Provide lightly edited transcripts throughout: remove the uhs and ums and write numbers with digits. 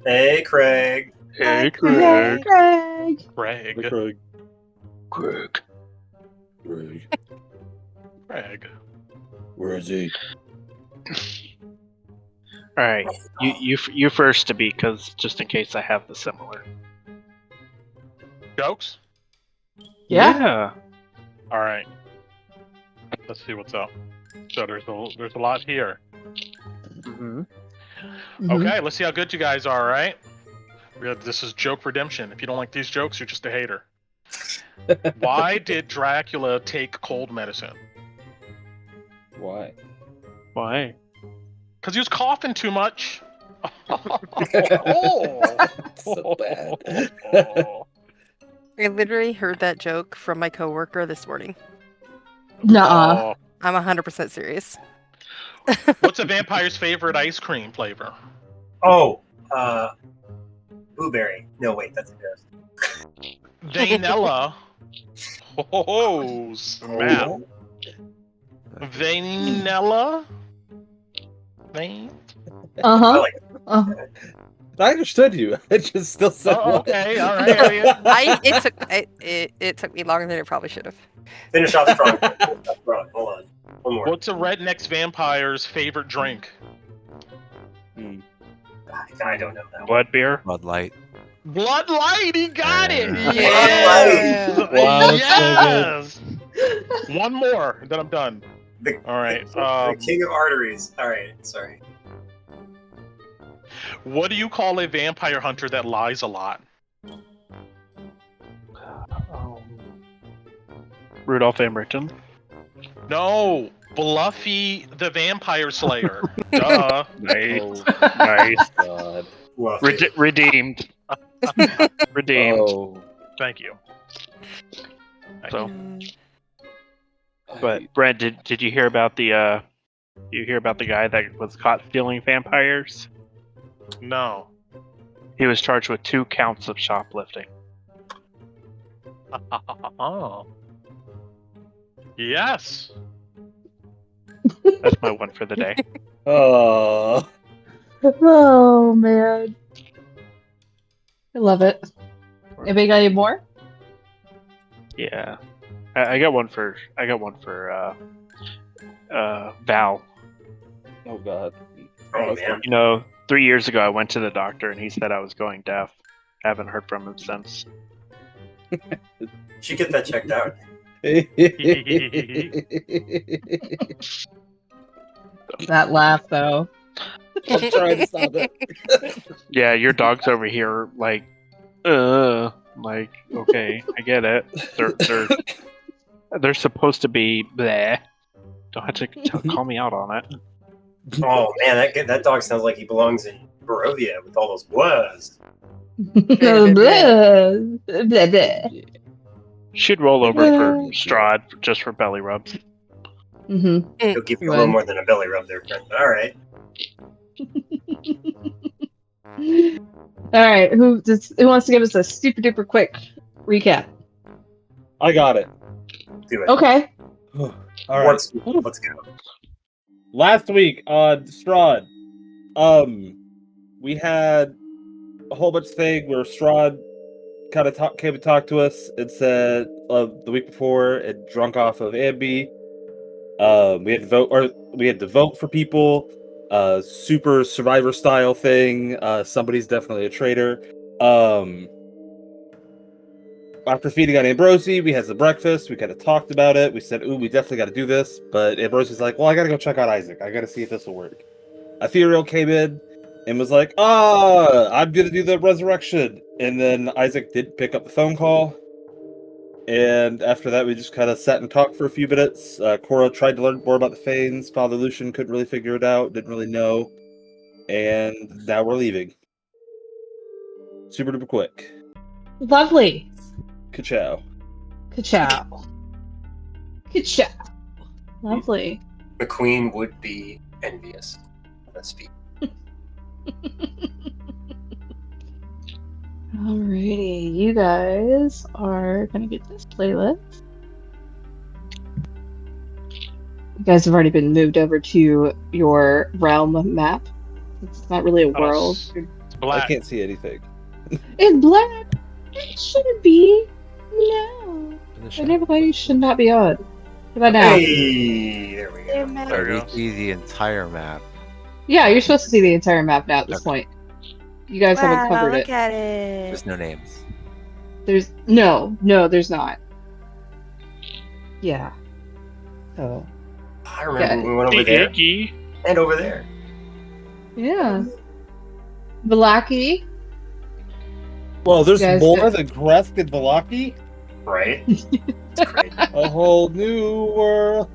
Hey, Craig. Hey, Craig. Craig. Craig. Craig. Craig. Craig. Craig. Where is he? All right, you first to be, because just in case I have the similar. Jokes? Yeah. All right. Let's see what's up. So there's a lot here. Mm-hmm. Okay, let's see how good you guys are. All right. This is joke redemption. If you don't like these jokes, you're just a hater. Why did Dracula take cold medicine? Why? Why? Because he was coughing too much. So bad. I literally heard that joke from my coworker this morning. Nuh-uh. I'm 100% serious. What's a vampire's favorite ice cream flavor? Oh, blueberry. No, wait, that's a ghost. Vanilla. Oh, snap. Oh. Vanilla? Vain? I Uh-huh. like it. I understood you. I just still said Oh, what? okay, all right. It took me longer than it probably should have. Finish off strong. Hold on. One more. What's a redneck's vampire's favorite drink? I don't know that. Blood beer? Bud Light. Blood Light, he got it! Yeah. Yes! Wow, Yes! One more, then I'm done. All right. The king of arteries. All right. Sorry. What do you call a vampire hunter that lies a lot? Rudolph Emerton. No, Bluffy the Vampire Slayer. Duh. Nice. Oh, Nice. God. Well, Redeemed. Redeemed. Oh. Thank you. So, but Brent, did you hear about the guy that was caught stealing vampires? No. He was charged with 2 counts of shoplifting. Oh. Yes. That's my one for the day. Oh. Oh, man. I love it. Anybody got any more? Yeah, I got one for Val. Oh, God. Oh, man. You know, 3 years ago I went to the doctor and he said I was going deaf. Haven't heard from him since. Should get that checked out. That laugh, though. I'm trying to stop it. Yeah, your dog's over here like, okay, I get it. They're supposed to be bleh. Don't have to call me out on it. Oh man, that dog sounds like he belongs in Barovia with all those was. Blah, blah, blah. Should roll over for Strahd just for belly rubs. Mm-hmm. He'll give you a little more than a belly rub there, friend. But all right. All right, who wants to give us a super duper quick recap? I got it. Do it. Okay. All right. Let's go. Last week on Strahd, we had a whole bunch of things where Strahd kind of came and talked to us and said the week before it drunk off of Ambi. We had to vote for people. Super Survivor style thing. Somebody's definitely a traitor. After feeding on Ambrosi, we had the breakfast. We kind of talked about it. We said, "Ooh, we definitely got to do this." But Ambrosi's like, "Well, I got to go check out Isaac. I got to see if this will work." Ethereal came in and was like, I'm gonna do the resurrection." And then Isaac didn't pick up the phone call. And after that, we just kind of sat and talked for a few minutes. Cora tried to learn more about the Fanes. Father Lucian couldn't really figure it out. Didn't really know. And now we're leaving. Super duper quick. Lovely. Ka-chow. Ka-chow. Ka-chow. Lovely. The queen would be envious. Let's speak. Alrighty, you guys are gonna get this playlist. You guys have already been moved over to your realm map. It's not really a Oh, world. It's I black. can't see anything. It's black. It shouldn't be. No. But everybody should not be odd. How about now? Hey, there we There, go. Matt. There We it goes. see the entire map. Yeah, you're supposed to see the entire map now at this Okay. point. You guys haven't Wow, covered look it. at it. There's no names. There's no, there's not. Yeah. So I remember Yeah. when we went over there Iggy. and over there. yeah. Blackie. Well, there's Guys, more than Gresk and Velaki? Right? It's great. A whole new world.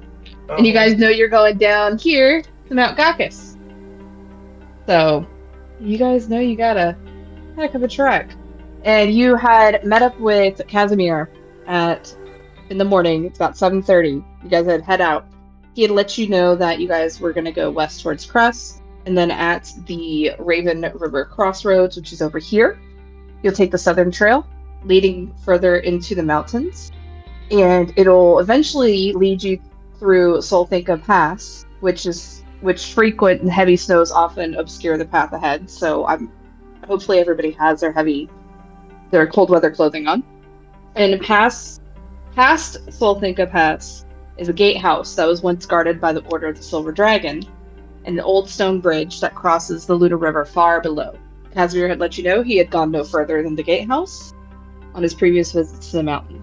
And you guys know you're going down here to Mt Ghakis. So you guys know you got a heck of a trek. And you had met up with Kasimir in the morning. It's about 7:30. You guys had head out. He had let you know that you guys were going to go west towards Crest, and then at the Raven River Crossroads, which is over here, you'll take the southern trail, leading further into the mountains, and it'll eventually lead you through Solthinka Pass, which frequent and heavy snows often obscure the path ahead. So hopefully everybody has their cold weather clothing on. And past Solthinka Pass is a gatehouse that was once guarded by the Order of the Silver Dragon, and an old stone bridge that crosses the Luna River far below. Kasimir had let you know he had gone no further than the gatehouse on his previous visits to the mountain.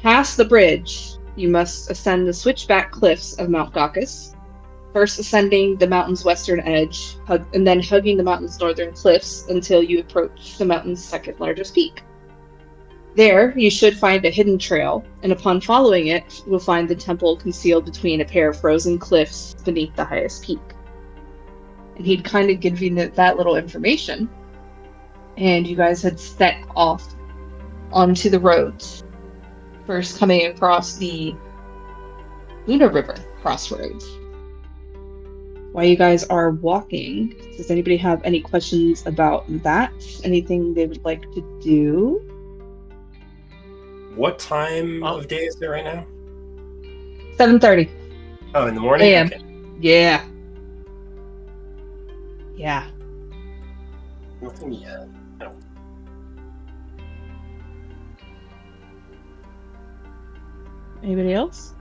Past the bridge, you must ascend the switchback cliffs of Mt Ghakis, first ascending the mountain's western edge, and then hugging the mountain's northern cliffs until you approach the mountain's second largest peak. There, you should find a hidden trail, and upon following it, you will find the temple concealed between a pair of frozen cliffs beneath the highest peak. And he'd kind of give you that little information, and you guys had set off onto the roads, first coming across the Luna River crossroads. While you guys are walking, does anybody have any questions about that? Anything they would like to do? What time of day is it right now? 7:30 Oh, in the morning? a.m. Okay. Yeah. Yeah. Nothing yet. No. Anybody else?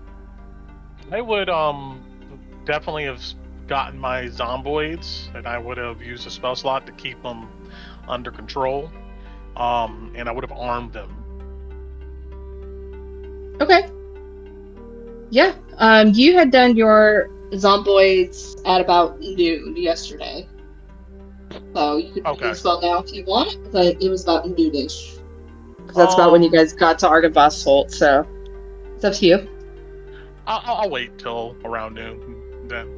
I would definitely have gotten my zomboids, and I would have used a spell slot to keep them under control. And I would have armed them. Okay. Yeah. You had done your zomboids at about noon yesterday. So you could Okay. use spell now if you want, but it was about noonish. Because that's about when you guys got to Argavas Holt, so it's up to you. I'll wait till around noon then.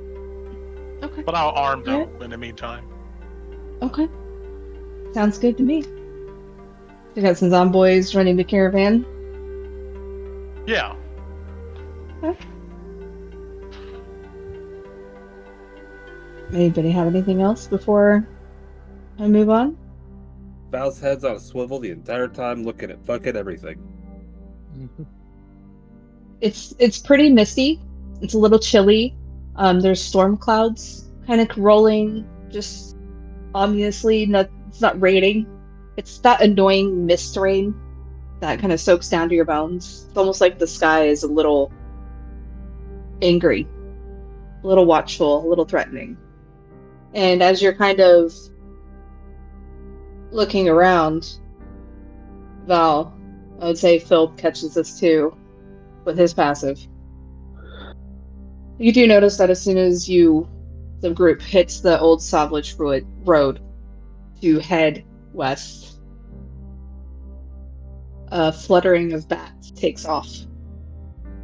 Okay. But I'll arm them in the meantime. Okay. Sounds good to me. We got some zomboids running the caravan. Yeah. Anybody have anything else before I move on? Val's head's on a swivel the entire time, looking at fucking everything. It's pretty misty. It's a little chilly. There's storm clouds kind of rolling. Just obviously, it's not raining. It's that annoying mist rain that kind of soaks down to your bones. It's almost like the sky is a little angry, a little watchful, a little threatening. And as you're kind of looking around, Val, I would say Phil catches this too with his passive. You do notice that as soon as the group hits the Old Svalich Road to head west, a fluttering of bats takes off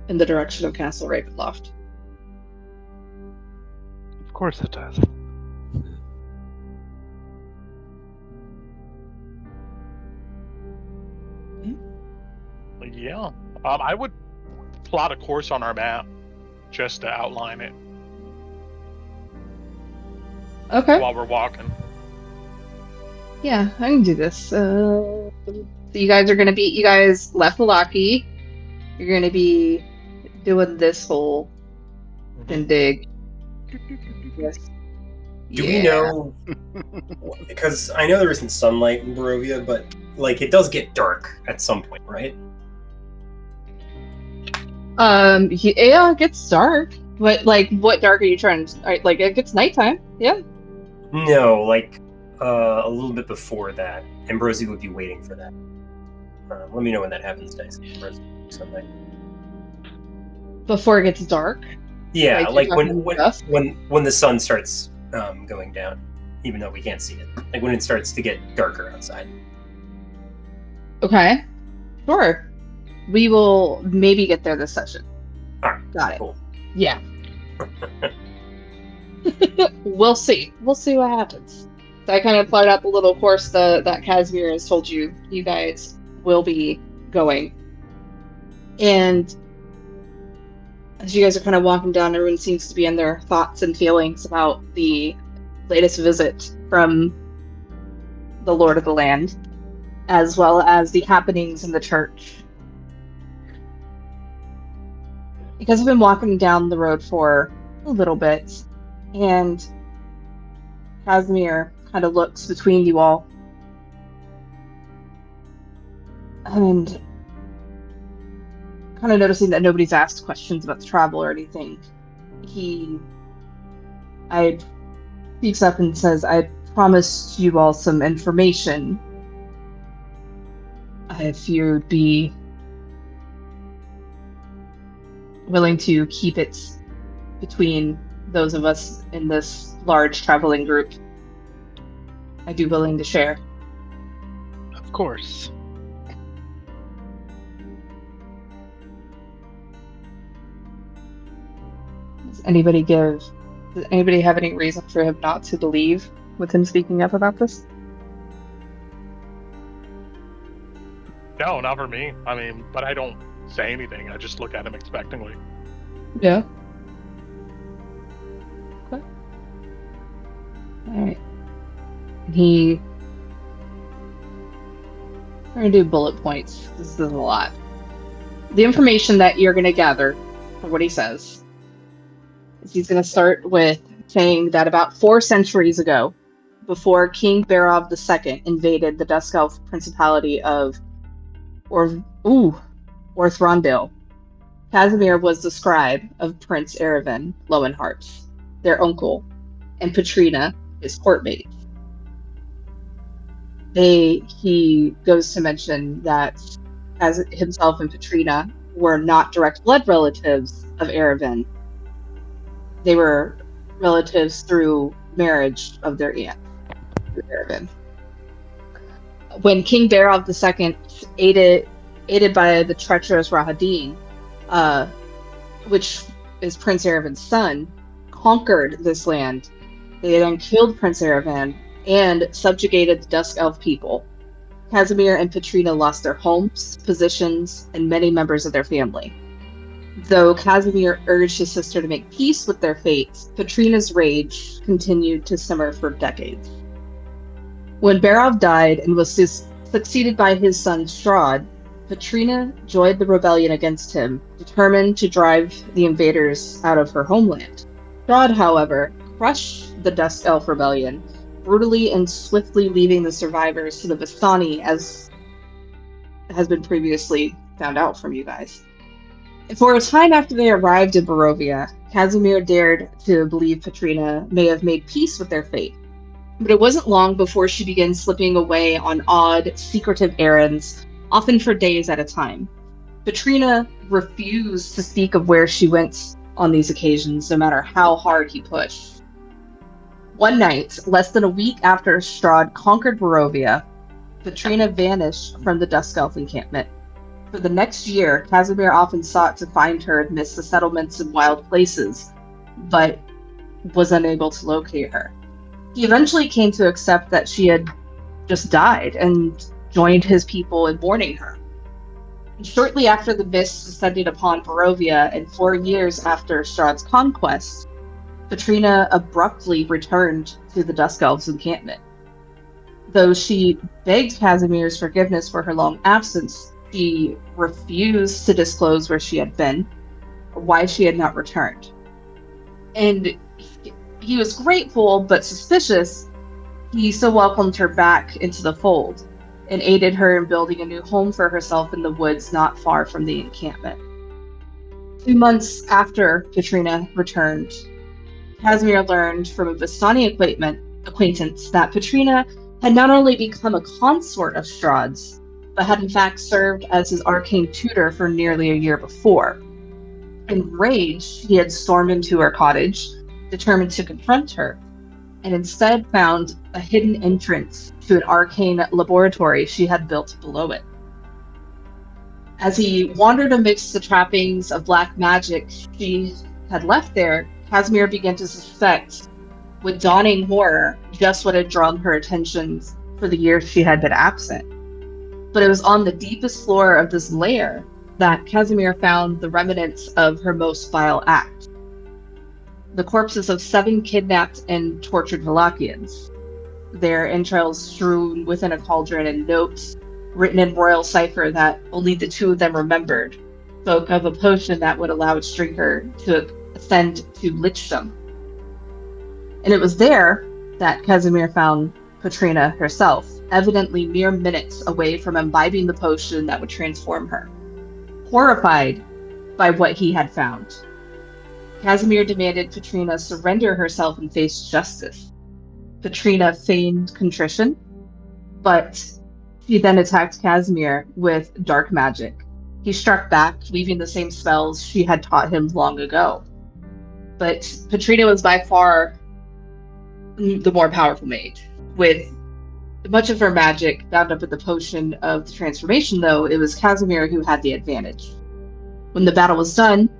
in the direction of Castle Ravenloft. Of course it does. Yeah. I would plot a course on our map just to outline it Okay. while we're walking. Yeah, I can do this. So you guys left Malaki. You're gonna be doing this whole shindig. Yes. Do we know? Because I know there isn't sunlight in Barovia, but like it does get dark at some point, right? Yeah, it gets dark. But like, what dark are you trying to? Like, it gets nighttime. Yeah. No, like a little bit before that. Ambrosi would be waiting for that. Let me know when that happens, Dice. Sunlight. Before it gets dark. Yeah, like you're talking when the sun starts going down, even though we can't see it. Like when it starts to get darker outside. Okay. Sure. We will maybe get there this session. Alright. Got it. Cool. Yeah. We'll see. We'll see what happens. So I kind of plotted out the little course that Kasimir has told you guys will be going. And as you guys are kind of walking down, everyone seems to be in their thoughts and feelings about the latest visit from the Lord of the Land, as well as the happenings in the church. You guys have been walking down the road for a little bit, and Kasimir kind of looks between you all. And kind of noticing that nobody's asked questions about the travel or anything, he speaks up and says, I promised you all some information. If you'd be willing to keep it between those of us in this large traveling group, I'd be willing to share. Of course. Does anybody have any reason for him not to believe with him speaking up about this? No, not for me. I mean, but I don't say anything. I just look at him expectantly. Yeah. Okay. Alright. I'm gonna do bullet points. This is a lot. The information that you're gonna gather from what he says is he's gonna start with saying that about 4 centuries ago, before King Barov II invaded the Dusk Elf Principality of Orthrondil, Kasimir was the scribe of Prince Erevan Lowenhart, their uncle, and Petrina, his courtmate. He goes to mention that as himself and Petrina were not direct blood relatives of Erevan, they were relatives through marriage of their aunt, Erevan. When King Barov II, aided by the treacherous Rahadin, which is Prince Erevan's son, conquered this land, they then killed Prince Erevan and subjugated the Dusk Elf people. Kasimir and Petrina lost their homes, positions, and many members of their family. Though Kasimir urged his sister to make peace with their fates, Petrina's rage continued to simmer for decades. When Barov died and was succeeded by his son Strahd, Petrina joined the rebellion against him, determined to drive the invaders out of her homeland. Strahd, however, crushed the Dusk Elf rebellion, brutally and swiftly leaving the survivors to the Vistani, as has been previously found out from you guys. For a time after they arrived in Barovia, Kasimir dared to believe Petrina may have made peace with their fate. But it wasn't long before she began slipping away on odd, secretive errands, often for days at a time. Petrina refused to speak of where she went on these occasions, no matter how hard he pushed. One night, less than a week after Strahd conquered Barovia, Petrina vanished from the Dusk Elf encampment. For the next year, Kasimir often sought to find her amidst the settlements and wild places, but was unable to locate her. He eventually came to accept that she had just died and joined his people in mourning her. Shortly after the mist descended upon Barovia, and 4 years after Strahd's conquest, Petrina abruptly returned to the Dusk Elves' encampment. Though she begged Kasimir's forgiveness for her long absence, she refused to disclose where she had been or why she had not returned. And he was grateful but suspicious, he still welcomed her back into the fold and aided her in building a new home for herself in the woods not far from the encampment. 2 months after Katrina returned, Kasimir learned from a Vistani acquaintance that Katrina had not only become a consort of Strahd's, but had in fact served as his arcane tutor for nearly a year before. Enraged, he had stormed into her cottage, determined to confront her, and instead found a hidden entrance to an arcane laboratory she had built below it. As he wandered amidst the trappings of black magic she had left there, Kasimir began to suspect, with dawning horror, just what had drawn her attention for the years she had been absent. But it was on the deepest floor of this lair that Kasimir found the remnants of her most vile act. The corpses of 7 kidnapped and tortured Valachians, their entrails strewn within a cauldron, and notes written in royal cipher that only the 2 of them remembered spoke of a potion that would allow its drinker to ascend to lichdom. And it was there that Kasimir found Katrina herself, evidently mere minutes away from imbibing the potion that would transform her. Horrified by what he had found, Kasimir demanded Katrina surrender herself and face justice. Katrina feigned contrition, but she then attacked Kasimir with dark magic. He struck back, weaving the same spells she had taught him long ago. But Katrina was by far the more powerful mage. With much of her magic bound up in the potion of the transformation, though, it was Kasimir who had the advantage. When the battle was done,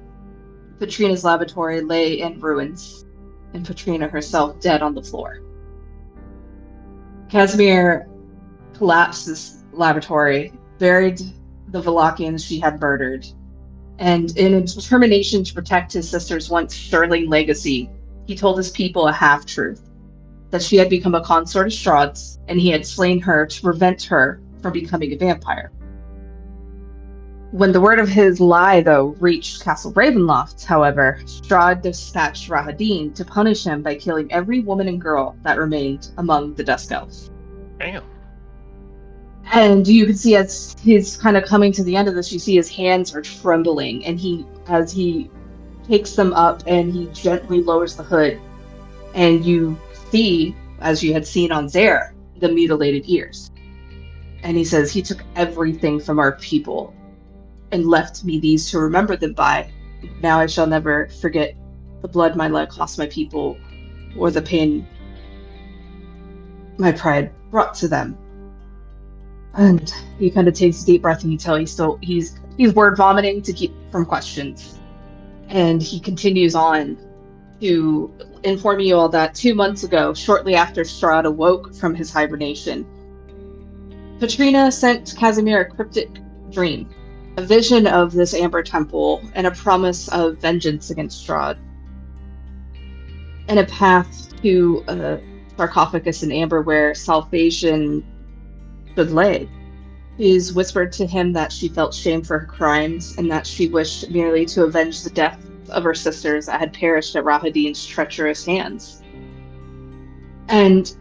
Katrina's laboratory lay in ruins, and Katrina herself dead on the floor. Kasimir collapsed this laboratory, buried the Valachians she had murdered, and in a determination to protect his sister's once sterling legacy, he told his people a half-truth, that she had become a consort of Strahd's, and he had slain her to prevent her from becoming a vampire. When the word of his lie, though, reached Castle Ravenloft, however, Strahd dispatched Rahadin to punish him by killing every woman and girl that remained among the Dusk Elves. Damn. And you can see as he's kind of coming to the end of this, you see his hands are trembling, and as he takes them up and he gently lowers the hood, and you see, as you had seen on Zare, the mutilated ears. And he says, "He took everything from our people and left me these to remember them by. Now I shall never forget the blood my leg cost my people, or the pain my pride brought to them." And he kind of takes a deep breath, and you tell he's word vomiting to keep from questions. And he continues on to inform you all that 2 months ago, shortly after Strahd awoke from his hibernation, Katrina sent Kasimir a cryptic dream, a vision of this amber temple and a promise of vengeance against Strahd, and a path to a sarcophagus in amber where salvation should lay. She's whispered to him that she felt shame for her crimes and that she wished merely to avenge the death of her sisters that had perished at Rahadin's treacherous hands. And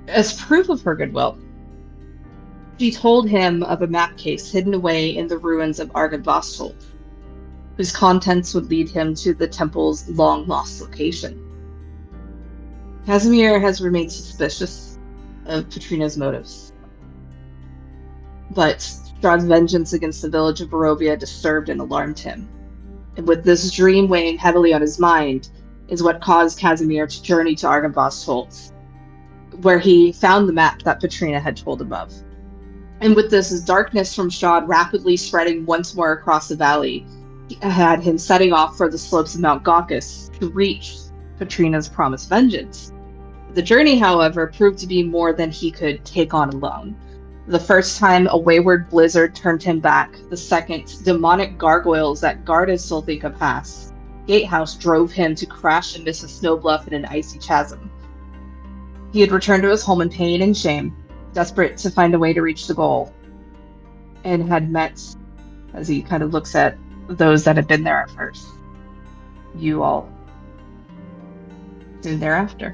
as proof of her goodwill, she told him of a map case hidden away in the ruins of Argynvostholt, whose contents would lead him to the temple's long-lost location. Kasimir has remained suspicious of Katrina's motives, but Strahd's vengeance against the village of Barovia disturbed and alarmed him. And with this dream weighing heavily on his mind is what caused Kasimir to journey to Argynvostholt, where he found the map that Katrina had told him of. And with this darkness from Strahd rapidly spreading once more across the valley, he had him setting off for the slopes of Mt Ghakis to reach Katrina's promised vengeance. The journey, however, proved to be more than he could take on alone. The first time, a wayward blizzard turned him back. The second, demonic gargoyles that guarded Solthika Pass gatehouse drove him to crash and miss a snow bluff in an icy chasm. He had returned to his home in pain and shame, desperate to find a way to reach the goal, and had met, as he kind of looks at those that had been there at first, you all. soon thereafter.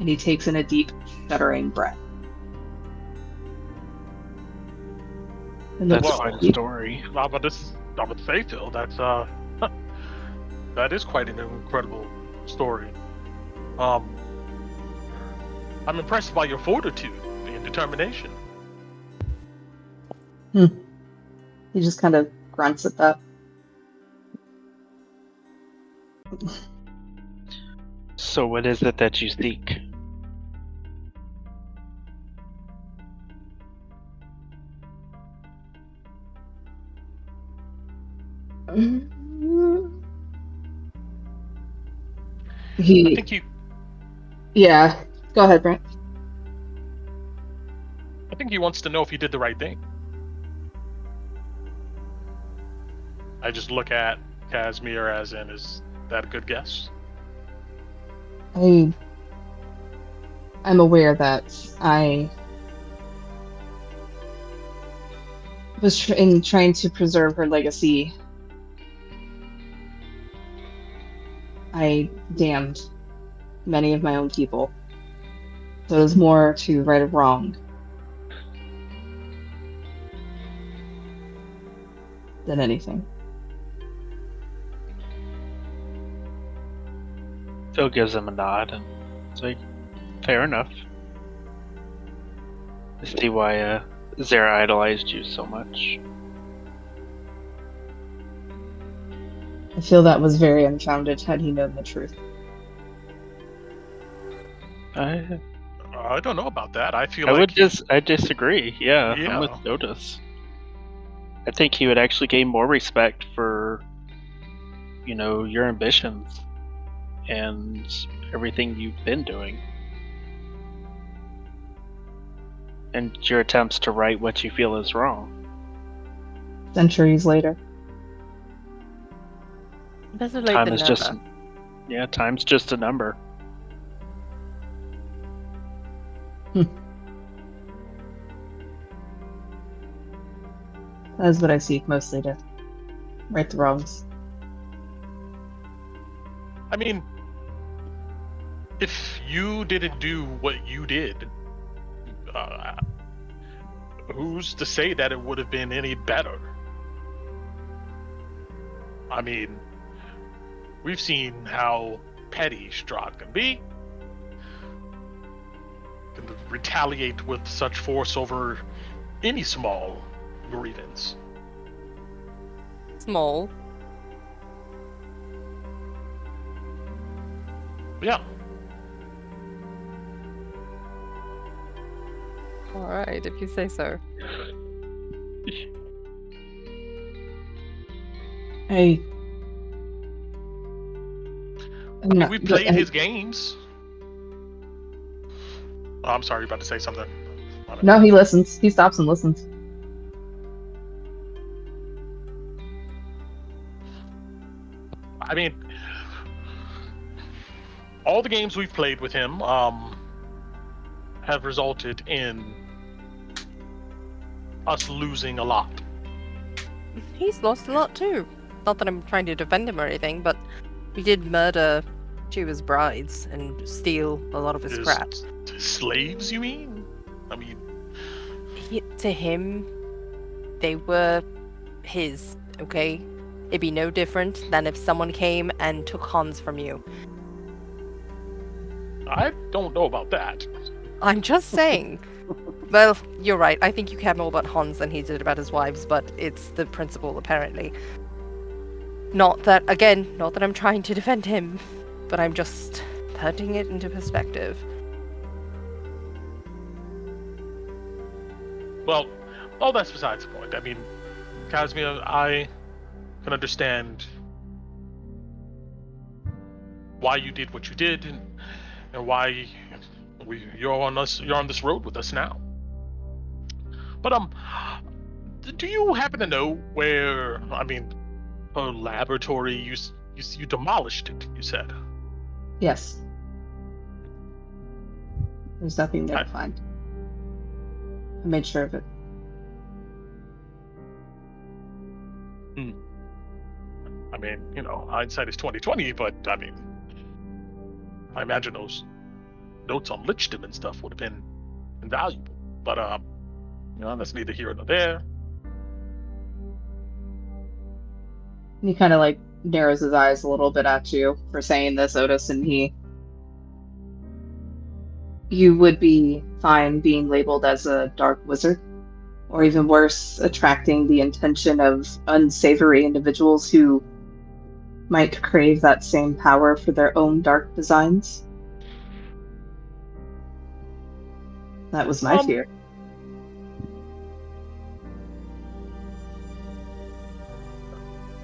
And he takes in a deep, shuddering breath. And That's looks- quite a story. But this is not with Fayetteville. That's that is quite an incredible story. I'm impressed by your fortitude and determination. He just kind of grunts at that. So what is it that you seek? I He, think you. yeah. Go ahead, Brent. I think he wants to know if you did the right thing. I just look at Kasimir as in, is that a good guess? I'm aware that I was trying to preserve her legacy. I damned many of my own people. So it is more to right a wrong than anything. Phil gives him a nod and it's like, fair enough. I see why Zara idolized you so much. I feel that was very unfounded had he known the truth. I I don't know about that. I feel I disagree. Yeah, Yeah. I'm with Otis. I think he would actually gain more respect for, your ambitions and everything you've been doing. And your attempts to right what you feel is wrong. Centuries later. Better late Time than is never. time's just a number. That is what I seek mostly, to right the wrongs. I mean, if you didn't do what you did, who's to say that it would have been any better? I mean, we've seen how petty Strahd can be. Can retaliate with such force over any small grievance. Small. Yeah. Alright, if you say so. I'm not- We played but I- his games. Oh, I'm sorry, you're about to say something. No, he listens. He stops and listens. I mean, all the games we've played with him have resulted in us losing a lot. He's lost a lot too. Not that I'm trying to defend him or anything, but we did murder two of his brides and steal a lot of his crap. Slaves, you mean? I mean, To him, they were his, okay? It'd be no different than if someone came and took Hans from you. I don't know about that. I'm just saying. Well, you're right. I think you care more about Hans than he did about his wives, but it's the principle, apparently. Not that I'm trying to defend him, but I'm just putting it into perspective. Well, that's besides the point. I mean, Kasimir, I can understand why you did what you did, and why you're on this road with us now. But do you happen to know where? I mean, her laboratory. You demolished it. You said. Yes. There's nothing there to find. I made sure of it. I mean, hindsight is 20/20, but I mean, I imagine those notes on Lichdom and stuff would have been invaluable. But that's neither here nor there. He kind of like narrows his eyes a little bit at you for saying this, Otis, and you would be fine being labeled as a dark wizard, or even worse, attracting the attention of unsavory individuals who might crave that same power for their own dark designs. That was my fear.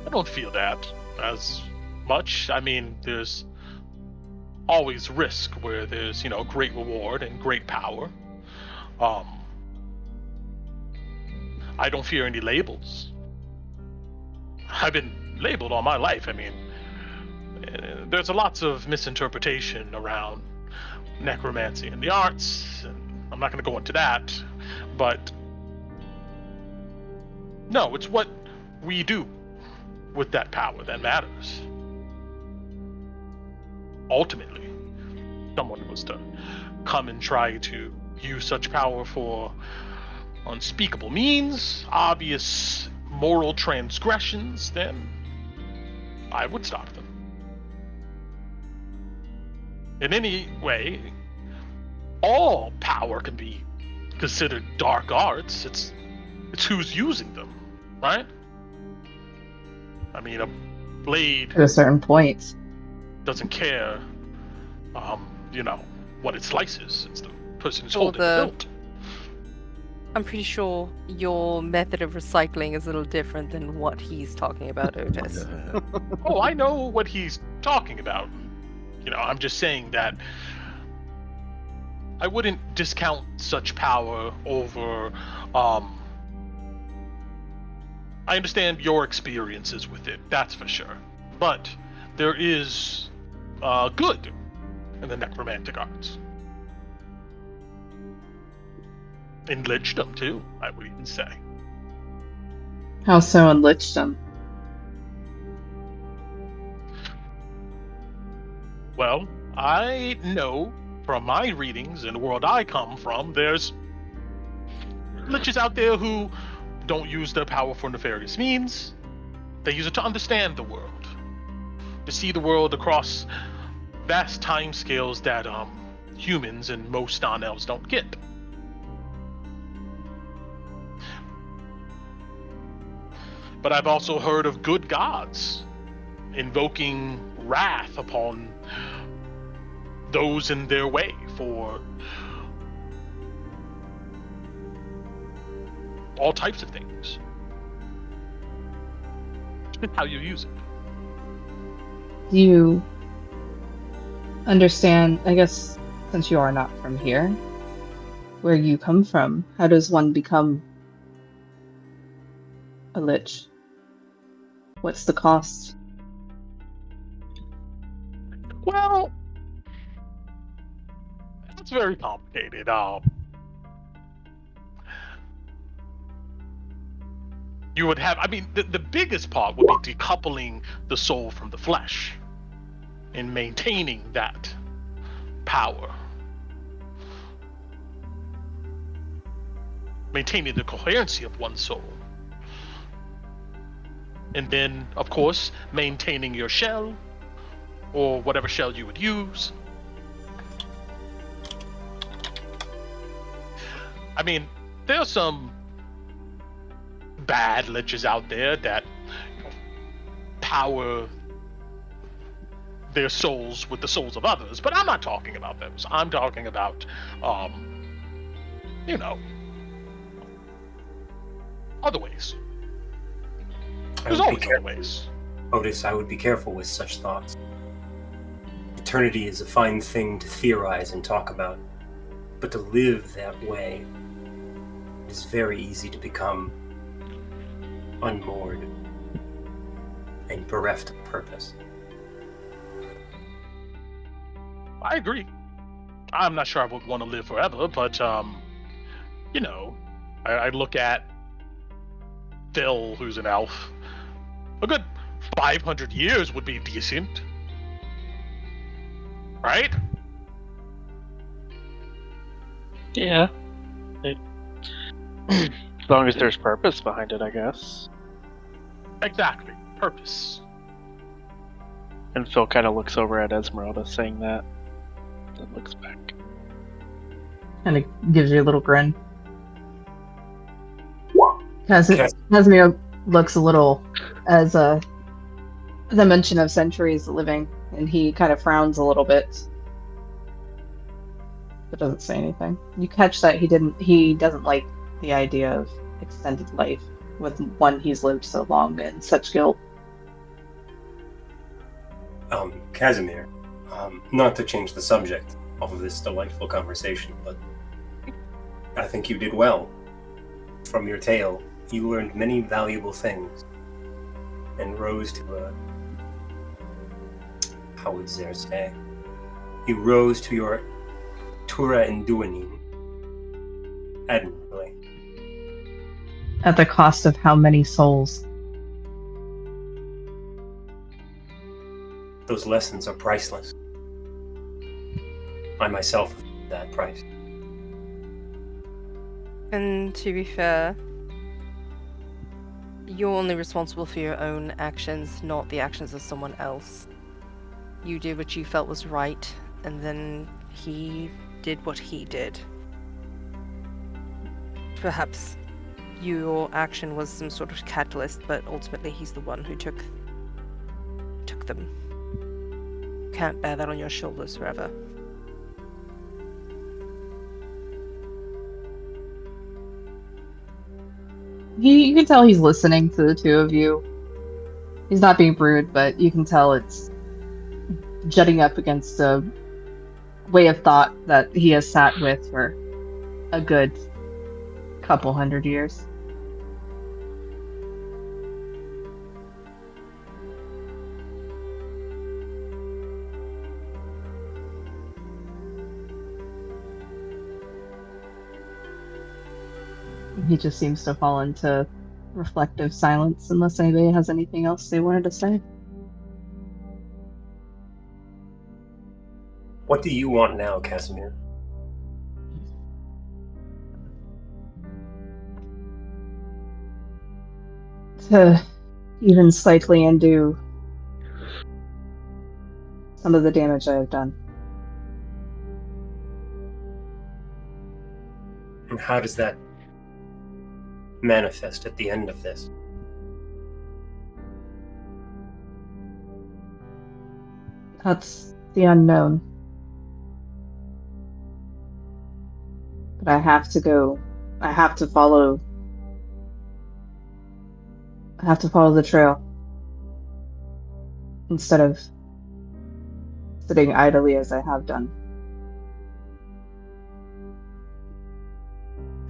I don't feel that as much. I mean, there's always risk where there's, great reward and great power. I don't fear any labels. I've been labeled all my life. I mean, there's lots of misinterpretation around necromancy and the arts, and I'm not going to go into that, but no, it's what we do with that power that matters. Ultimately, someone was to come and try to use such power for unspeakable means, obvious moral transgressions, then I would stop them. In any way, all power can be considered dark arts. It's who's using them, right? I mean, a blade to a certain point doesn't care, what it slices. It's the person who's holding the hilt. I'm pretty sure your method of recycling is a little different than what he's talking about, Otis. Oh, I know what he's talking about. I'm just saying that I wouldn't discount such power over, I understand your experiences with it, that's for sure. But there is good in the necromantic arts. In Lichdom, too, I would even say. How so in Lichdom? Well, I know from my readings in the world I come from, there's liches out there who don't use their power for nefarious means. They use it to understand the world, to see the world across vast time scales that humans and most non-elves don't get. But I've also heard of good gods invoking wrath upon those in their way for all types of things. It's how you use it. Do you understand, I guess, since you are not from here, where you come from? How does one become a lich? What's the cost? Well, it's very complicated. You would have, the biggest part would be decoupling the soul from the flesh and maintaining that power. Maintaining the coherency of one's soul. And then, of course, maintaining your shell, or whatever shell you would use. There's some bad liches out there that power their souls with the souls of others, but I'm not talking about those. I'm talking about, other ways. There's always other ways. Otis, I would be careful with such thoughts. Eternity is a fine thing to theorize and talk about, but to live that way is very easy to become unmoored and bereft of purpose. I agree. I'm not sure I would want to live forever, but, I look at Phil, who's an elf, a good 500 years would be decent. Right? Yeah. As long as there's purpose behind it, I guess. Exactly. Purpose. And Phil kind of looks over at Esmeralda saying that. Then looks back. Kind of gives you a little grin. Kasimir looks a little as the mention of centuries living, and he kind of frowns a little bit, but doesn't say anything. You catch that he doesn't like the idea of extended life with one he's lived so long in such guilt. Kasimir, not to change the subject off of this delightful conversation, but I think you did well. From your tale, you learned many valuable things and rose to a... how would Zer say? You rose to your Tura and Duanin admirably. At the cost of how many souls? Those lessons are priceless. I myself have paid that price. And to be fair, you're only responsible for your own actions, not the actions of someone else. You did what you felt was right, and then he did what he did. Perhaps your action was some sort of catalyst, but ultimately he's the one who took them. You can't bear that on your shoulders forever. You can tell he's listening to the two of you. He's not being rude, but you can tell it's jutting up against a way of thought that he has sat with for a good couple hundred years. He just seems to fall into reflective silence unless anybody has anything else they wanted to say. What do you want now, Kasimir? To even slightly undo some of the damage I have done. And how does that manifest at the end of this? That's the unknown. But I have to go. I have to follow the trail. Instead of sitting idly as I have done.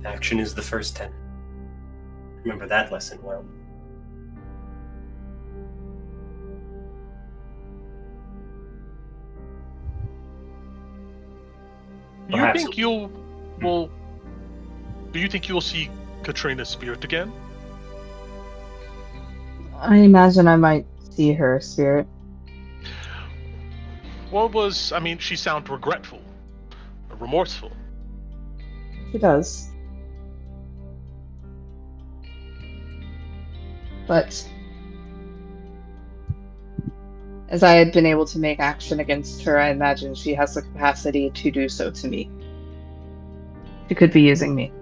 Action is the first tenet. Remember that lesson well. Do you Perhaps think you'll see Katrina's spirit again? I imagine I might see her spirit. She sounded regretful, remorseful. She does. But as I had been able to make action against her, I imagine she has the capacity to do so to me. She could be using me.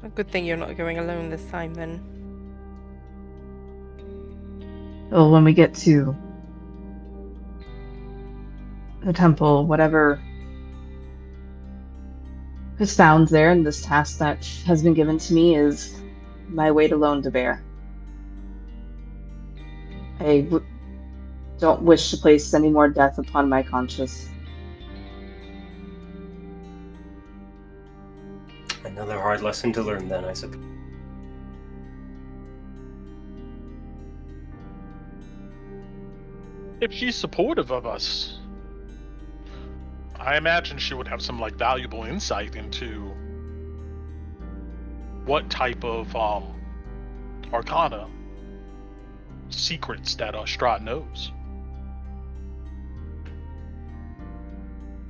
A good thing you're not going alone this time, then. Well, when we get to the temple, whatever is found there, and this task that has been given to me is my weight alone to bear. I don't wish to place any more death upon my conscience. Another hard lesson to learn then, I suppose. If she's supportive of us, I imagine she would have some valuable insight into what type of arcana, secrets that Strahd knows.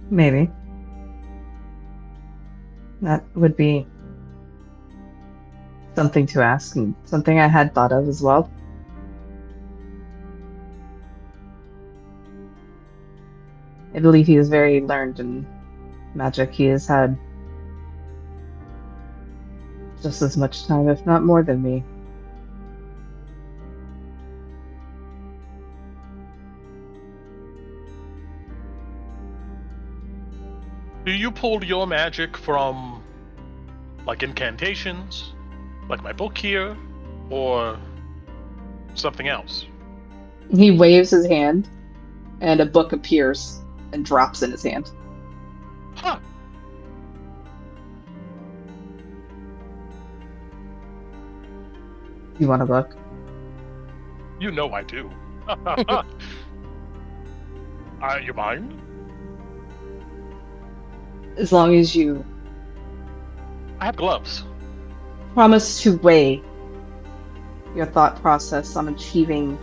Maybe. That would be something to ask, and something I had thought of as well. I believe he is very learned in magic. He has had just as much time, if not more than me. Do you pull your magic from, like, incantations, like my book here, or something else? He waves his hand, and a book appears and drops in his hand. Huh. You want a book? You know I do. You mind? As long as you I have gloves. promise to weigh your thought process on achieving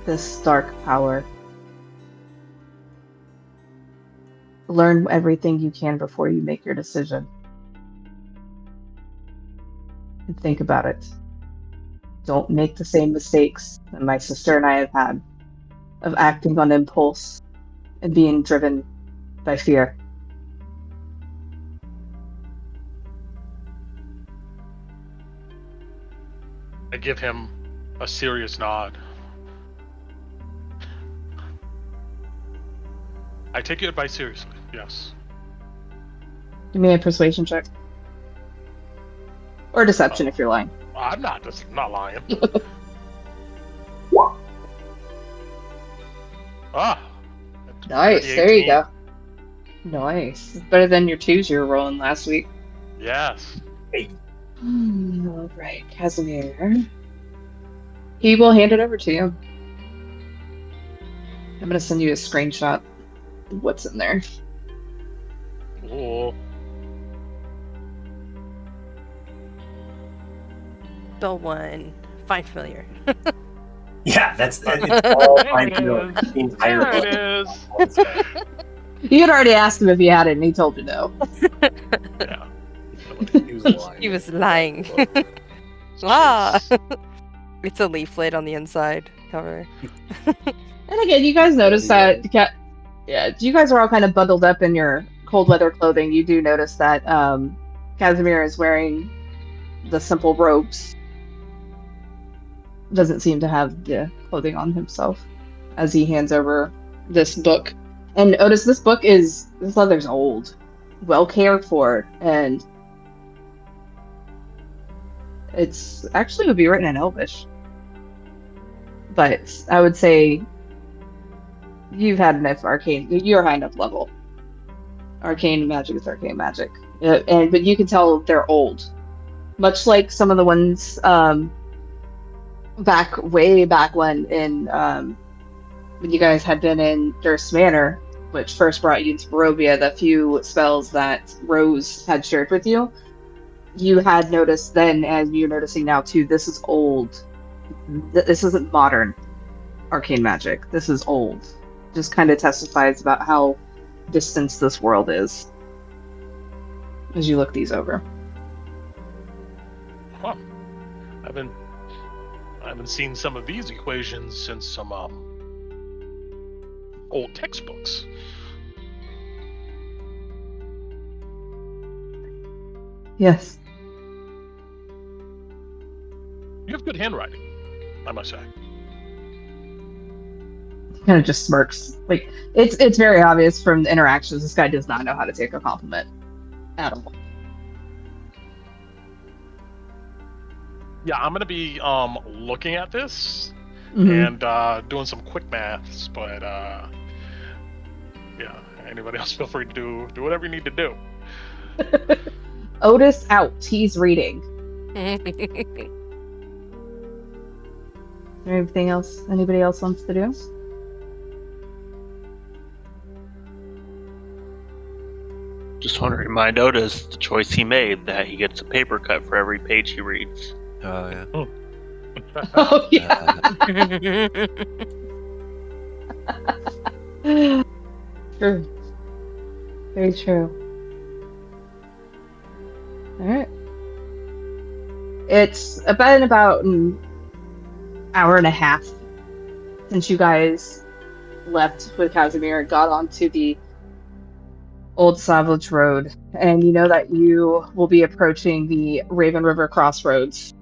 this dark power. Learn everything you can before you make your decision. And think about it. Don't make the same mistakes that my sister and I have had of acting on impulse and being driven by fear. I give him a serious nod. I take your advice seriously, yes. Give me a persuasion check. Or deception if you're lying. I'm not lying. Ah! Nice, Dirty there you 18. go. Nice. It's better than your 2s you were rolling last week. Yes. Alright, Kasimir. He will hand it over to you. I'm gonna send you a screenshot of what's in there. Oh. The one. Find familiar. Yeah, it's all fine to know. There it is. The entire There it book. is. You had already asked him if he had it, and he told you no. Yeah. He was lying. He was lying. Ah! It's a leaflet on the inside cover. And again, you guys notice that you guys are all kind of bundled up in your cold weather clothing. You do notice that Kasimir is wearing the simple robes. Doesn't seem to have the clothing on himself as he hands over this book. And notice this leather's old, well cared for, and it's actually would be written in Elvish. But I would say you've had enough arcane. You're high enough level. Arcane magic is arcane magic, but you can tell they're old, much like some of the ones way back when you guys had been in Durst Manor, which first brought you to Barovia. The few spells that Rose had shared with you, you had noticed then, and you're noticing now too. This is old. This isn't modern arcane magic. This is old. Just kind of testifies about how distant this world is as you look these over. Huh. I haven't seen some of these equations since some old textbooks. Yes. You have good handwriting, I must say. Kind of just smirks. Like it's very obvious from the interactions. This guy does not know how to take a compliment at all. Yeah, I'm gonna be looking at this Mhm. and doing some quick maths, but yeah, anybody else feel free to do whatever you need to do. Otis out. He's reading. Anything else? Anybody else wants to do? Just want to remind Otis the choice he made, that he gets a paper cut for every page he reads. Oh yeah. Oh yeah. True. Very true. Alright. It's been about an hour and a half since you guys left with Kasimir and got onto the Old Svalich Road, and you know that you will be approaching the Raven River crossroads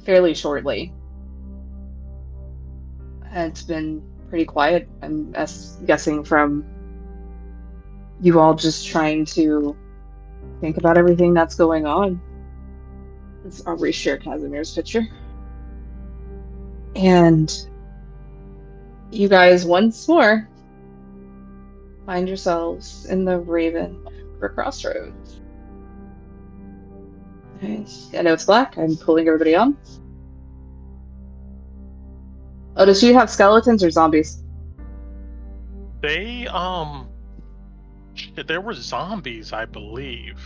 fairly shortly. And it's been pretty quiet, I'm guessing from you all just trying to think about everything that's going on. I'll reshare Kasimir's picture. And you guys once more find yourselves in the Raven River crossroads. Nice. I know it's black. I'm pulling everybody on. Oh, does she have skeletons or zombies? They there were zombies, I believe.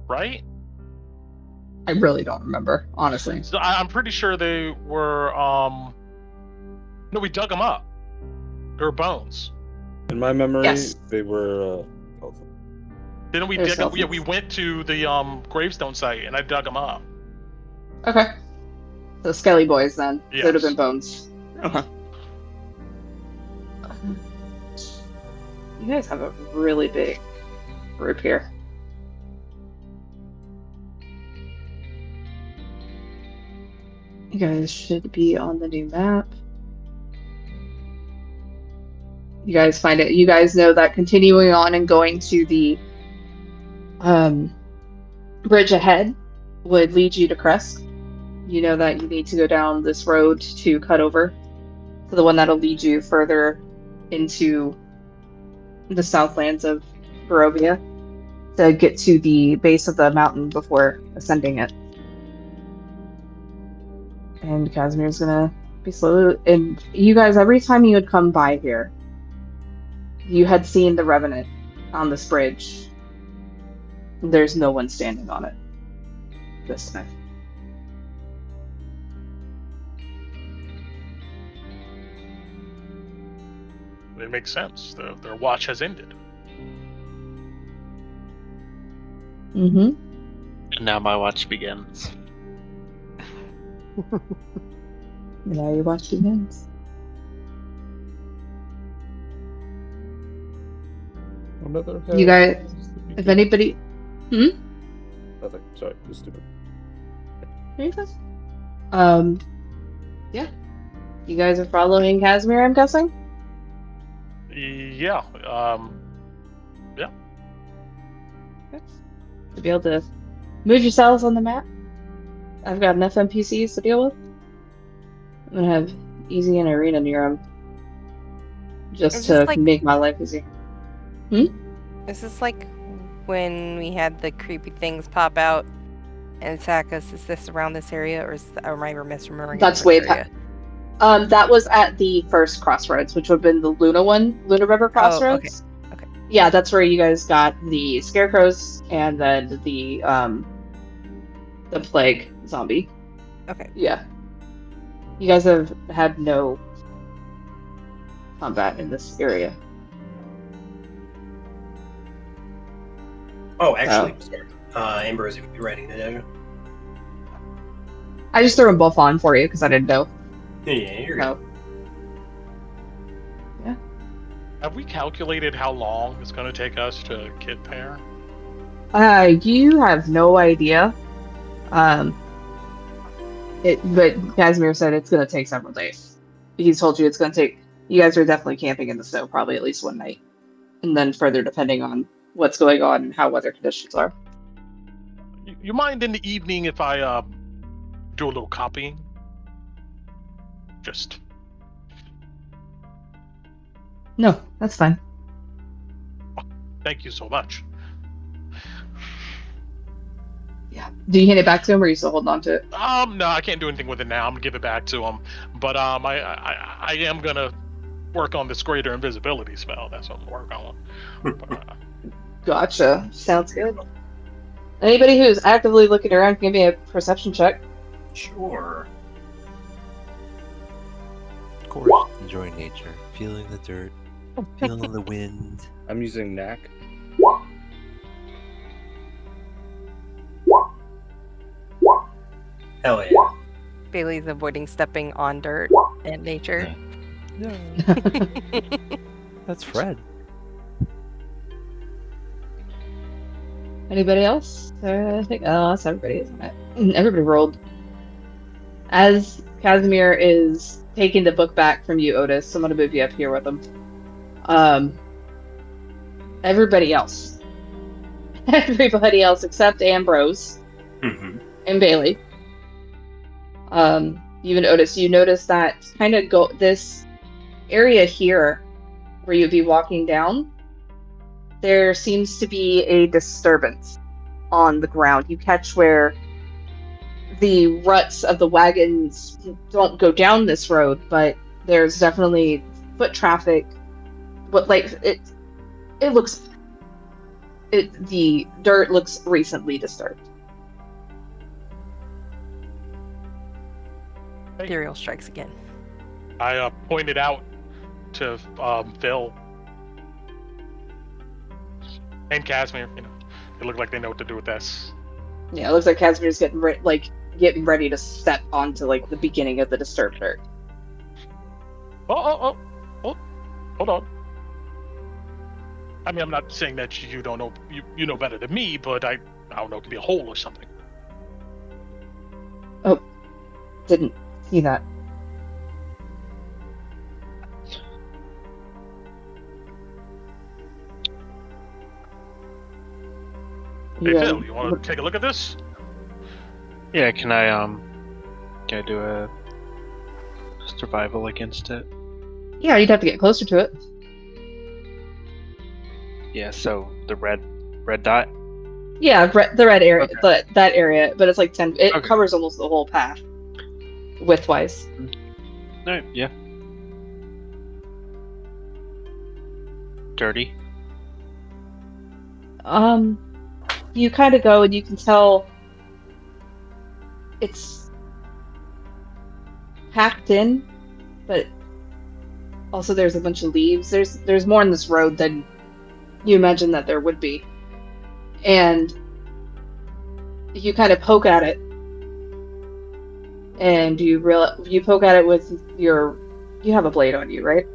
Right? I really don't remember, honestly. So I'm pretty sure they were no, we dug them up. They were bones. In my memory, Yes. they were. Didn't we They're dig them? Yeah, skeletons. we went to the gravestone site and I dug them up. Okay. So Skelly boys then. Yes. They would have been bones. Okay. You guys have a really big group here. You guys should be on the new map. You guys find it. You guys know that continuing on and going to the bridge ahead would lead you to Crest. You know that you need to go down this road to cut over to the one that'll lead you further into the southlands of Barovia to get to the base of the mountain before ascending it. And Kasimir's gonna be slowly. And you guys, every time you would come by here, you had seen the Revenant on this bridge. There's no one standing on it this time. It makes sense. Their watch has ended. Mm-hmm. And now my watch begins. Now your watch begins. Another You guys, if anybody, Nothing. Sorry, just stupid. there you go. Yeah. You guys are following Kasimir, I'm guessing? Yeah. To be able to move yourselves on the map. I've got enough NPCs to deal with. I'm gonna have Easy and Arena near them. Just Is to this like- make my life easy. Is this like when we had the creepy things pop out and attack us? Is this around this area, or am I misremembering? a That's different way area? That was at the first crossroads, which would have been the Luna River crossroads. Okay. Yeah, that's where you guys got the scarecrows and then the plague zombie. Okay. Yeah. You guys have had no combat in this area. Oh, actually, sorry. Ambrose, you'd be writing that down. I just threw them both on for you because I didn't know. Yeah, you're good. No. Have we calculated how long it's going to take us to get there? You have no idea. But Kasimir said it's going to take several days. He's told you it's going to take. You guys are definitely camping in the snow, probably at least one night, and then further depending on what's going on and how weather conditions are. You mind in the evening if I do a little copying? Just No, that's fine. thank you so much. Yeah. Do you hand it back to him, or are you still holding on to it? No, I can't do anything with it now. I'm gonna give it back to him. But I am gonna work on this greater invisibility spell. That's what I'm working on. But, Gotcha. Sounds good. Anybody who's actively looking around, give me a perception check. Sure. Of course, enjoying nature, feeling the dirt, feeling the wind. I'm using knack. Hell yeah. Bailey's avoiding stepping on dirt and nature. Yeah. That's Fred. Anybody else? I think that's everybody, isn't it? Everybody rolled. As Kasimir is taking the book back from you, Otis, I'm gonna move you up here with him. Everybody else. Everybody else except Ambrose Mm-hmm. and Bailey. Even Otis, you notice that kind of this area here where you'd be walking down, there seems to be a disturbance on the ground. You catch where the ruts of the wagons don't go down this road, but there's definitely foot traffic. But the dirt looks recently disturbed. Ethereal strikes again. I pointed out to Phil and Kasimir. They look like they know what to do with this. Yeah, it looks like Kasimir's getting ready to step onto the beginning of the disturbed dirt. Oh, hold on. I mean, I'm not saying that you don't know, you know better than me, but I don't know, it could be a hole or something. Oh, didn't see that. Hey, Phil, you want to take a look at this? Yeah, can I do a survival against it? Yeah, you'd have to get closer to it. Yeah, so the red dot? Yeah, the red area, Okay. that area, but it's like 10. It Okay. covers almost the whole path, widthwise. Alright, yeah. Dirty? You kind of go and you can tell it's packed in, but also there's a bunch of leaves. There's more in this road than you imagine that there would be. And you kind of poke at it, and you poke at it with you have a blade on you, right?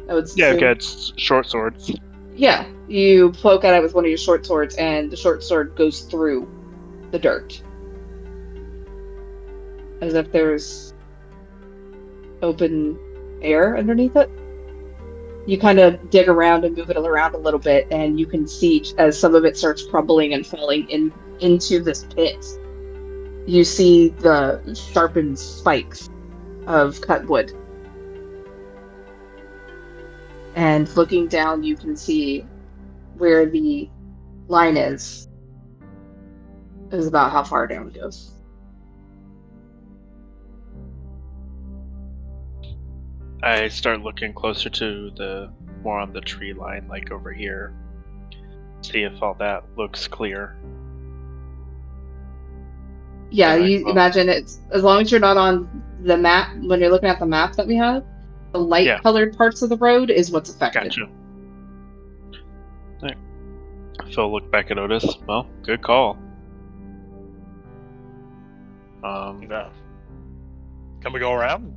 I would Yeah, assume. okay, it's short swords. Yeah, you poke at it with one of your short swords, and the short sword goes through the dirt. As if there's open air underneath it. You kind of dig around and move it around a little bit, and you can see as some of it starts crumbling and falling into this pit. You see the sharpened spikes of cut wood. And looking down, you can see where the line is about how far down it goes. I start looking closer to more on the tree line, like over here. See if all that looks clear. Yeah, Alright, you well. imagine it's as long as you're not on the map when you're looking at the map that we have, the light colored parts of the road is what's affected. Gotcha. Alright. Phil looked back at Otis. Well, good call. Yeah. Can we go around?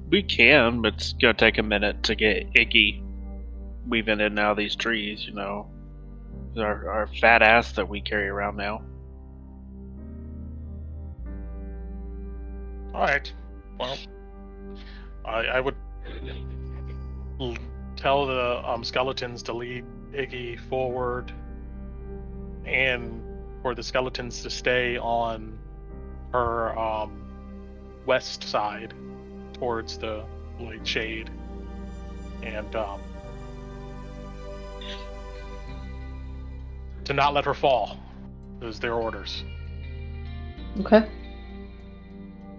We can, but it's gonna take a minute to get Iggy weaving in and out of these trees, Our fat ass that we carry around now. Alright. Well, I would tell the skeletons to lead Iggy forward, and for the skeletons to stay on her west side towards the light shade, and to not let her fall. Those their orders. Okay.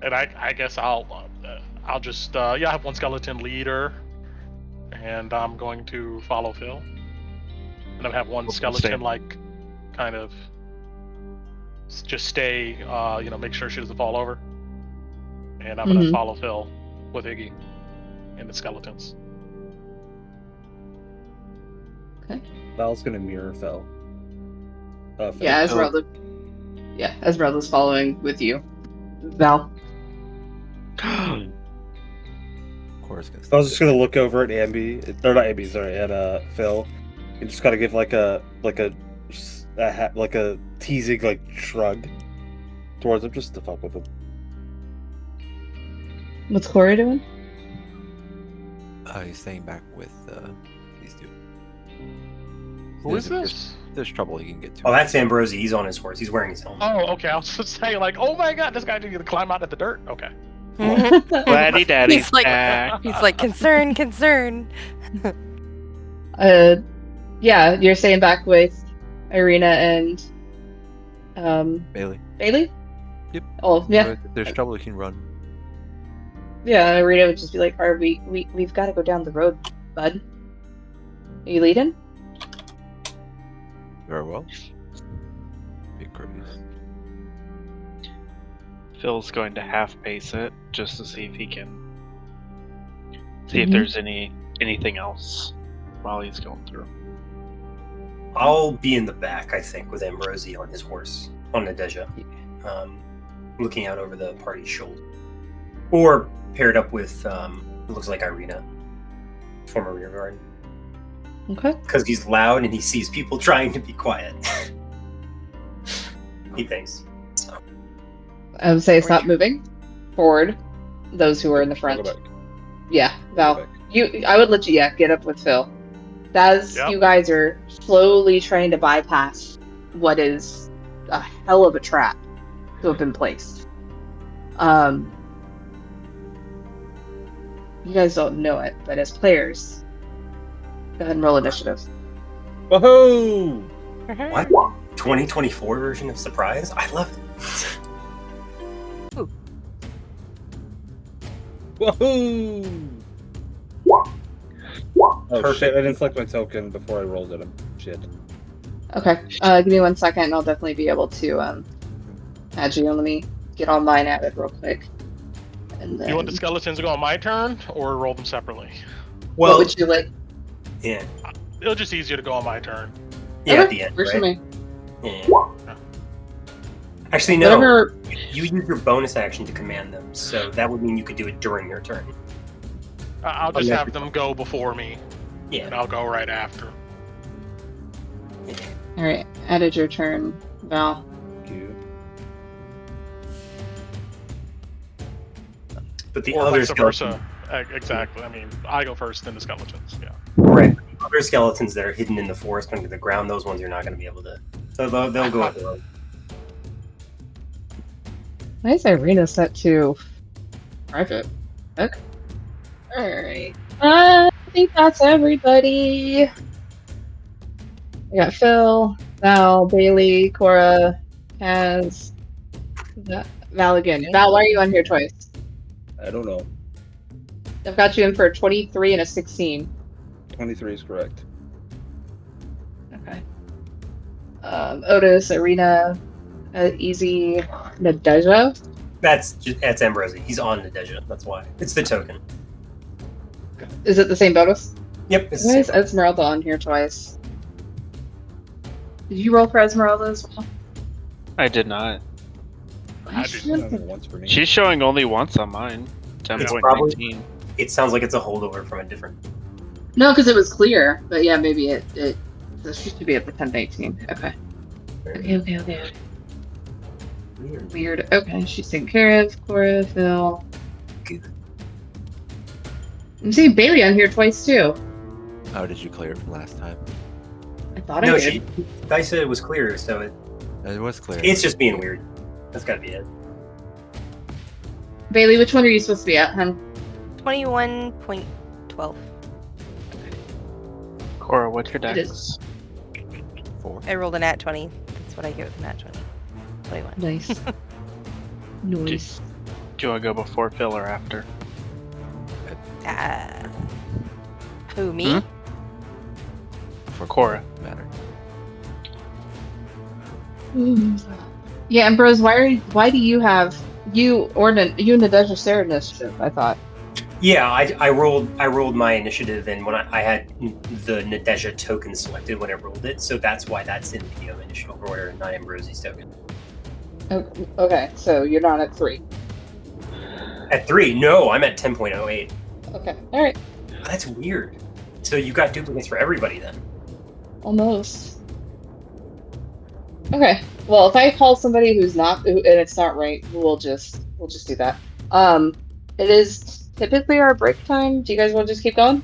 And I guess I'll just have one skeleton leader, and I'm going to follow Phil, and I'll have one skeleton same. kind of just stay, make sure she doesn't fall over. And I'm gonna Mhm. follow Phil with Iggy and the skeletons. Val's gonna mirror Phil. Phil. Yeah, Esmeralda. Yeah, Esmeralda's following with you, Val. Cora's gonna I was just gonna look over at Ambi, or not Ambi, sorry, at Phil, and just gotta give like a teasing like shrug towards him just to fuck with him. What's Cora doing? He's staying back with these two. Who is this? There's trouble he can get to. Oh, that's Ambrosi. He's on his horse. He's wearing his helmet. Oh, okay. I was just saying, like, oh my god, this guy didn't get to climb out of the dirt. Okay. Gladdy Daddy's He's like- back. He's like, concern. Yeah, you're staying back with Irina and Bailey. Bailey? Yep. Oh, yeah. If there's trouble, he can run. Yeah, Irina would just be like, "Are we've got to go down the road, bud. Are you leading?" Very well. Be courteous. Phil's going to half pace it just to see if he can see if Mhm. there's anything else while he's going through. I'll be in the back, I think, with Ambrosi on his horse, on Nadeja, looking out over the party's shoulder. Or paired up with, it looks like Irina, former rear guard. Okay. Because he's loud and he sees people trying to be quiet. He thinks. So. I would say it's not moving forward. Those who are in the front. Go back. Yeah, Val. Go back. I would let you, get up with Phil. As Yep. you guys are slowly trying to bypass what is a hell of a trap to have been placed. You guys don't know it, but as players, go ahead and roll initiative. Woohoo! What? 2024 version of Surprise? I love it. Woohoo! Oh Perfect. shit, I didn't select my token before I rolled at him. Shit. Okay, give me 1 second and I'll definitely be able to add you. Let me get all mine added real quick. And then, You want the skeletons to go on my turn or roll them separately? what would you like? Yeah. It'll just easier to go on my turn. Yeah, at Okay, the end, works for right? me. Yeah. Actually, no. Whatever. You use your bonus action to command them, so that would mean you could do it during your turn. I'll just yeah. have them go before me, and Yeah. I'll go right after. All right, added your turn, Val. Thank you. But the Or other vice skeletons, versa. Exactly. I mean, I go first, then the skeletons. Yeah. right? The other skeletons that are hidden in the forest under the ground, those ones you're not going to be able to. So they'll go on their own. Why is Irina set to private? Okay. Alright. I think that's everybody. We got Phil, Val, Bailey, Cora, Kaz, Val again. Val, why are you on here twice? I don't know. I've got you in for a 23 and a 16. 23 is correct. Okay. Otis, Irina, Easy, Nadeja. That's Ambrosi. He's on Nadeja. That's why. It's the token. Is it the same bonus? Yep. It's Why the is same. Esmeralda on here twice? Did you roll for Esmeralda as well? I did not. I She do. doesn't- Once for me. She's showing only once on mine. It's 10.19. It sounds like it's a holdover from a different. No, because it was clear. But yeah, maybe it so she should be at the 10-18. Okay. Okay. Weird. Okay, she's taken care of. Cora, Phil. Good. I'm seeing Bailey on here twice too. How did you clear it from last time? I thought No, I did. Dice said it was clear, so It was clear. it's just being weird. That's got to be it. Bailey, which one are you supposed to be at, hun? 21.12. Cora, what's your It dex? is. 4. I rolled a nat 20. That's what I get with a nat 20. 21. Nice. Nice. Do you want to go before Phil or after? Who, me? For Cora. Matter. Yeah, Ambrose, why do you have you and Nadezha share initiative? I thought. Yeah, I rolled my initiative, and when I had the Nadezha token selected when I rolled it, so that's why that's in the initiative order, not Ambrose's token. Okay, so you're not at 3. At 3? No, I'm at 10.08. Okay, all right, That's weird. So you got duplicates for everybody then? almost. Okay, well, if I call somebody who's not, and it's not right, we'll just do that. It is typically our break time. Do you guys want to just keep going,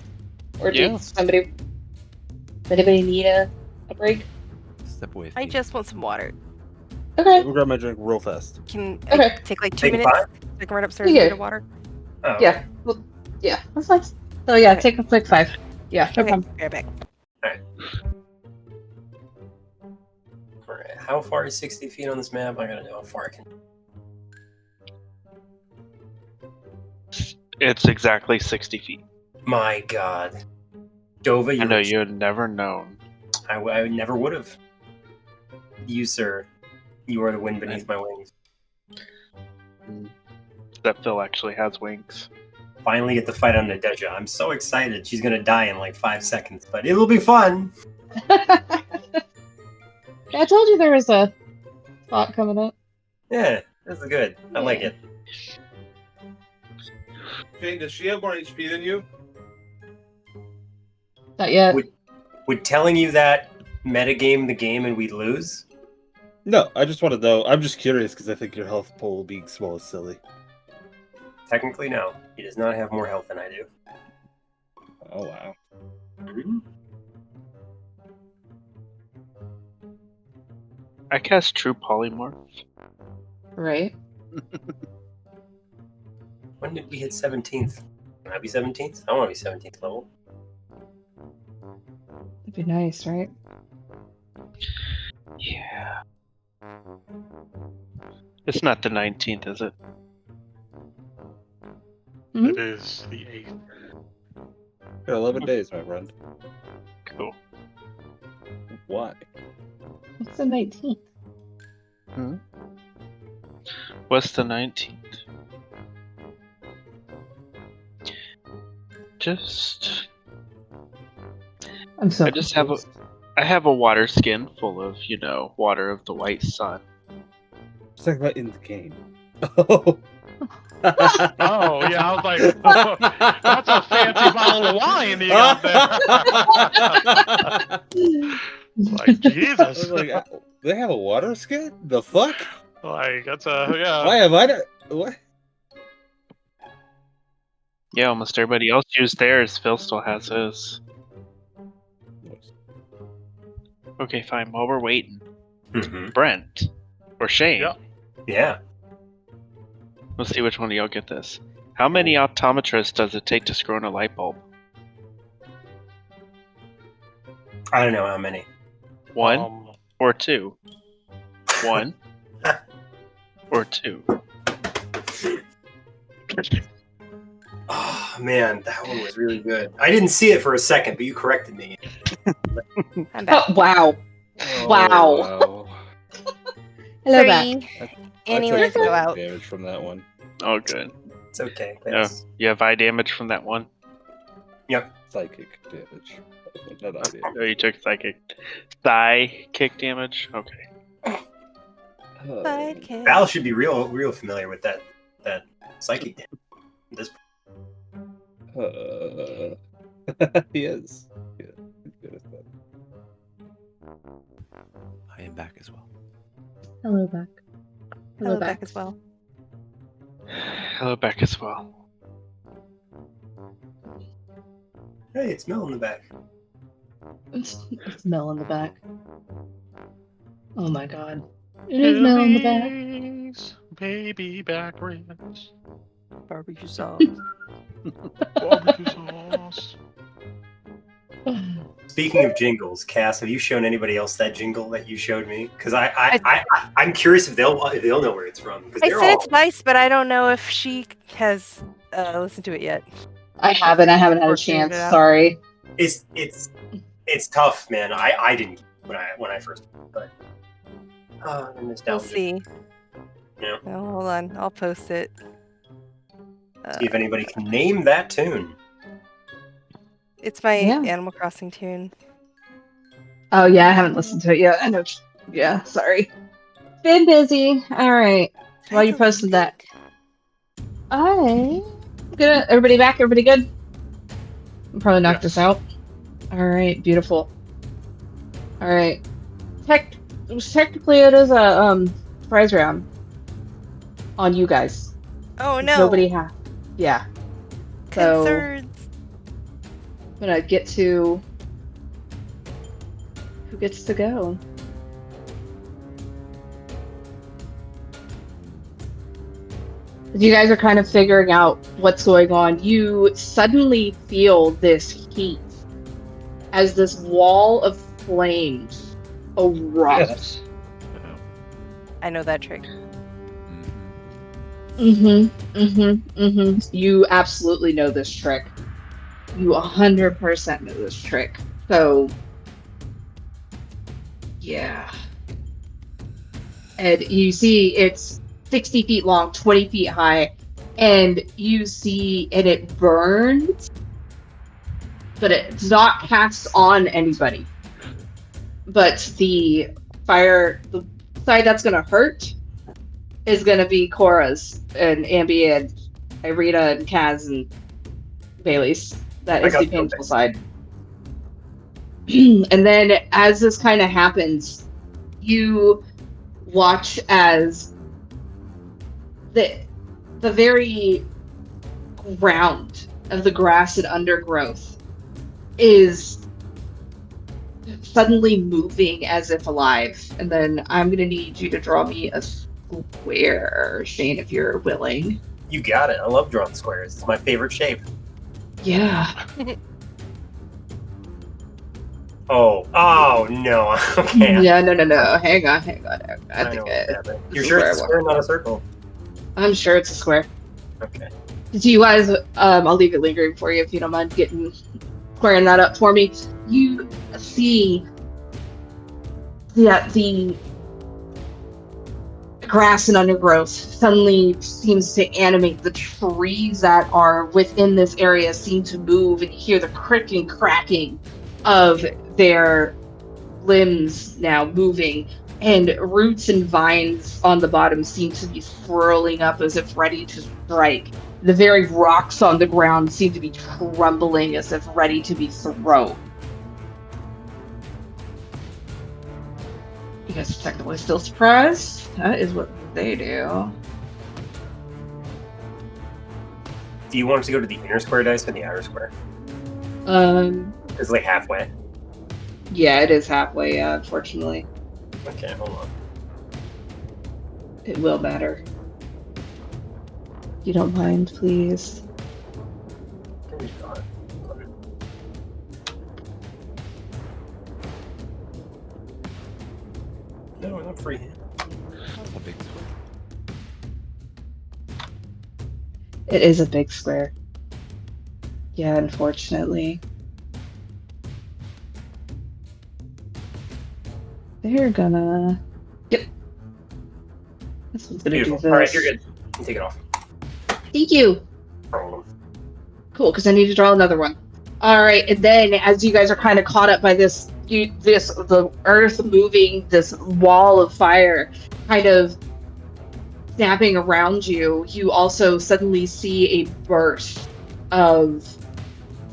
or Yeah. does anybody need a break? Step away. I Phoebe. just want some water. Okay, We'll grab my drink real fast. Can Okay. I take like 2 Take minutes? 5? I can run upstairs Yeah. and get a water. Oh, yeah, well, yeah, that's fine. So yeah, Okay. take a quick 5. Yeah, no Okay, problem. be right back. Alright, how far is 60 feet on this map? I gotta know how far I can. It's exactly 60 feet. My god. Dova, I know you had never known. I never would have. You, sir. You are the wind beneath my wings. That Phil actually has wings. Finally get to fight on Nadezha. I'm so excited. She's gonna die in like 5 seconds, but it'll be fun. I told you there was a spot coming up. Yeah, this is good. I like it. Jane, does she have more HP than you? Not yet. Would telling you that metagame the game and we lose? No, I just want to know. I'm just curious because I think your health pool being small is silly. Technically, no. He does not have more health than I do. Oh, wow. I cast True Polymorph. Right. When did we hit 17th? Can I be 17th? I want to be 17th level. That'd be nice, right? Yeah. It's not the 19th, is it? Mhm. It is the 8th. Got 11 days, my friend. Cool. Why? What's the 19th? What's the 19th? Just I'm so I just have a- confused. I have a water skin full of, water of the white sun. Just talking about in the game. Oh. Oh, yeah, I was like, that's a fancy bottle of wine you got there. Like, I Jesus. was like, they have a water skin? The fuck? Like, that's a, Why have I not? What? Yeah, almost everybody else used theirs. Phil still has his. Okay, fine. While we're waiting, Mm-hmm. Brent or Shane, Yeah. Yeah. let's see which one of y'all get this. How many optometrists does it take to screw in a light bulb? I don't know how many. 1 or 2? 1 or 2? Oh, man, that one was really good. I didn't see it for a second, but you corrected me. I'm back. Oh, wow. Wow. wow. Hello back. 3. Annie, I let's took go out. damage from that one. Oh, good. It's okay. Yeah. Yes. You have eye damage from that one? Psychic damage. Not eye damage. Oh, you took thigh kick damage? Okay. Sidekick. Val should be real familiar with that psychic damage. This He is. Yeah, good at that. I am back as well. Hello back. Hello back as well. Hello back as well. Hey, it's Mel in the back. It's Mel in the back. Oh my god. It is Mel in the back. Emmys, baby back ribs, Barbecue sauce. barbecue sauce. Speaking of jingles, Cass, have you shown anybody else that jingle that you showed me? Because I'm curious if they'll know where it's from. Because I they're said all it twice, but I don't know if she has listened to it yet. I haven't had a Or figured chance. it out. Sorry. it's tough, man. I didn't when I first, but And it's We'll down. see. Yeah. Oh, hold on, I'll post it. See if anybody can name that tune. It's my Yeah. Animal Crossing tune. Oh yeah, I haven't listened to it yet. I know. Yeah, sorry. Been busy. All right. While you posted that. Alright. Good. Everybody back? Everybody good? We'll probably knock this out. Alright, beautiful. Alright. Technically it is a prize round on you guys. Oh no! Nobody yeah. So Concerns. I'm gonna get to who gets to go. As you guys are kind of figuring out what's going on, you suddenly feel this heat as this wall of flames erupts. I know that trick. You absolutely know this trick. You 100% know this trick. So, yeah. And you see it's 60 feet long, 20 feet high, and you see, and it burns, but it's not cast on anybody. But the fire, the side that's going to hurt is going to be Cora's and Ambi and Irina and Kaz and Bailey's. That is the painful side. And then as this kind of happens, you watch as the very ground of the grass and undergrowth is suddenly moving as if alive. And then I'm going to need you to draw me a square, Shane, if you're willing. You got it. I love drawing squares. It's my favorite shape. Yeah. Oh no. Okay. Yeah, no. Hang on. I think You're sure it's a square, not a circle? I'm sure it's a square. Okay. Do you guys, I'll leave it lingering for you if you don't mind squaring that up for me. You see that the grass and undergrowth suddenly seems to animate. The trees that are within this area seem to move, and you hear the cracking of their limbs now moving, and roots and vines on the bottom seem to be swirling up as if ready to strike. The very rocks on the ground seem to be crumbling as if ready to be thrown. You guys are technically still surprised? That is what they do. Do you want us to go to the inner square dice or the outer square? It's like halfway. Yeah, it is halfway, unfortunately. Okay, hold on. It will matter. You don't mind, please. No, not freehand. A big square. It is a big square. Yeah, unfortunately. They're gonna... Yep. This one's gonna Beautiful. do this. Alright, you're good. You can take it off. Thank you! Problem. Cool, because I need to draw another one. Alright, and then as you guys are kind of caught up by the earth moving, this wall of fire kind of snapping around you, you also suddenly see a burst of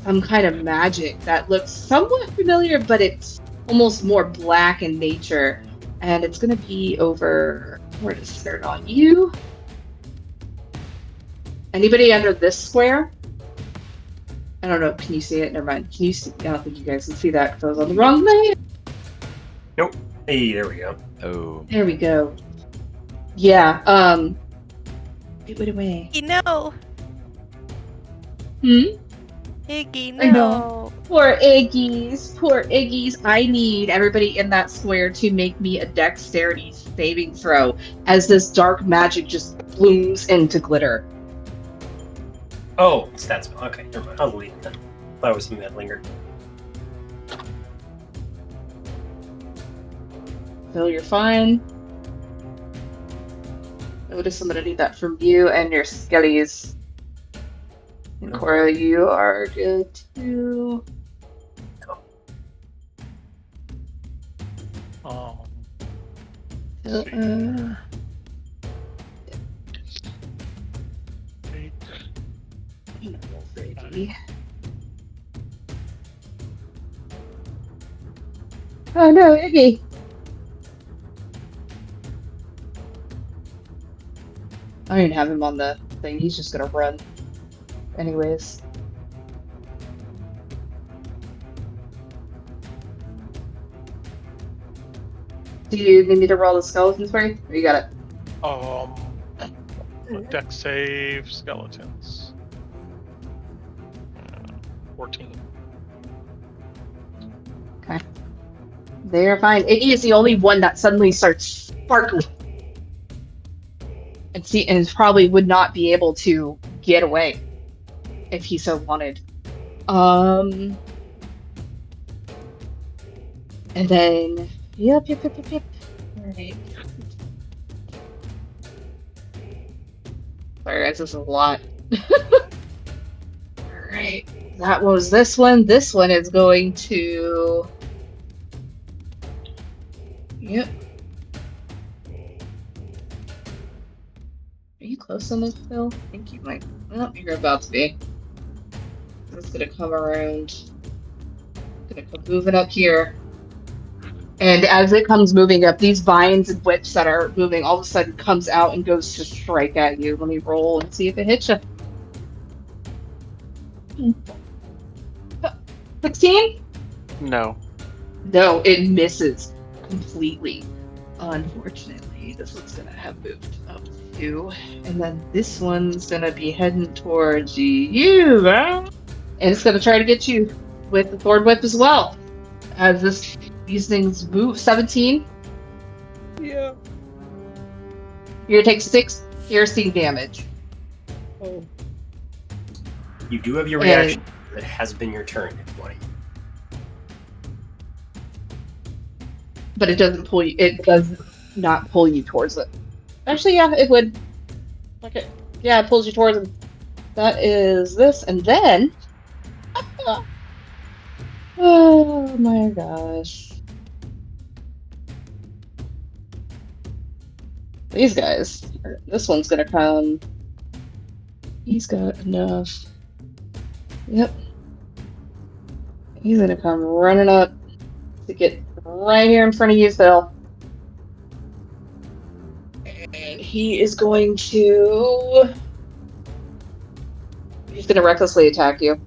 some kind of magic that looks somewhat familiar, but it's almost more black in nature. And it's going to be over... Where to start on you? Anybody under this square? I don't know. Can you see it? Never mind. Can you see? I don't think you guys can see that because I was on the wrong layer. Nope. Hey, there we go. Oh. There we go. Yeah. It went away. No. Iggy, no. I know. Poor Iggy's. Poor Iggy's. I need everybody in that square to make me a dexterity saving throw as this dark magic just blooms into glitter. Oh, it's that spell. Okay, never mind. I'll delete it then. Thought it was something that lingered. Phil, you're fine. Notice I'm gonna need that from you and your skellies. And Cora, you are good too. Let's see. Oh no, Iggy! I don't even have him on the thing, he's just gonna run. Anyways. Do you need me to roll the skeletons for you? Or you got it? Deck save skeletons. 14. Okay. They're fine. Iggy is the only one that suddenly starts sparkling. And probably would not be able to get away if he so wanted. And then yep. Alright. Sorry guys, this is a lot. Alright. That was this one. This one is going to... Yep. Are you close on this, Phil? I think you might... Oh, you're about to be. It's gonna come around. Gonna come moving up here. And as it comes moving up, these vines and whips that are moving all of a sudden comes out and goes to strike at you. Let me roll and see if it hits you. 16? No. No, it misses completely. Unfortunately, this one's gonna have moved up too. And then this one's gonna be heading towards you, and it's gonna try to get you with the Thorn Whip as well. As these things move. 17? Yeah. You're gonna take 6 piercing damage. Oh. You do have your reaction. It has been your turn, everybody. But it doesn't pull you. It does not pull you towards it. Actually, yeah, it would. Okay. Yeah, it pulls you towards it. That is this, and then. Oh my gosh. These guys. This one's gonna come. He's got enough. Yep. He's gonna come running up to get right here in front of you, Phil. And he is going to... He's gonna recklessly attack you.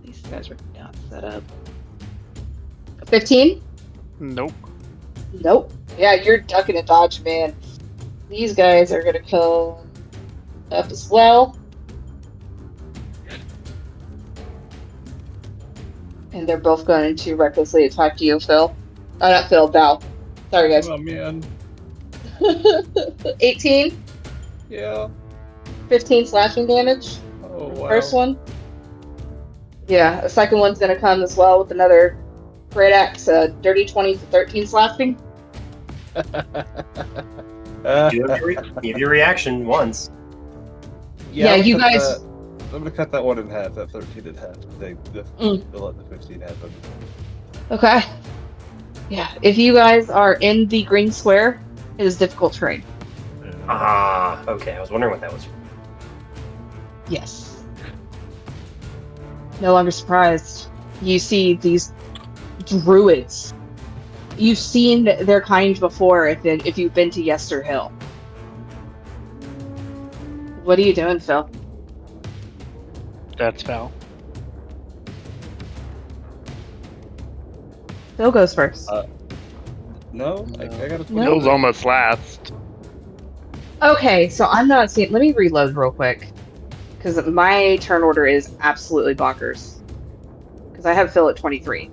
These guys are not set up. 15? Nope. Nope. Yeah, you're ducking and dodging, man. These guys are gonna come up as well. And they're both going to recklessly attack you, Phil. Not Phil, Val. Sorry, guys. Oh, man. 18? Yeah. 15 slashing damage. Oh, wow. First one. Yeah, the second one's gonna come as well with another great axe, dirty 20 for 13 slashing. You have your reaction once. Yeah, you guys. I'm gonna cut that one in half, that 13 in half. They let the 15 happen. Okay. Yeah, if you guys are in the green square, it is difficult terrain. Ah, okay. I was wondering what that was. Yes. No longer surprised. You see these druids. You've seen their kind before if you've been to Yester Hill. What are you doing, Phil? That's Val. Phil goes first. No, I gotta put No. Phil's almost last. Okay, so I'm not seeing... Let me reload real quick. Because my turn order is absolutely bonkers. Because I have Phil at 23.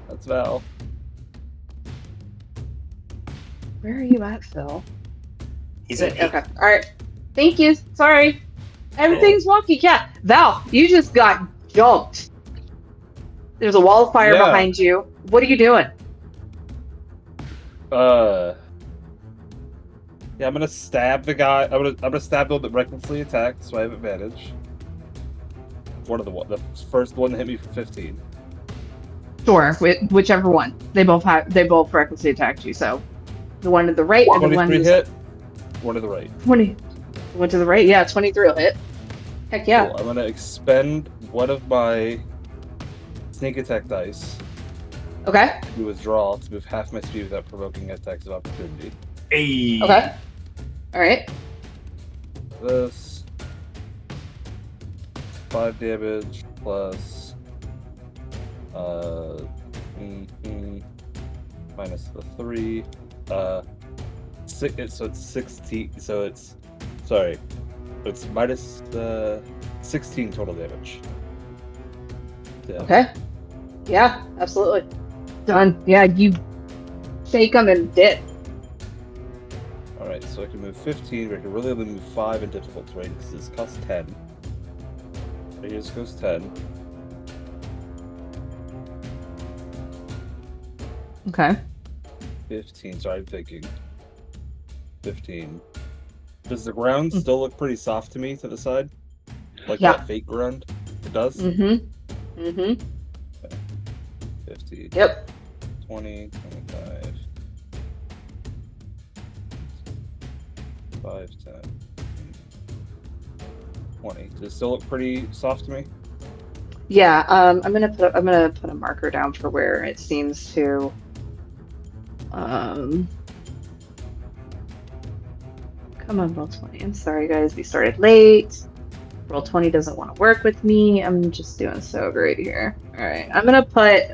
That's Val. Where are you at, Phil? He's at 8. Okay, alright. Thank you. Sorry. Everything's wonky. Yeah, Val, you just got jumped. There's a wall of fire Yeah. behind you. What are you doing? Yeah, I'm gonna stab the guy. I'm gonna stab the one that recklessly attacked, so I have advantage. The first one that hit me for 15. Sure, whichever one. They both recklessly attacked you. So the one to the right and the one 23 hit. One to the right. 20. The one to the right. Yeah, 23 will hit. Heck yeah. Cool. I'm gonna expend one of my sneak attack dice. Okay. To withdraw to move half my speed without provoking attacks of opportunity. Hey. Okay. All right. This 5 damage plus minus the 3 so it's 16 so it's minus 16 total damage. Yeah. Okay. Yeah, absolutely. Done. Yeah, you fake them and dip. Alright, so I can move 15, but I can really only move 5 in difficult terrain because this costs 10. Radius goes 10. Okay. 15, sorry, I'm thinking. 15. Does the ground still look pretty soft to me to the side? Like Yeah. that fake ground? It does? 15. 15. Yep. 20, 25. 5, 10. 20. Does it still look pretty soft to me? Yeah. I'm gonna put a marker down for where it seems to. Come on, roll 20. I'm sorry, guys. We started late. Roll 20 doesn't want to work with me. I'm just doing so great here. All right. I'm gonna put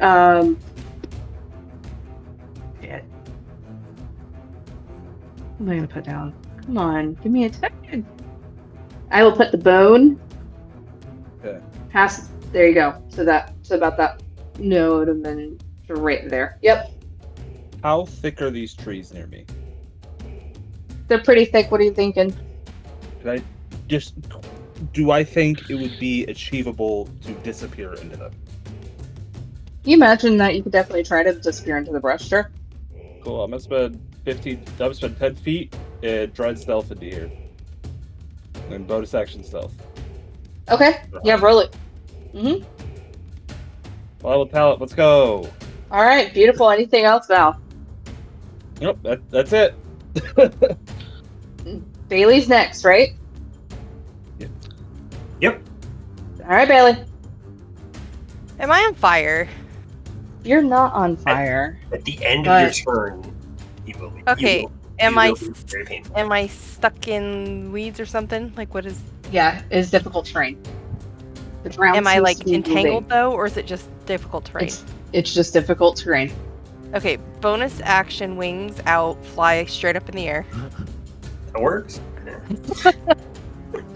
shit. What am I gonna put down? Come on, give me a second. I will put the bone. Okay. Past. There you go. So about that node and then right there. Yep. How thick are these trees near me? They're pretty thick. What are you thinking? Do I think it would be achievable to disappear into them? You imagine that you could definitely try to disappear into the brush, sure. Cool, I'm gonna spend 10 feet and dread stealth into here. And bonus action stealth. Okay. Yeah, roll it. Level palette, let's go. All right, beautiful. Anything else, Val? Yep, that's it. Bailey's next, right? Yep. All right, Bailey. Am I on fire? You're not on fire. At the end of your turn, you will be. Okay, am I Very painful. am I stuck in weeds or something? Like, what is? Yeah, it's difficult terrain. The ground Am I seems like to be entangled moving. though, or is it just difficult terrain? It's just difficult terrain. Okay, bonus action, wings out, fly straight up in the air. That works.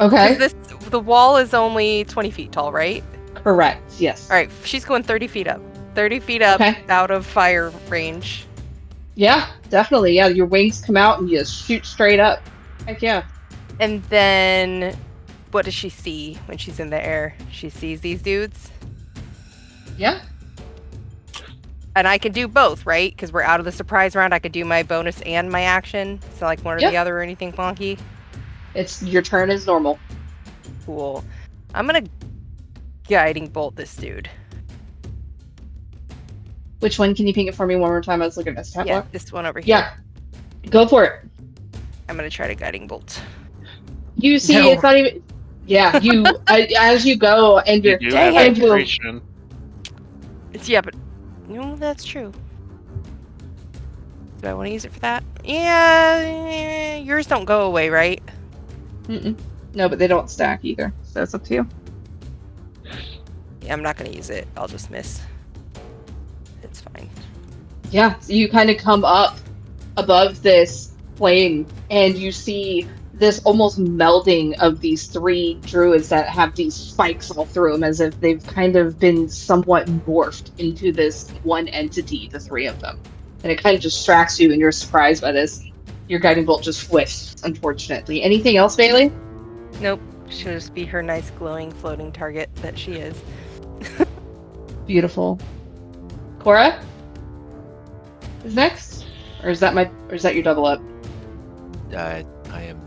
Okay. The wall is only 20 feet tall, right? Correct. Yes. All right, she's going 30 feet up. 30 feet up, Okay. out of fire range. Yeah, definitely. Yeah, your wings come out and you shoot straight up. Heck yeah. And then, what does she see when she's in the air? She sees these dudes. Yeah. And I can do both, right? Because we're out of the surprise round. I could do my bonus and my action. So like one or Yep. the other or anything funky. It's your turn is normal. Cool. I'm gonna guiding bolt this dude. Which one? Can you ping it for me one more time? I was looking at this tab Yeah, block. this one over here. Yeah. Go for it. I'm gonna try to guiding bolt. You see, No. it's not even. Yeah, you as you go and You you're do Dang have it. inspiration. Yeah, but no, that's true. Do I want to use it for that? Yeah, yours don't go away, right? No, but they don't stack either, so it's up to you. Yeah, I'm not gonna use it. I'll just miss. It's fine. Yeah, so you kind of come up above this flame and you see this almost melding of these three druids that have these spikes all through them as if they've kind of been somewhat morphed into this one entity, the three of them. And it kind of distracts you and you're surprised by this. Your guiding bolt just whiffs, unfortunately. Anything else, Bailey? Nope. She'll just be her nice glowing floating target that she is. Beautiful. Cora is next? Or is that your double up? I am.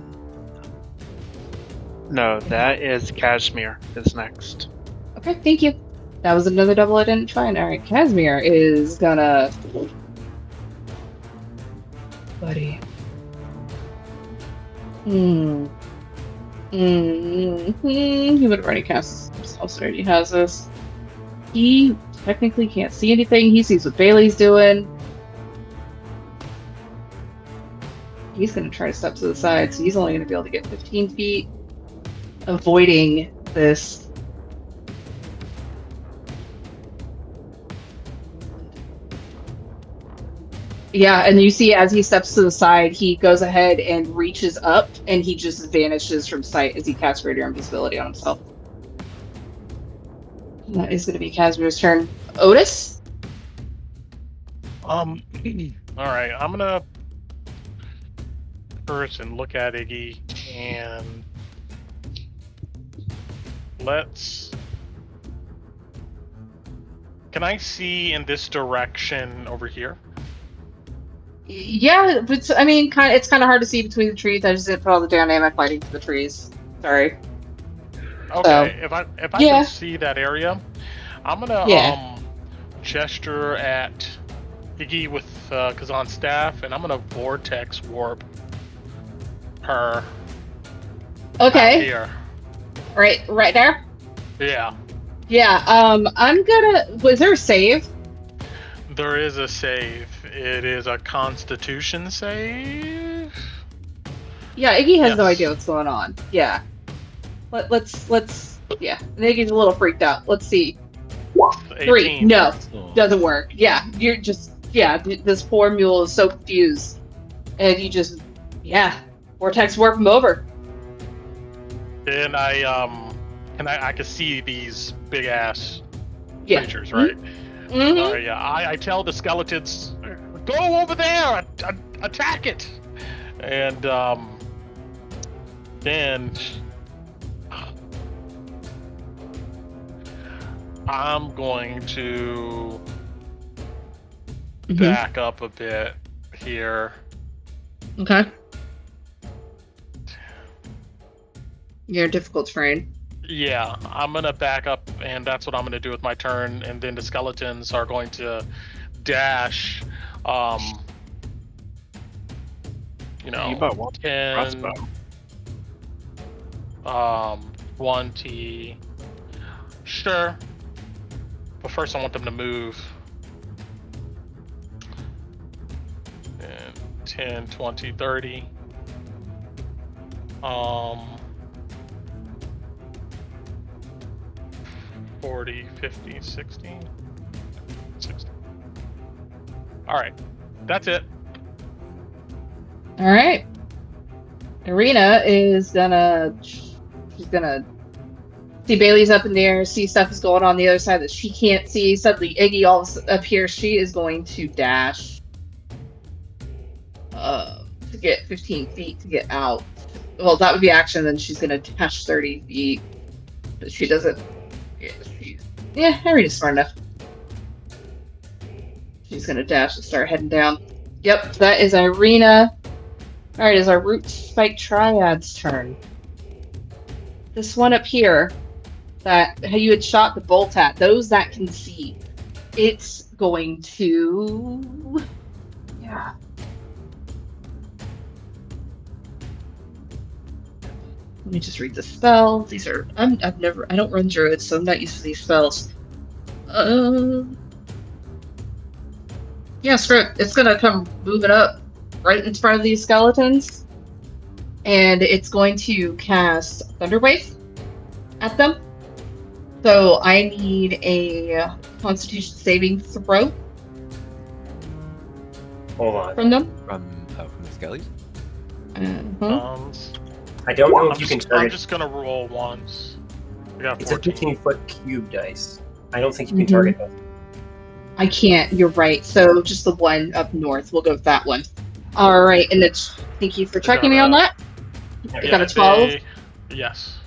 No, that is Kasimir is next. Okay, thank you. That was another double I didn't find. Alright, Kasimir is gonna... Buddy. He would have already cast himself, so he has this. He technically can't see anything. He sees what Bailey's doing. He's gonna try to step to the side, so he's only gonna be able to get 15 feet, avoiding this. Yeah, and you see as he steps to the side, he goes ahead and reaches up, and he just vanishes from sight as he casts Greater Invisibility on himself. And that is going to be Casimir's turn. Otis? All right, I'm gonna first and look at Iggy, and Can I see in this direction over here? Yeah, but I mean, it's kind of hard to see between the trees. I just didn't put all the dynamic lighting to the trees. Sorry. Okay, So, if I can see that area, I'm gonna gesture at Iggy with Kazan's staff, and I'm gonna vortex warp her. Okay. Out here. Right there. Yeah. Yeah. I'm gonna. Was there a save? There is a save. It is a Constitution save. Yeah, Iggy has no idea what's going on. Yeah. Let's. Yeah, Iggy's a little freaked out. Let's see. 18. 3. No, doesn't work. Yeah, you're just. Yeah, this poor mule is so confused, and you just. Yeah, vortex warp him over. And I can see these big ass creatures, right? Mm-hmm. I tell the skeletons, go over there, attack it, and then I'm going to back up a bit here. Okay. You're a difficult terrain. Yeah, I'm gonna back up, and that's what I'm gonna do with my turn. And then the skeletons are going to dash. You bought 10, 20. Sure, but first I want them to move. And 10, 20, 30. 40, 50, 60. Alright. That's it. Alright. Arena is gonna... She's gonna see Bailey's up in the air, see stuff is going on the other side that she can't see. Suddenly Iggy all up here. She is going to dash to get 15 feet to get out. Well, that would be action, then she's gonna dash 30 feet. But she doesn't... Yeah, Arena's smart enough. She's gonna dash and start heading down. Yep, that is Irina. Alright, it's our Root Spike Triad's turn. This one up here, that you had shot the bolt at, those that can see, it's going to... Yeah. Let me just read the spell. These are... I don't run druids, so I'm not used to these spells. Yeah, screw it. It's gonna come moving up right in front of these skeletons. And it's going to cast Thunderwave at them. So I need a Constitution saving throw. Hold on. From them. From the skellies? I don't know if you can target. I'm just gonna roll once. It's a 15-foot cube dice. I don't think you can target both. I can't. You're right. So just the one up north. We'll go with that one. All right, and it's. Thank you for checking me on that. You got a 12. Yes.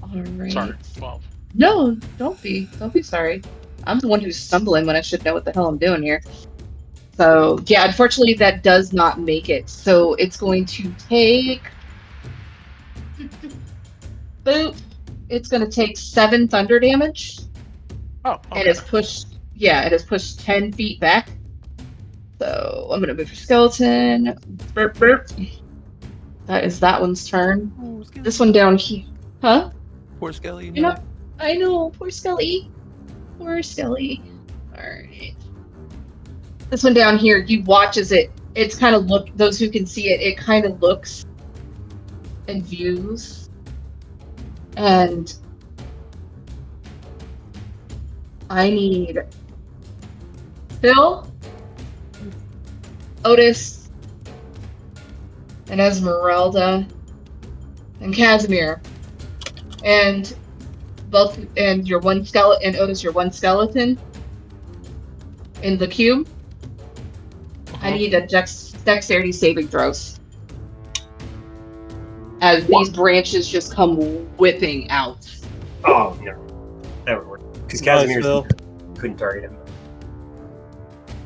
All right. Sorry, 12. No, don't be. Don't be sorry. I'm the one who's stumbling when I should know what the hell I'm doing here. So, yeah, unfortunately, that does not make it. So it's going to take. Boop. It's going to take 7 thunder damage. Oh, okay. And it's pushed. Yeah, it has pushed 10 feet back. So I'm going to move your skeleton. Burp, burp. That is that one's turn. Ooh, Skelly. This one down here. Huh? Poor Skelly. You know, I know. Poor Skelly. Poor Skelly. Alright. This one down here, you watch as it's kind of look, those who can see it, it kind of looks and views. And I need Phil, Otis, and Esmeralda, and Kasimir, and your one skeleton, and Otis, your one skeleton in the cube. I need a dexterity saving throws. As these branches just come whipping out. Oh, no. That would work. Because Kasimir couldn't target him.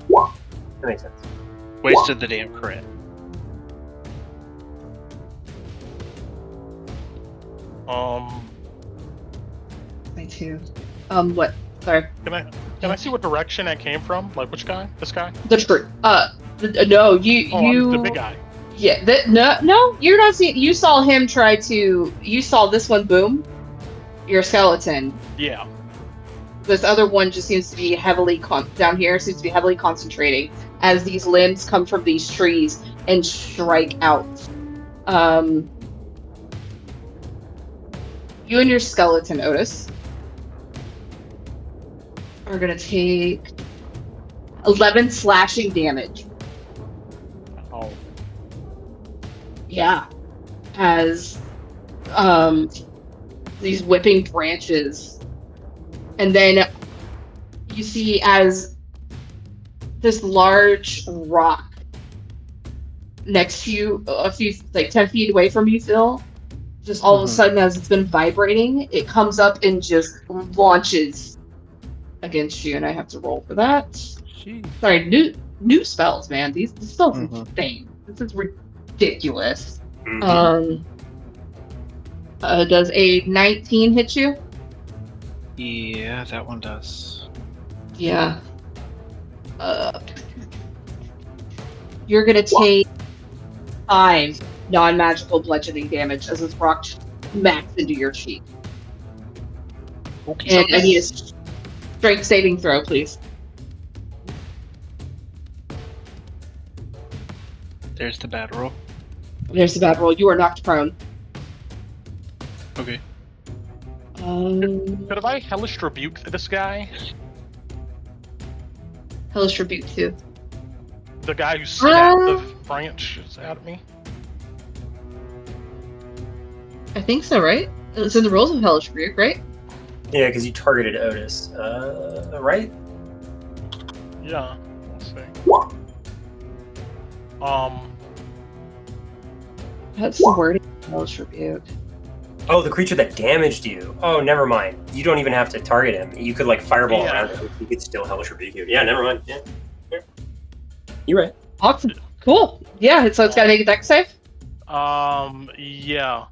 That makes sense. Wasted the damn crit. Me too. What? Sorry. Can I see what direction that came from? Like which guy? This guy? The tree. No, you. The big guy. Yeah. No, you're not seeing. You saw him try to. You saw this one boom. Your skeleton. Yeah. This other one just seems to be heavily down here. Seems to be heavily concentrating as these limbs come from these trees and strike out. You and your skeleton, Otis, are gonna take 11 slashing damage. Oh. Yeah. As these whipping branches. And then you see as this large rock next to you, a few, like 10 feet away from you, Phil, just all of a sudden, as it's been vibrating, it comes up and just launches against you, and I have to roll for that. Jeez. Sorry, new spells, man. These spells are insane. This is ridiculous. Does a 19 hit you? Yeah, that one does. Yeah. You're gonna take 5 non-magical bludgeoning damage as this rock smacks into your cheek. Okay. And I need a strength saving throw, please. There's the bad roll. There's the bad roll. You are knocked prone. Okay. Could I hellish rebuke this guy? Hellish rebuke too. The guy who snapped the branches at me? I think so, right? It's in the rules of hellish rebuke, right? Yeah, because you targeted Otis. Right? Yeah. Let's see. That's the wording of hellish rebuke. Oh, the creature that damaged you. Oh, never mind. You don't even have to target him. You could, like, fireball around him. He could still hellish rebuke you. Yeah, never mind. Yeah. You're right. Awesome. Cool. Yeah, so it's got to make a dex save? Yeah.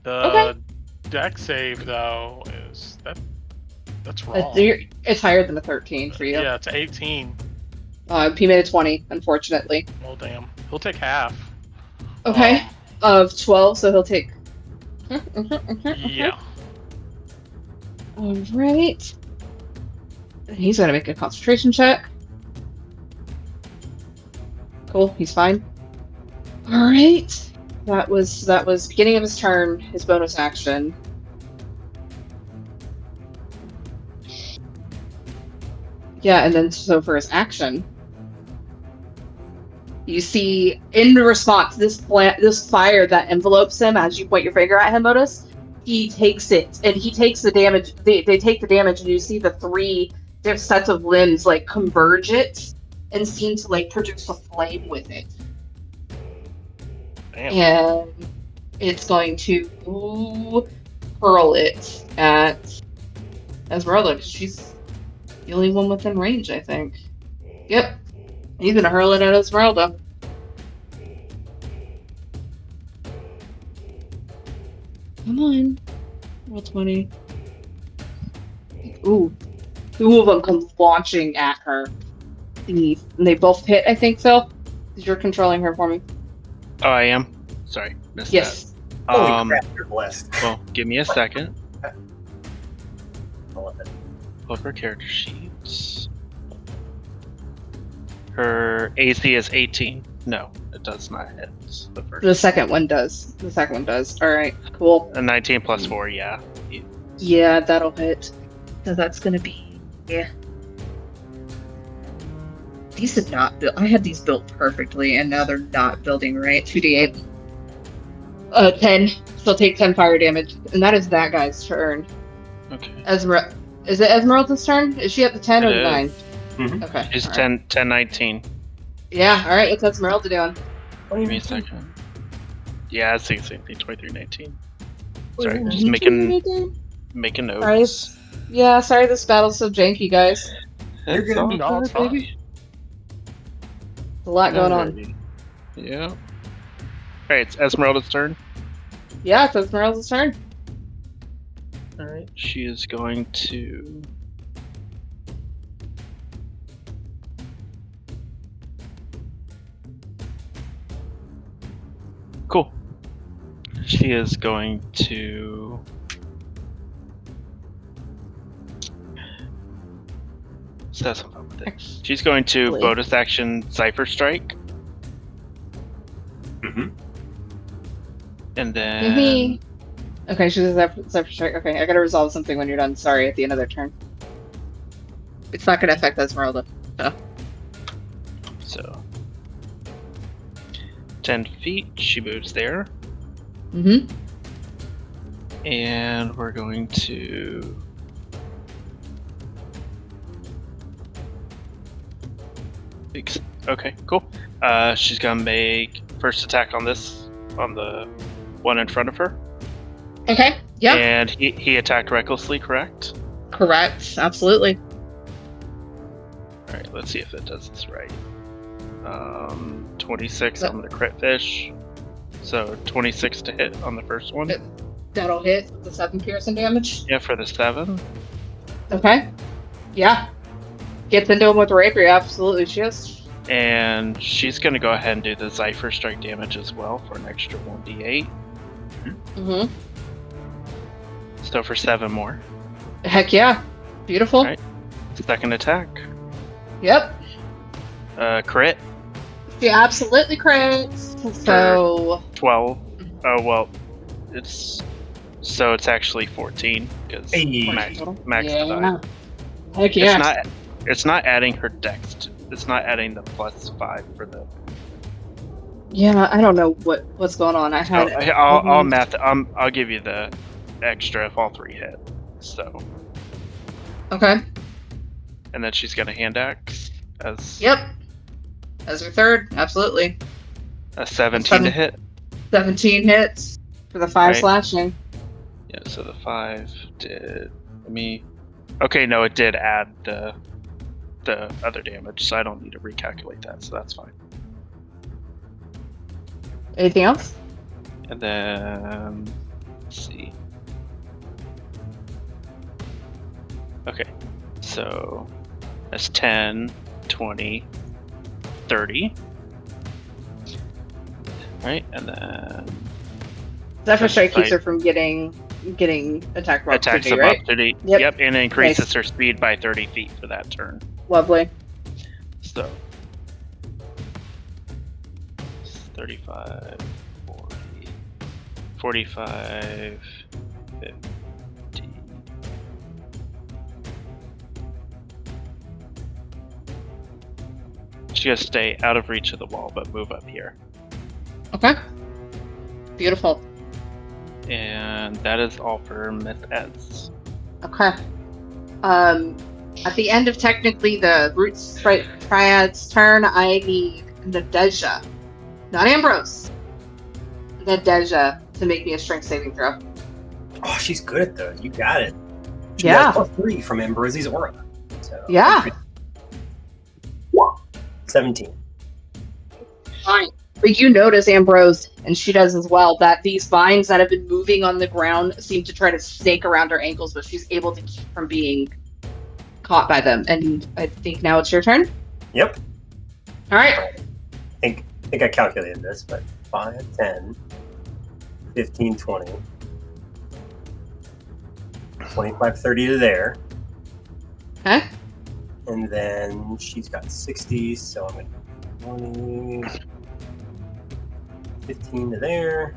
The dex save, though, is... That's wrong. It's higher than a 13 for you. Yeah, it's 18. He made a 20, unfortunately. Oh, damn. He'll take half. Okay. Of 12, so he'll take... Yeah. Alright. He's gonna make a concentration check. Cool, he's fine. Alright. That was beginning of his turn, his bonus action. Yeah, and then so for his action, you see in response this fire that envelopes him as you point your finger at him, Otis. He takes it, and he takes the damage. They take the damage, and you see the 3 different sets of limbs like converge it and seem to like produce a flame with it. Damn. And it's going to hurl it at Esmeralda because she's the only one within range, I think. Yep. He's gonna hurl it at Esmeralda. Come on. Roll 20. Ooh. 2 of them come launching at her. And they both hit, I think, Phil? Because you're controlling her for me. Oh, I am? Sorry, missed Yes. that. Holy crap, you're blessed. Well, give me a second. I love it. Pull up her character sheets. Her AC is 18. No, it does not hit. It's the first. The second one does. Alright, cool. A 19 plus 4, yeah. Yeah, that'll hit. So that's gonna be... Yeah. These did not build... I had these built perfectly, and now they're not building right. 2d8. 10. She'll take 10 fire damage, and that is that guy's turn. Okay. Is it Esmeralda's turn? Is she at the 10 or the 9? Mm-hmm. Okay. She's all right. 10, 19. Yeah, alright, what's Esmeralda doing? Give me a second. Yeah, it's 16, 23, 19. Sorry, Ooh, just making notes. Sorry. Yeah, sorry this battle's so janky, guys. You're It's gonna all be No, it's good, fine. baby. There's a lot going on. Alrighty. Yeah. Alright, it's Esmeralda's turn. Yeah, it's Esmeralda's turn. Alright, she is going to... Cool. She is going to... So that's some fun with it. She's going to Really? bonus action Cypher Strike, Mm-hmm. and then... Give me... Okay, she's a Zephyr Strike. Okay, I gotta resolve something when you're done. Sorry, at the end of their turn. It's not gonna affect Esmeralda. So... 10 feet, she moves there. Mm-hmm. And we're going to... Okay, cool. She's gonna make first attack on this, on the one in front of her. Okay, yeah. And he attacked recklessly, correct? Correct, absolutely. Alright, let's see if it does this right. 26 on the crit fish. So 26 to hit on the first one. That'll hit the 7 piercing damage. Yeah, for the 7. Okay. Yeah. Gets into him with the rapier, absolutely she is. And she's gonna go ahead and do the Cypher Strike damage as well for an extra 1d8. Mm-hmm. So for 7 more. Heck yeah. Beautiful. Alright. Second attack. Yep. Crit. She absolutely crits. So 12. Oh well, it's actually 14 because Hey. max yeah. die. Heck yeah. It's not adding her dex. It's not adding the +5 for the. Yeah, I don't know what's going on. I had. I'll math. I'll give you the extra if all 3 hit. So. Okay. And then she's gonna hand axe as. Yep. As her third, absolutely. A 17 to hit. 17 hits for the 5 Right. slashing. Yeah. So the 5 did. Okay, no, it did add the other damage, so I don't need to recalculate that. So that's fine. Anything else? And then, let's see. Okay, so that's 10, 20, 30. Right, and then Zephyr Strike keeps Right. her from getting attack of attacks opportunity, of right? opportunity. Yep. Yep, and increases Nice. her speed by 30 feet for that turn. Lovely. So 35, 40, 45, 50. She's gonna stay out of reach of the wall, but move up here. Okay. Beautiful. And that is all for Miss Eds. Okay. At the end of technically the Root Triad's turn, I need Nadeja, not Ambrose. Nadeja to make me a strength saving throw. Oh, she's good at those. You got it. She Yeah. got +3 from Ambrosie's aura. So, Yeah. 17. Fine. But you notice, Ambrose, and she does as well, that these vines that have been moving on the ground seem to try to snake around her ankles, but she's able to keep from being caught by them. And I think now it's your turn. Yep. All right. I think I calculated this, but 5, 10, 15, 20, 25, 30 to there. Okay. And then she's got 60, so I'm going to 20, 15 to there.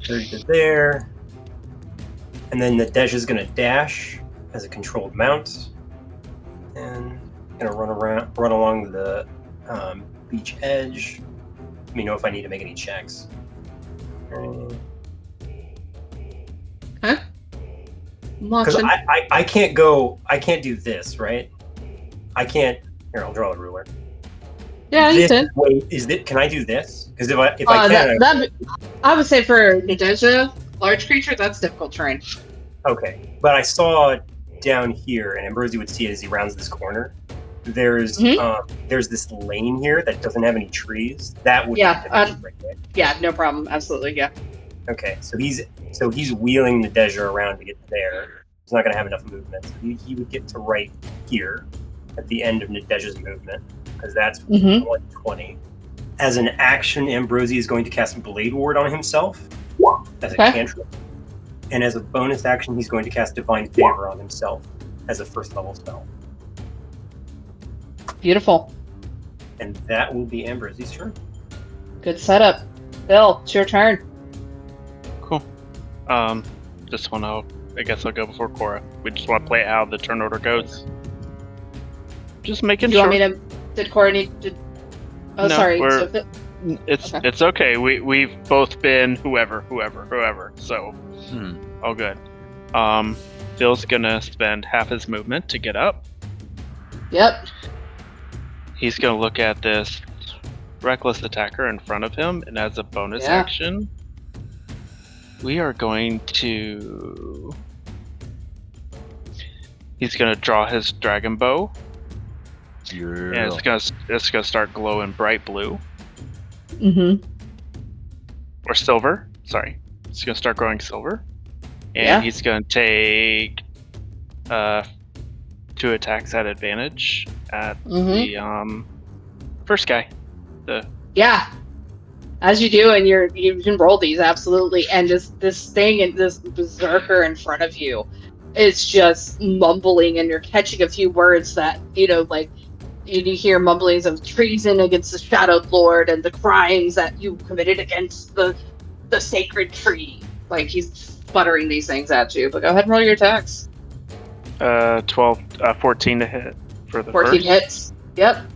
30 to there. And then the Dej is going to dash as a controlled mount. And going to run along the beach edge. Let me know if I need to make any checks. Because I can't do this, right? I can't. Here, I'll draw a ruler. Yeah, you can. Can I do this? Because if I can, I would say for Nadeja, large creature, that's difficult terrain. Okay, but I saw down here, and Ambrosi would see it as he rounds this corner. There's this lane here that doesn't have any trees. That would be right there. Yeah, no problem. Absolutely, yeah. Okay, so he's wheeling the Deja around to get there. He's not going to have enough movement. So he would get to right here at the end of Nadeja's movement, because that's 120. As an action, Ambrosi is going to cast Blade Ward on himself as a cantrip. And as a bonus action, he's going to cast Divine Favor on himself as a first level spell. Beautiful. And that will be Ambrosi's turn. Good setup. Bill, it's your turn. Cool. This one I guess I'll go before Cora. We just want to play how the turn order goes. Just making sure. Do you want me to? Did Cora need to? Oh, no, sorry. It's okay. We've both been whoever. So all good. Phil's gonna spend half his movement to get up. Yep. He's gonna look at this reckless attacker in front of him, and as a bonus action, we are going to. He's gonna draw his dragon bow. And it's gonna start glowing bright blue. Or silver. Sorry. It's gonna start growing silver. And he's gonna take 2 attacks at advantage at the first guy. As you do, and you can roll these absolutely, and this thing and this berserker in front of you is just mumbling, and you're catching a few words that you hear mumblings of treason against the Shadowed Lord and the crimes that you committed against the sacred tree. Like, he's sputtering these things at you. But go ahead and roll your attacks. 14 to hit for the 14 first. hits. Yep.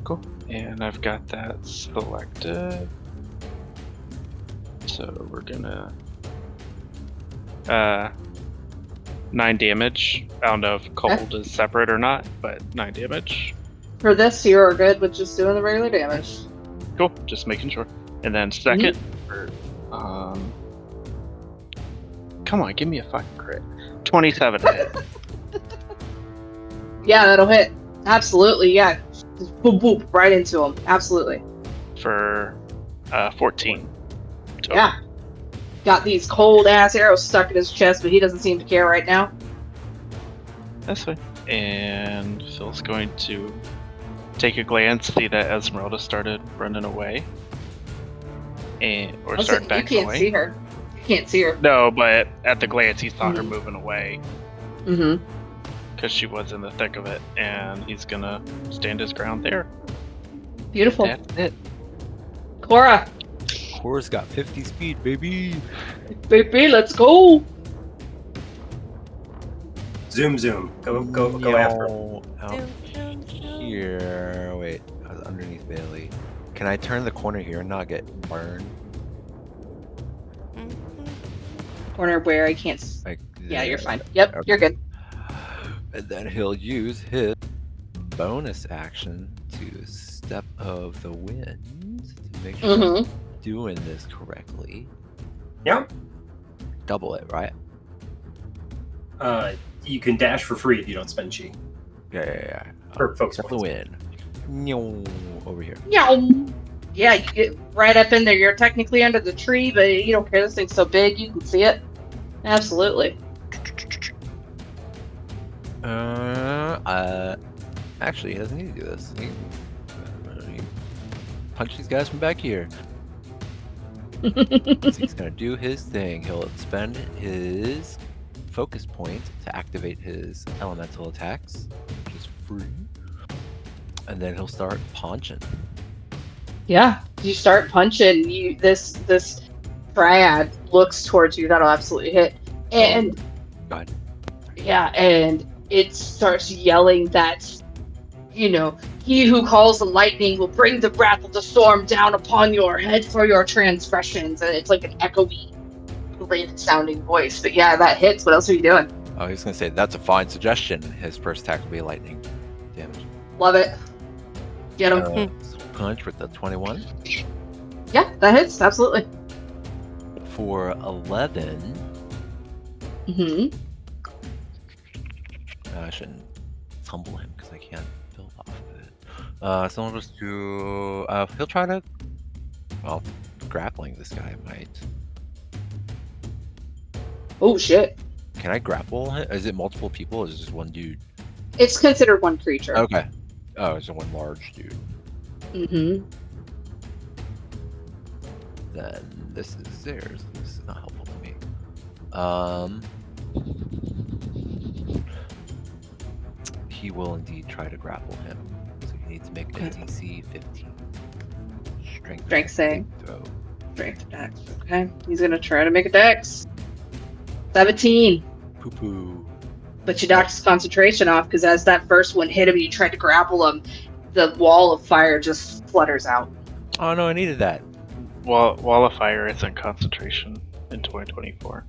Cool. And I've got that selected. So we're gonna 9 damage. I don't know if cold is separate or not, but 9 damage. For this, you're good with just doing the regular damage. Cool, just making sure. And then second, come on, give me a fucking crit. 27 to hit. Yeah, that'll hit. Absolutely, yeah. Just boom, boom, right into him. Absolutely. For 14. Total. Yeah. Got these cold ass arrows stuck in his chest, but he doesn't seem to care right now. That's fine. And Phil's going to take a glance, see that Esmeralda started running away. Start backing away. You can't see her. No, but at the glance, he saw her moving away. Mm-hmm. Because she was in the thick of it, and he's gonna stand his ground there. Beautiful. That's it. Cora's got 50 speed, baby. Baby, let's go. Zoom. Go after him. Out here. Wait, I was underneath Bailey. Can I turn the corner here and not get burned? Corner where I can't. Yeah, you're fine. Yep, okay. You're good. And then he'll use his bonus action to Step of the Wind to make sure I'm doing this correctly. Yeah. Double it, right? You can dash for free if you don't spend chi. Yeah. For focus Step of the points. wind. Over here. Yeah, yeah, you get right up in there. You're technically under the tree, but you don't care. This thing's so big, you can see it. Absolutely. Actually, he doesn't need to do this. He punch these guys from back here. He's gonna do his thing. He'll spend his focus point to activate his elemental attacks, which is free. And then he'll start punching. Yeah, you start punching. This triad looks towards you. That'll absolutely hit. And Go ahead. yeah, and it starts yelling that, he who calls the lightning will bring the wrath of the storm down upon your head for your transgressions. And it's like an echoey, related sounding voice. But yeah, that hits. What else are you doing? I was gonna say that's a fine suggestion. His first attack will be lightning damage. Love it. Get him. Punch with the 21 Yeah, that hits. Absolutely. for 11. Mm-hmm. I shouldn't tumble him because I can't build off of it. So I'll just do. He'll try to. Well, grappling this guy might. Oh, shit. Can I grapple him? Is it multiple people? Or is it just one dude? It's considered one creature. Okay. Oh, it's one large dude. Mm-hmm. Then this is theirs. This is not helpful to me. He will indeed try to grapple him. So you need to make a DC 15. Strength save. Throw. Strength attack. Okay. He's gonna try to make a dex. 17. Poo poo. But you knocked his concentration off because as that first one hit him and you tried to grapple him, the wall of fire just flutters out. Oh no, I needed that. Wall of Fire isn't concentration in 2024.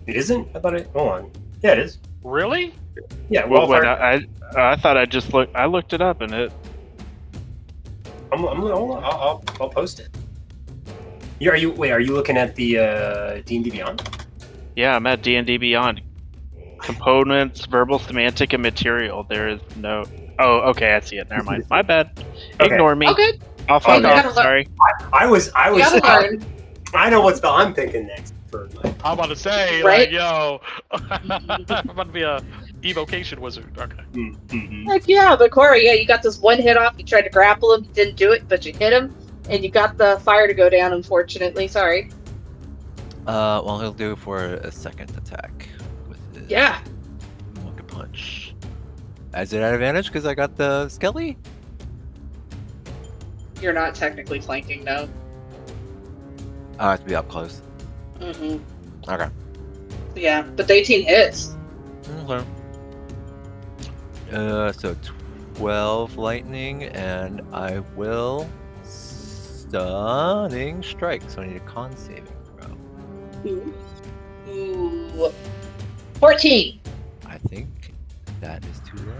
It isn't? I thought it. Hold on. Yeah, it is. Really? Yeah, Well, wildfire. I thought I just looked. I looked it up and it. Hold on. I'll post it. Are you looking at the D&D Beyond? Yeah, I'm at D&D Beyond. Components, verbal, semantic, and material. There is no. Oh, okay, I see it. Never mind. My bad. Okay. Ignore me. Okay. I'll fuck you off. gotta Sorry. I was. You gotta learn. I know what spell I'm thinking next. For my... I'm about to say, Right? like, yo, I'm about to be a evocation wizard. Okay. Mm-hmm. Heck yeah, but Corey, yeah, you got this one hit off. You tried to grapple him, you didn't do it, but you hit him, and you got the fire to go down, unfortunately. Sorry. Well, he'll do for a second attack with his Yeah. Monkey Punch. Is it at advantage because I got the Skelly? You're not technically flanking, no. I have to be up close. Mm-hmm. Okay. Yeah, but the 18 hits. Okay. So 12 lightning, and I will stunning strike. So I need a con saving throw. Ooh. 14. I think that is too low.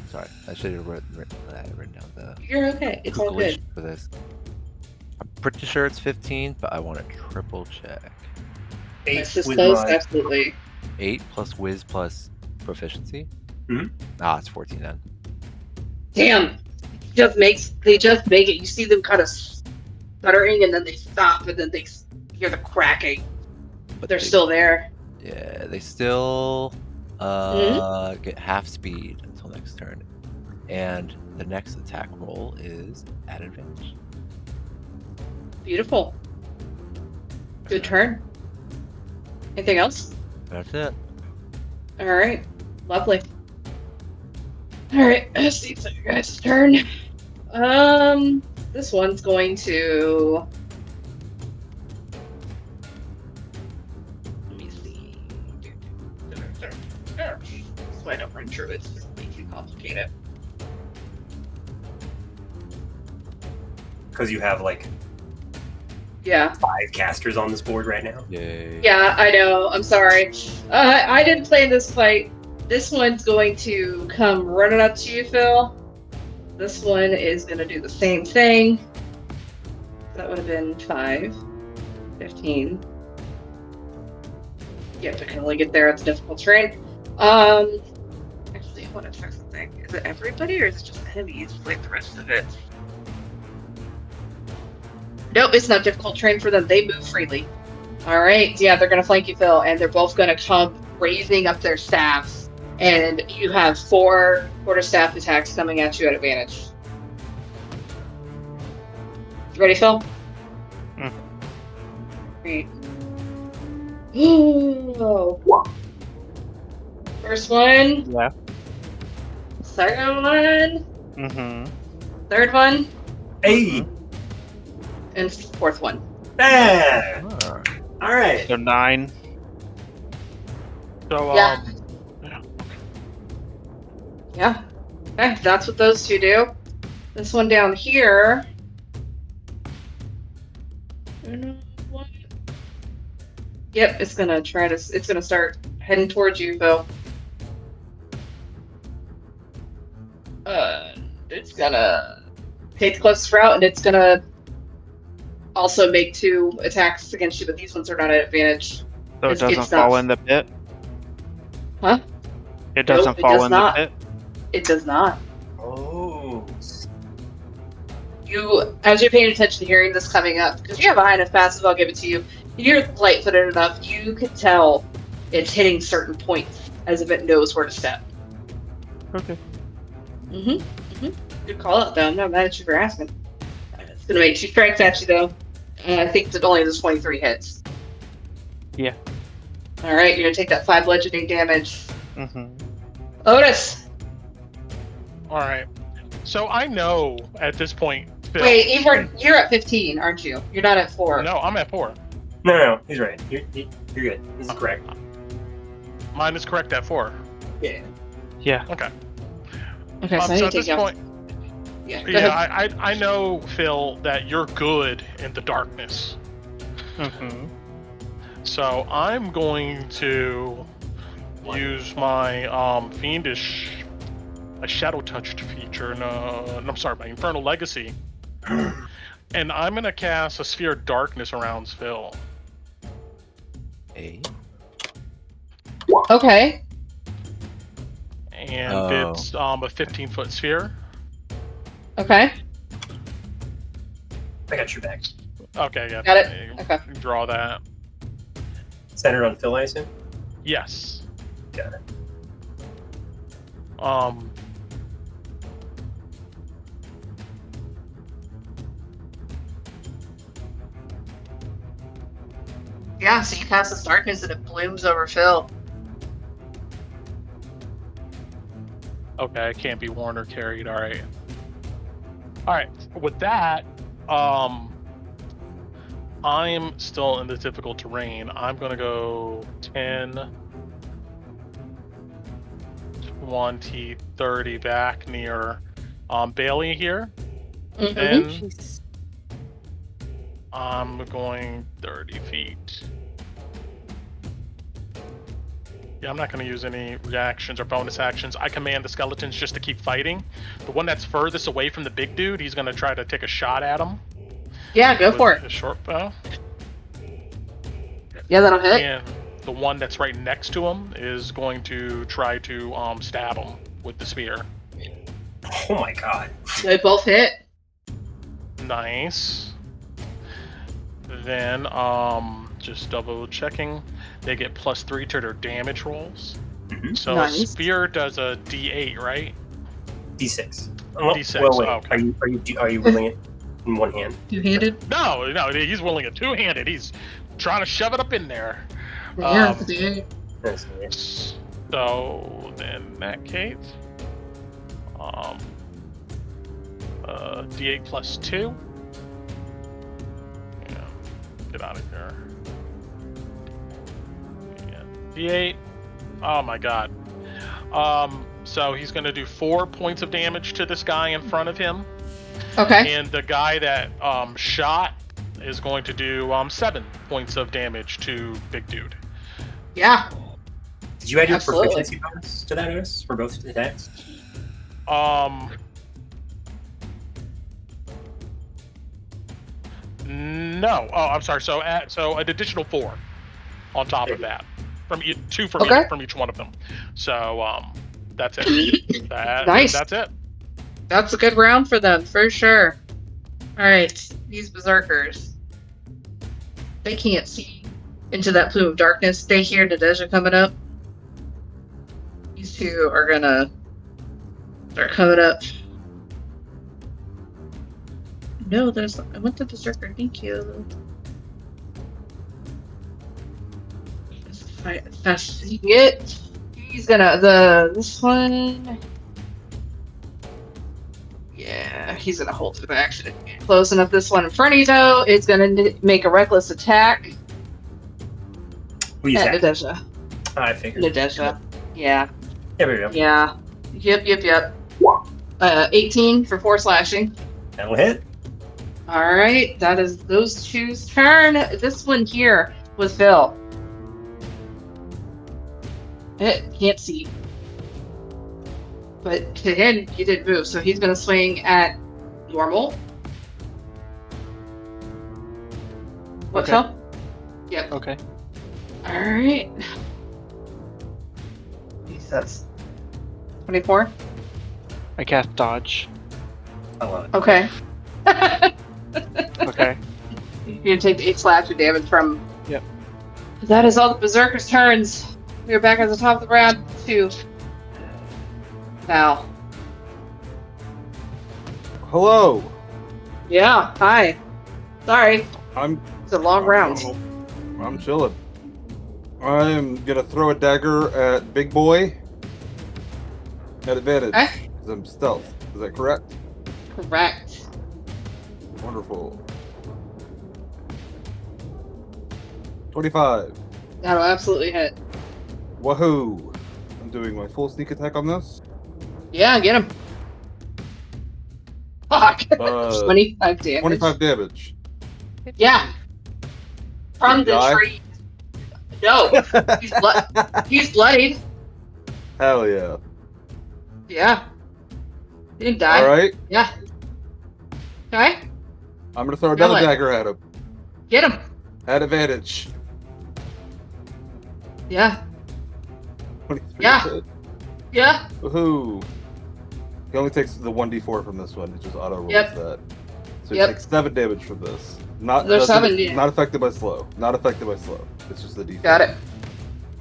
Sorry, I should have written down the You're okay. It's all good. calculation for this. I'm pretty sure it's 15, but I want to triple check. 8 This is with close, my... absolutely. 8 plus whiz plus proficiency? Mhm. Ah, it's 14 then. Damn. They just make it. You see them kind of stuttering, and then they stop, and then they hear the cracking. But they're still there. Yeah, they still get half speed until next turn. And the next attack roll is at advantage. Beautiful. Good turn. Anything else? That's it. All right. Lovely. All right. Let's see. It's your guys' turn. This one's going to. Let me see. So I don't run through it. It's way too complicated. Because you have like Yeah. 5 casters on this board right now. Yay. Yeah, I know. I'm sorry. I didn't plan this fight. This one's going to come running up to you, Phil. This one is going to do the same thing. That would have been 5. 15. Yep, I can only get there. It's difficult terrain. Actually, I want to check something. Is it everybody or is it just enemies like the rest of it? Nope, it's not difficult terrain for them. They move freely. Alright, yeah, they're going to flank you, Phil, and they're both going to come raising up their staffs. And you have 4 quarterstaff attacks coming at you at advantage. You ready, Phil? Great. Oh. First one. Yeah. Second one. Mm-hmm. Third one. Hey! And fourth one. Ah! Alright. So 9. So Yeah. Yeah. Okay, that's what those two do. This one down here. Yep, it's gonna try to. It's gonna start heading towards you, Phil. It's gonna take the closest route, and it's gonna also make 2 attacks against you, but these ones are not at advantage. So it It's doesn't not- fall in the pit? Huh? It doesn't Nope, it fall does in not. the pit? It does not. Oh. You, as you're paying attention to hearing this coming up, because you have a high enough passive, I'll give it to you. You're light-footed enough, you can tell it's hitting certain points as if it knows where to step. Okay. Good call out, though. I'm not mad at you for asking. It's gonna make 2 strikes at you, though. I think that only does 23 hits. Yeah. Alright, you're gonna take that 5 bludgeoning damage. Mm-hmm. Otis! Alright. So I know at this point, Phil. Wait, you're at 15, aren't you? You're not at 4. No, I'm at 4. No, he's right. You're good. This is correct. Mine is correct at 4. Yeah. Yeah. Okay. Okay, so I So need at to this take point, Yeah, go ahead. I know, Phil, that you're good in the darkness. Mm-hmm. So I'm going to use my fiendish, a shadow touched feature. No, I'm sorry, my infernal legacy, and I'm gonna cast a sphere of darkness around Phil. A. Okay. And Oh. it's a 15-foot sphere. Okay. I got your back. Okay, yeah. Got it. you Okay. can Draw that. Centered on Phil, I assume? Yes. Got it. Yeah, so you cast this darkness and it blooms over Phil. Okay, it can't be worn or carried. All right. All right. With that, I'm still in the difficult terrain. I'm gonna go 10, 20, 30 back near Bailey here. Mm-hmm. Then Jeez. I'm going 30 feet. Yeah, I'm not going to use any reactions or bonus actions. I command the skeletons just to keep fighting. The one that's furthest away from the big dude, he's going to try to take a shot at him. Yeah, go for it. A short bow. Yeah, that'll hit. And the one that's right next to him is going to try to stab him with the spear. Oh my god. They both hit. Nice. Then, just double checking. They get +3 to their damage rolls. Mhm. So Nice. a spear does a D8, right? D6. Oh, D6, Well, wait. okay. Are you willing it in one hand? Two-handed. No, he's willing it two-handed. He's trying to shove it up in there. Yeah, it's a D8. That's it. So then, in that case, D8 +2. Yeah, get out of here. Yeah, D8. Oh my god. So he's going to do 4 points of damage to this guy in front of him, Okay. and the guy that shot is going to do 7 points of damage to Big Dude. Yeah. Did you add your Absolutely. proficiency bonus to that, Otis, for both attacks? No. Oh, I'm sorry. So an additional 4 on top of that, from 2 from Okay. from each one of them. So that's it. Nice. That's it. That's a good round for them, for sure. Alright, these berserkers. They can't see into that plume of darkness. They hear Nadeja coming up. These two are gonna start coming up. No, I went to berserker, thank you. As fast as you can get. He's gonna, this one. Yeah, he's gonna hold it back. Close enough. This one in front of you, though, is gonna make a reckless attack. Who's at that? Nadeja. I figured. Nadeja. Yeah. There we go. Yeah. Yep. 18 for 4 slashing. That'll hit. Alright, that is those two's turn. This one here was Phil. It can't see. But to him, he didn't move, so he's gonna swing at normal. What, Okay. Phil? Yep. Okay. Alright. He says 24. I cast dodge. I love it. Okay. Okay. You take 8 slaps of damage from. Yep. That is all the berserkers' turns. We are back at the top of the round to Val. Hello. Yeah. Hi. Sorry. It's a long round. I'm chilling. I'm gonna throw a dagger at Big Boy at advantage. Okay. 'Cause I'm stealth. Is that correct? Correct. Wonderful. 25. That'll absolutely hit. Wahoo! I'm doing my full sneak attack on this. Yeah, get him. Fuck. 25 25 damage. 25 damage. Yeah. From Did he the die? tree. No. He's bloodied. Hell yeah. Yeah. He didn't die. Alright. Yeah. Okay. I'm gonna throw another Really? dagger at him. Get him. At advantage. Yeah. 23 Yeah. hit. Yeah. Woohoo! He only takes the 1d4 from this one. It just auto rolls Yep. that. So he Yep. takes 7 damage from this. Not There's doesn't- 7, yeah. Not affected by slow. Not affected by slow. It's just the d4. Got it.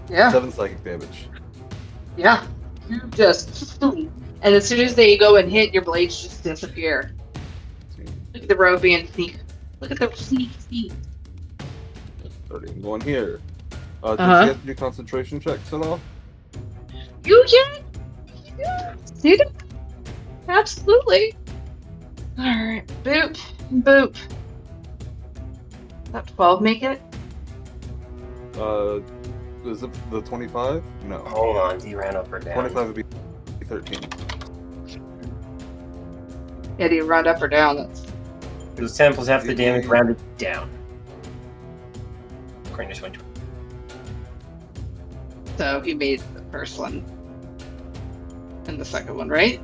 Yeah. 7 psychic damage. Yeah. You just. And as soon as they go and hit, your blades just disappear. Look at the row being sneak. Look at the sneak. 30. Going here. Does Uh-huh. he have to do concentration checks at all? You can. Yeah. See that? Absolutely. Alright. Boop. Boop. That 12 make it? Is it the 25? No. Hold on. Do you round up or down? 25 would be 13. Yeah, do you round up or down? That's It was 10 plus half the damage rounded down. According to 20. so he made the first one. And the second one, right?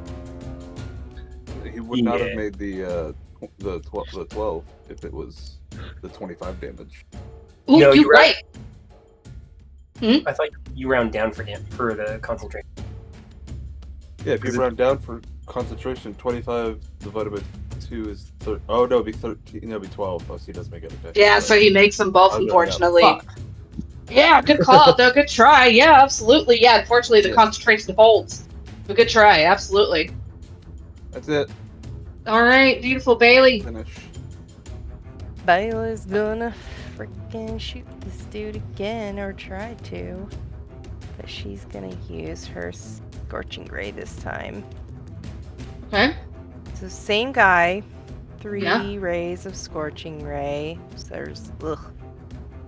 He would not Yeah. have made the 12 if it was the 25 damage. Ooh, No, you're you're right. right. I thought you round down for the concentration. Yeah, if you Is it- round down for concentration, 25 divided by 2 is... Oh, no, it'd be 13. No, it'd be 12. Oh, so he does make it. Okay. Yeah, so he makes them both, I'll go unfortunately. down. Fuck. Yeah, good call. No, good try. Yeah, absolutely. Yeah, unfortunately, the Yeah. concentration holds. But good try, absolutely. That's it. All right, beautiful Bailey. Finish. Bayla's gonna freaking shoot this dude again, or try to. But she's gonna use her Scorching Ray this time. Okay. So same guy, 3 Yeah. rays of Scorching Ray. So there's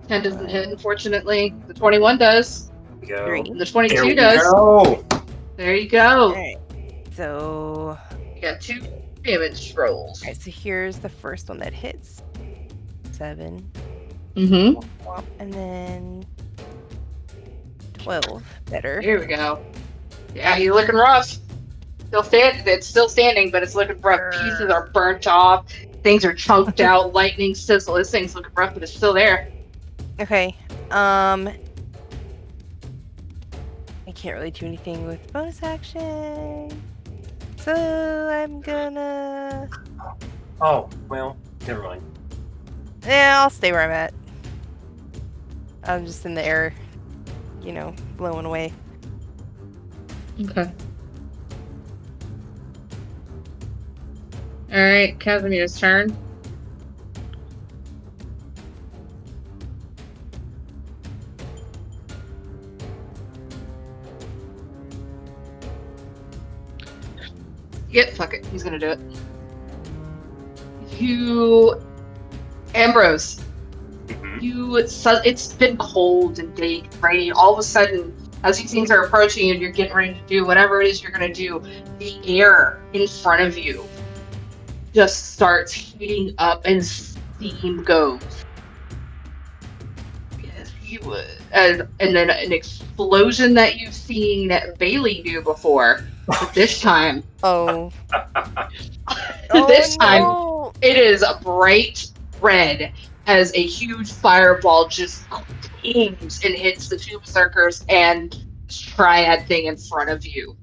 10 doesn't hit, unfortunately. The 21 does. Go. 3. And the There 22 we does. go. There you go. Alright. So You got 2 damage rolls. alright, so here's the first one that hits. 7. Mm-hmm. Womp, and then 12. Better. Here we go. Yeah, he's looking rough. It's still standing, but it's looking rough. Pieces are burnt off. Things are chunked out, lightning sizzle. This thing's looking rough, but it's still there. Okay. I can't really do anything with bonus action. So I'm gonna... Oh, well, never mind. Yeah, I'll stay where I'm at. I'm just in the air, you know, blowing away. Okay. Alright, Kasimir's turn. Yep, fuck it. He's gonna do it. Ambrose, it's been cold and day, rainy. All of a sudden, as these things are approaching you and you're getting ready to do whatever it is you're gonna do, the air in front of you just starts heating up and steam goes. Yes, you would. And then an explosion that you've seen Bailey do before. But this time, Oh. this time, No. it is a bright red as a huge fireball just pings and hits the two berserkers and triad thing in front of you.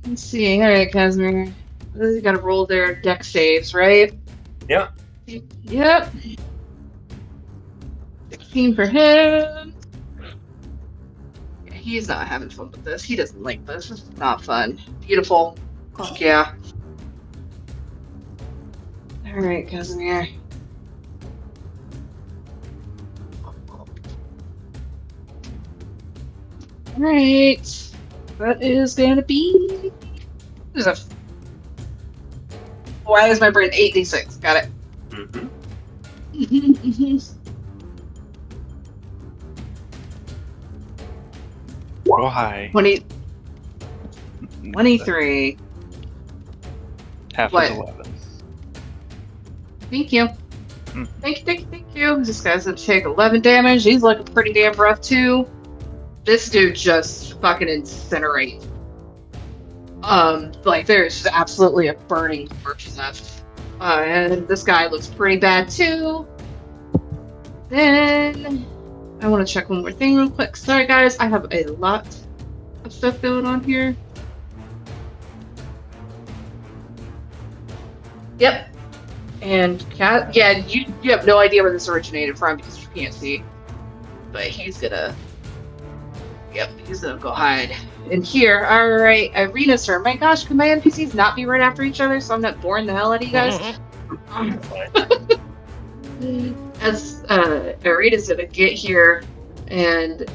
Let's see. All right, Kasimir. You gotta roll their deck saves, right? Yeah. Yep. 16 for him. He's not having fun with this. He doesn't like this. This is not fun. Beautiful. Fuck yeah. Alright, Kasimir. Alright. That is gonna be... Why is my brain 8d6? Got it. Mm-hmm. Go high. 23. Half What? is 11. Thank you. Hmm. Thank you. This guy's gonna take 11 damage. He's looking pretty damn rough too. This dude just fucking incinerates. Like there's absolutely a burning corpse left. And this guy looks pretty bad too. Then I want to check one more thing real quick. Sorry guys, I have a lot of stuff going on here. Yep. And Cat, yeah, you have no idea where this originated from because you can't see. But he's gonna, he's gonna go hide in here. All right, Irina's turn. My gosh, can my NPCs not be right after each other so I'm not boring the hell out of you guys? As Irina's gonna get here, and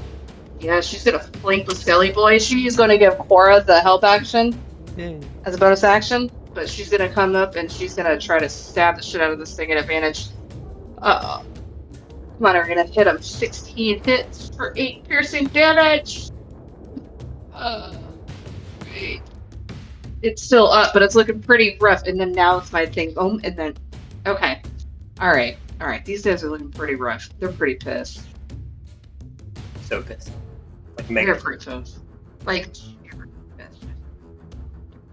yeah, she's gonna flank the Skelly Boy. She's gonna give Cora the help action as a bonus action. But she's gonna come up and she's gonna try to stab the shit out of this thing at advantage. Come on, we're gonna hit him. 16 hits for 8 piercing damage. Great. It's still up, but it's looking pretty rough. And then now it's my thing. Oh, and then okay. All right. These guys are looking pretty rough. They're pretty pissed. So pissed. Like They're mega. pretty pissed. Like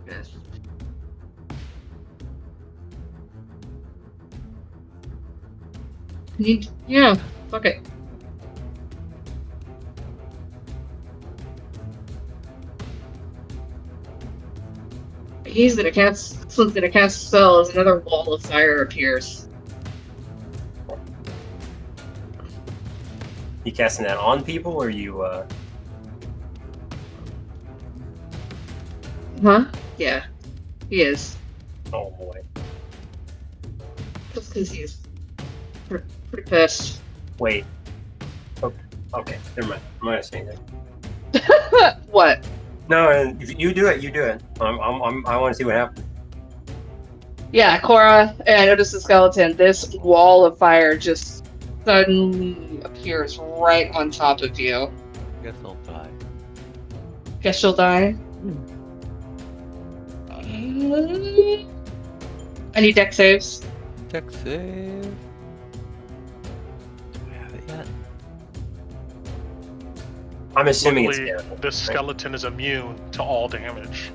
pissed. Yeah, fuck it. He's gonna cast. Someone's gonna cast a spell as another wall of fire appears. You casting that on people, or you? Huh? Yeah, he is. Oh boy. Just because he's pretty pissed. Wait. Oh, okay, never mind. I'm not gonna say anything. What? No, if you do it, you do it. I want to see what happens. Yeah, Cora, and I noticed the skeleton. This wall of fire just suddenly appears right on top of you. Guess I'll die. Guess she'll die. I need deck saves. Check save. Do I have it yet? I'm assuming Luckily, it's terrible. this skeleton is immune to all damage.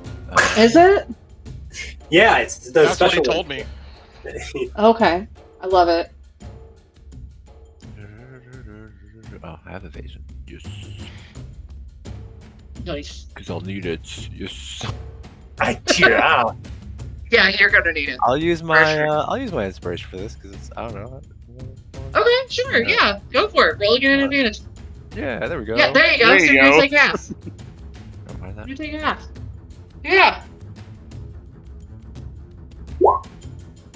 Is it? Yeah, it's the That's what he special told one. me. Okay. I love it. Oh, I have evasion. Yes. Nice. Because I'll need it. Yes. Yeah. Yeah, you're gonna need it. I'll use my sure. I'll use my inspiration for this because it's I don't know. Okay, sure, yeah. Go for it. Roll again an advantage. Yeah, there we go. Yeah, there you go. There So you you're gonna go. take half. Don't mind that. You take half. Yeah.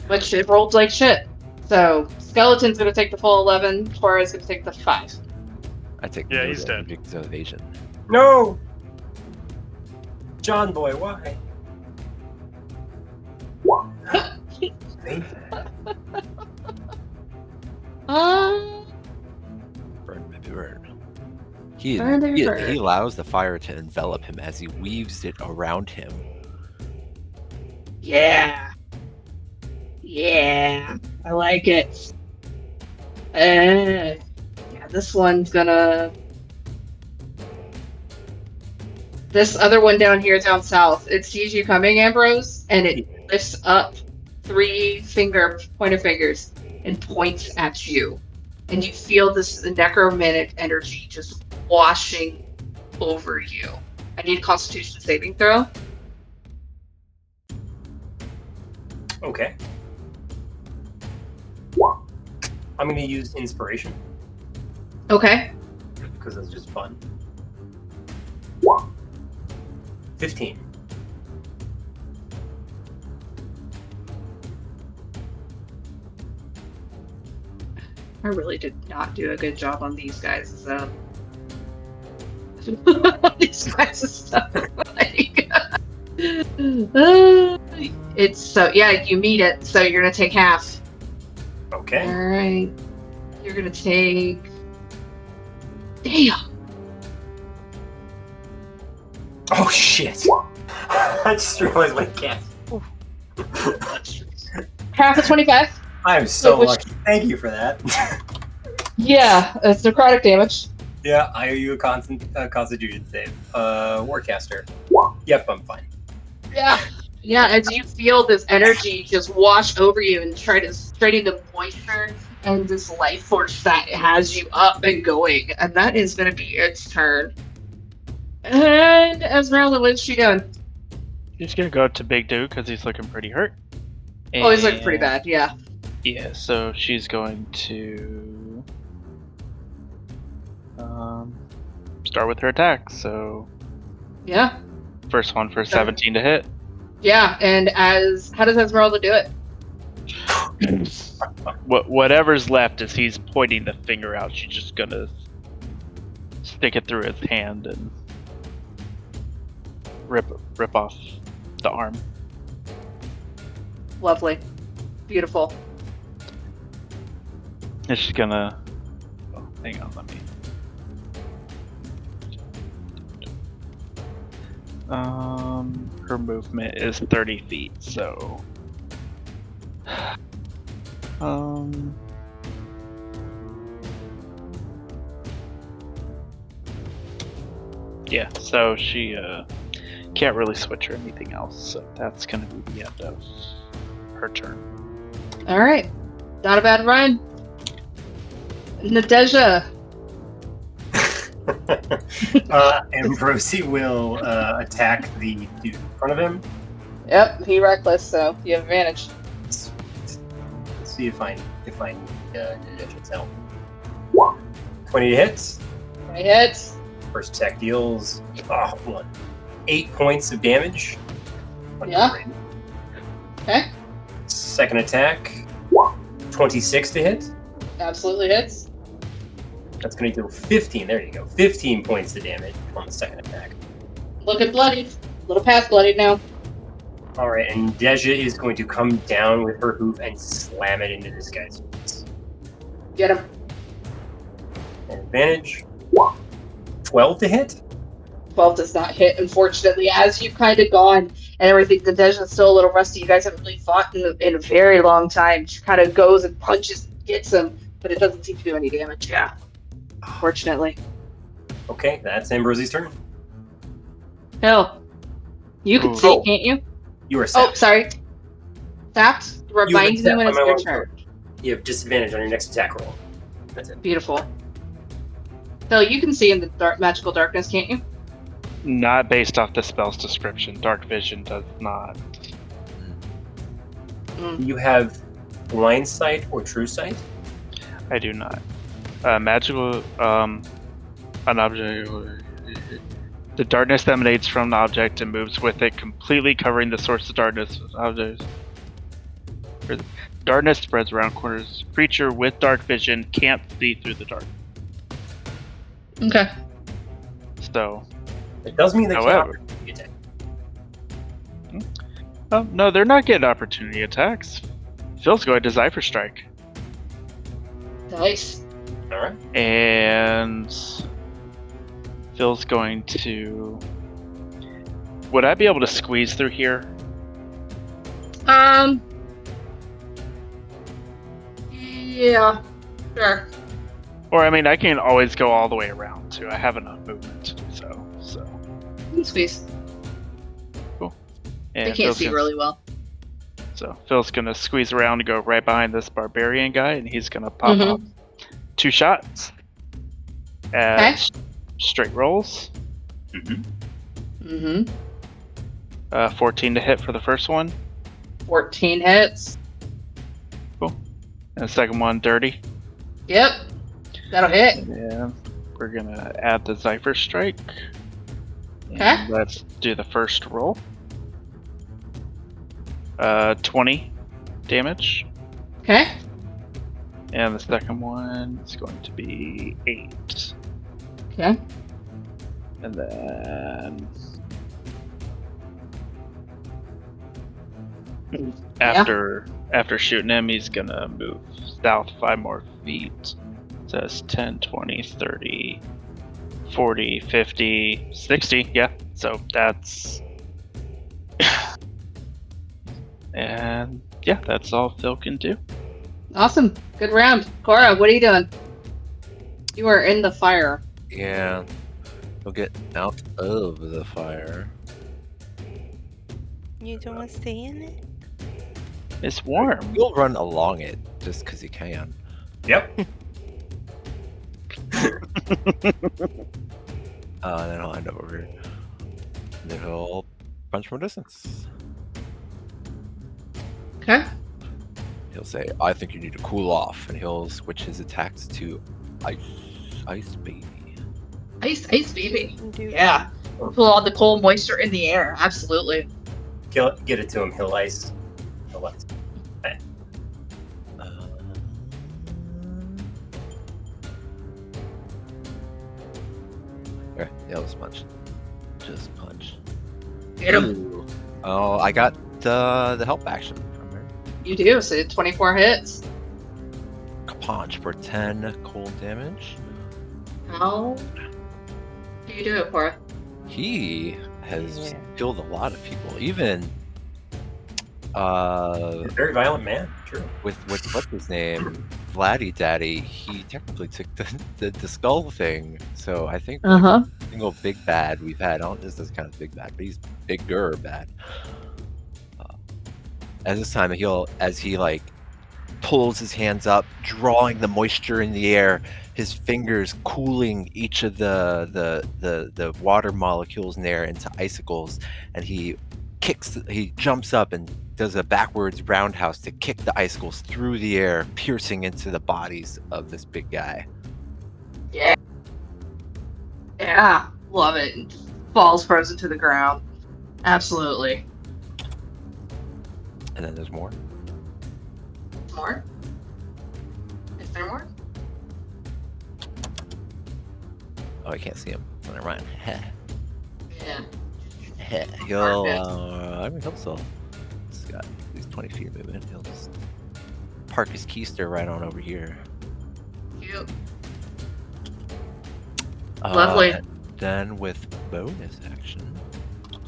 Which it rolled like shit. So Skeleton's gonna take the full 11, Tora's gonna take the 5. I take Yeah, no he's damage dead. because of evasion. No! John boy, why? Burn, baby, burn. He Burn, baby, burn. he allows the fire to envelop him as he weaves it around him. Yeah. Yeah. I like it. Yeah, this one's gonna... This other one down here down south, it sees you coming, Ambrose, and it lifts up 3 pointer fingers and points at you. And you feel this necromantic energy just washing over you. I need a Constitution saving throw. Okay. I'm going to use inspiration Okay. because it's just fun. 15. I really did not do a good job on these guys. These guys' stuff. It's so yeah, you meet it, so you're gonna take half. Okay. Alright. You're gonna take damn. Oh shit! I just realized my cat. Half of 25. I am so Which- lucky. Thank you for that. Yeah, it's necrotic damage. Yeah, I owe you a Constitution save. Warcaster. Yep, I'm fine. Yeah. Yeah, as you feel this energy just wash over you and try to straighten the moisture and this life force that has you up and going. And that is going to be its turn. And Esmeralda, what's she doing? She's gonna go to Big Dude because he's looking pretty hurt. Oh, he's looking pretty And- bad, yeah. Yeah, so she's going to start with her attack. So Yeah. first one for 17 to hit. Yeah, and how does Esmeralda do it? Whatever's left as he's pointing the finger out, she's just gonna stick it through his hand and rip off the arm. Lovely. Beautiful. And she's gonna. Oh, hang on, let me. Her movement is 30 feet, so. Yeah, so she can't really switch or anything else, so that's gonna be the end of her turn. Alright. Not a bad run. Nadeja. Ambrosi will attack the dude in front of him. Yep, he reckless, so you have advantage. Let's see if I Nadesha's help. 20 to hit. 20 hits. First attack deals 8 points of damage. Yeah. Okay. Second attack, 26 to hit. Absolutely hits. That's going to do 15. There you go. 15 points of damage on the second attack. Looking bloodied. A little past bloodied now. All right, and Deja is going to come down with her hoof and slam it into this guy's face. Get him. Advantage. 12 to hit. 12 does not hit, unfortunately. As you've kind of gone and everything, Nadeja's still a little rusty. You guys haven't really fought in a very long time. She kind of goes and punches and gets him, but it doesn't seem to do any damage. Yeah. Unfortunately. Okay, that's Ambrosie's turn. Hell. You can Ooh. see, can't you? You are Oh, set. sorry. That reminds me when it's your turn. turn. You have disadvantage on your next attack roll. That's it. Beautiful. So you can see in the magical darkness, can't you? Not based off the spell's description. Dark vision does not. Do you have blind sight or true sight? I do not. Magical, an object. The darkness emanates from the object and moves with it, completely covering the source of darkness. Darkness spreads around corners. Creature with dark vision can't see through the dark. Okay. So, It does mean they However- can't attack. oh no, they're not getting opportunity attacks. Phil's going to Zephyr Strike, Nice. All right. and Phil's going to. Would I be able to squeeze through here? Yeah. Sure. Or I mean, I can always go all the way around too. I have enough movement, so. You can squeeze. And They can't Phil's see gonna- really well. So Phil's gonna squeeze around and go right behind this barbarian guy, and he's gonna pop Mhm. up 2 shots. Okay. Straight rolls. Mm-hmm. 14 to hit for the first one, 14 hits. and the second one dirty. Yep. That'll hit. And we're gonna add the Zephyr Strike. Okay. And let's do the first roll. 20 damage. Okay. And the second one is going to be 8. Okay. And then after shooting him, he's gonna move south 5 more feet. So that's 10, 20, 30, 40, 50, 60. Yeah. So that's and yeah, that's all Phil can do. Awesome. Good round. Cora, what are you doing? You are in the fire. Yeah. We'll get out of the fire. You don't want to stay in it? It's warm. You'll run along it just because you can. Yep. And then he'll end up over here. And then he'll punch from a distance. Okay. He'll say, I think you need to cool off. And he'll switch his attacks to Ice Baby. Ice, baby. Do Yeah. Pull all the cold moisture in the air. Absolutely. Get it to him. He'll ice. Okay, yeah, let's punch. Just punch. Get him. Ooh. Oh, I got the help action from her. You do. So 24 hits. Punch for 10 cold damage. How do you do it, Cora? He has Yeah. killed a lot of people. Even You're a very violent man. True. with what's his name, Vladdy Daddy, he technically took the skull thing. So I think Uh-huh. the single big bad we've had. I don't know if this is kind of big bad, but he's bigger bad. As this time, as he like pulls his hands up, drawing the moisture in the air, his fingers cooling each of the water molecules in there into icicles, and he jumps up and does a backwards roundhouse to kick the icicles through the air, piercing into the bodies of this big guy. Yeah. Love it. Falls frozen to the ground. Absolutely. And then there's more. More? Is there more? Oh, I can't see him. When I run. Yeah. He'll, Perfect. he'll still. He's got at least 20 feet of movement. He'll just park his keister right on over here. Cute. Lovely. And then with bonus action,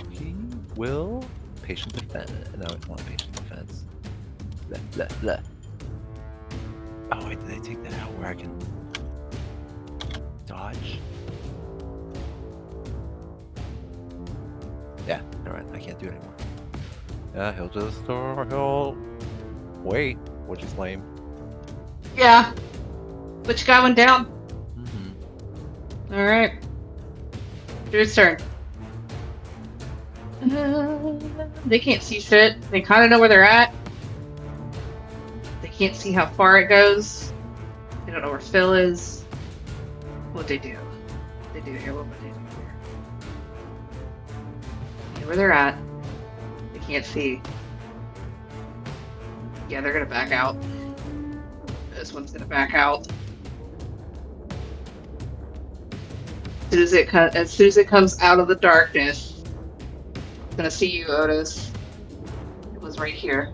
he will patient defense. No, it's not patient defense. Blah, blah, blah. Oh, wait, did they take that out where I can dodge? Yeah, alright, I can't do it anymore. He'll just he'll wait, which is lame. Yeah. But you got one down. Mm-hmm. All right. Drew's turn. They can't see shit. They kind of know where they're at. They can't see how far it goes. They don't know where Phil is. What'd they do? They do here. What would they do here? They know where they're at. They can't see. Yeah, they're gonna back out. This one's gonna back out. As soon as it comes out of the darkness, it's gonna see you, Otis. It was right here.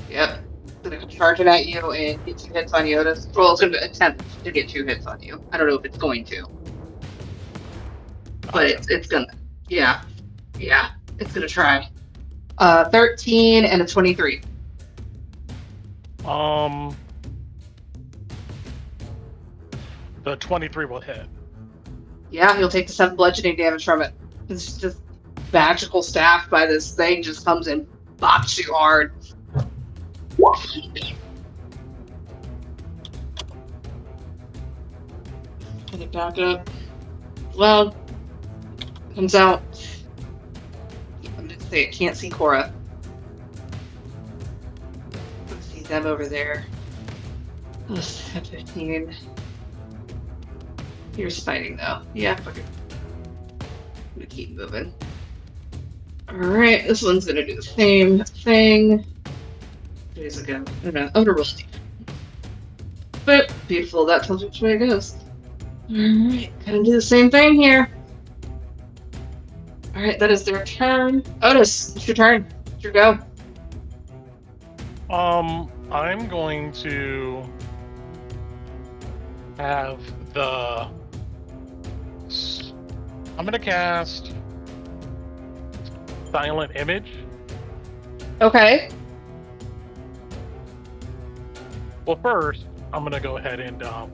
Yep. It's gonna charge it at you and get 2 hits on you, Otis. Well, it's gonna attempt to get 2 hits on you. I don't know if it's going to. But it's gonna. Yeah. Yeah. It's gonna try. 13 and a 23. The 23 will hit. Yeah, he'll take the 7 bludgeoning damage from it. It's just magical staff by this thing just comes and bops you hard. Put it back up. Well, comes out. I'm gonna say it can't see Cora. Let's see them over there. Oh, 15. Here's fighting though. Yeah, fuck it. I'm gonna keep moving. Alright, this one's gonna do the same thing. Here's again. I'm gonna roll Steve. But beautiful, that tells you which way it goes. Alright, gonna do the same thing here. Alright, that is their turn. Otis, it's your turn. It's your go. I'm going to have the. I'm gonna cast Silent Image. Okay. Well, first, I'm gonna go ahead and oh,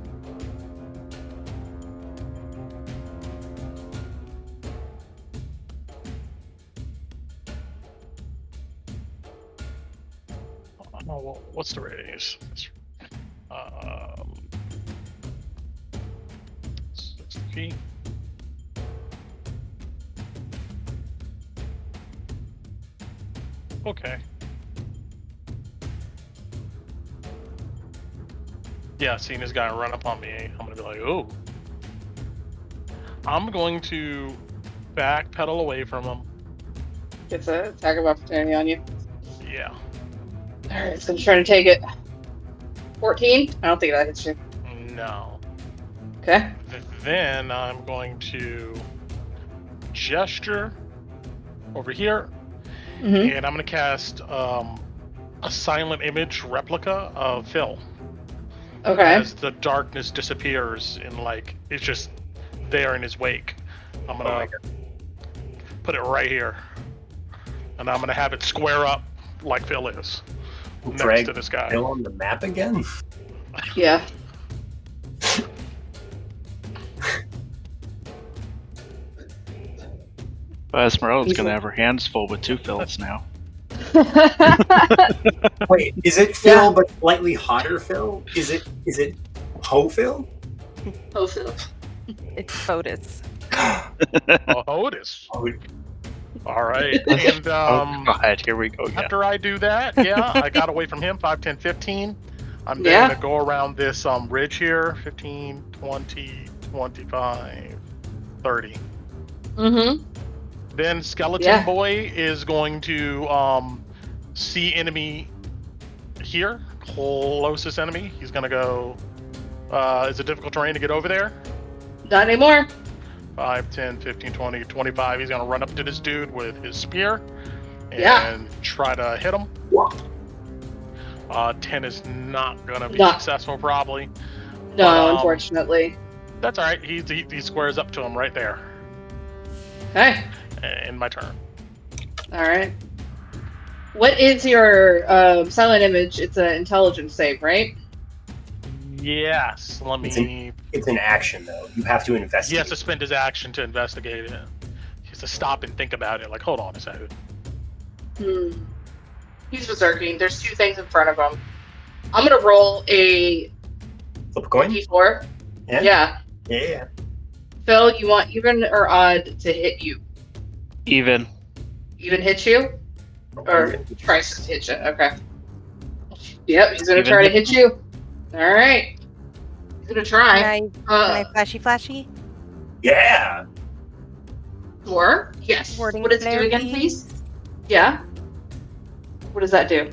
what's the radius? 6 feet. Okay. Yeah, seeing this guy run up on me, I'm gonna be like, oh. I'm going to backpedal away from him. Gets an attack of opportunity on you. Yeah. Alright, it's gonna try to take it. 14? I don't think that hits you. No. Okay. Then I'm going to gesture over here, Mm-hmm. and I'm going to cast a silent image replica of Phil. Okay. As the darkness disappears and it's just there in his wake. I'm going to put it right here. And I'm going to have it square up like Phil is. Next to this guy. Phil on the map again? Yeah. Esmeralda's gonna have her hands full with 2 Phils now. Wait, is it Phil but slightly hotter Phil? Is it Ho Phil? Oh, Phil. It's Otis. Oh, Otis. Oh, All right. And Oh god, here we go again. after I do that, yeah, I got away from him, 5, 10, 15. I'm then going to go around this ridge here, 15, 20, 25, 30. Mm-hmm. Then Skeleton Boy is going to see enemy here, closest enemy. He's going to go, is it difficult terrain to get over there? Not anymore. 5, 10, 15, 20, 25. He's going to run up to this dude with his spear and try to hit him. 10 is not going to be successful, probably. No, But, unfortunately. That's all right. He squares up to him right there. Okay. In my turn. All right. What is your silent image? It's an intelligence save, right? Yes. Let me. It's an action, though. You have to investigate. He has to spend his action to investigate it. He has to stop and think about it. Like, hold on a second. He's berserking. There's 2 things in front of him. I'm gonna roll a Flip a coin? d4. Yeah. Phil, you want even or odd to hit you? Even. Even hit you? Or tries to hit you. Okay. Yep, he's gonna try to hit you. Alright. He's gonna try. Can I flashy? Yeah. Sure. Yes. Warding What does it do again, please? Yeah. What does that do?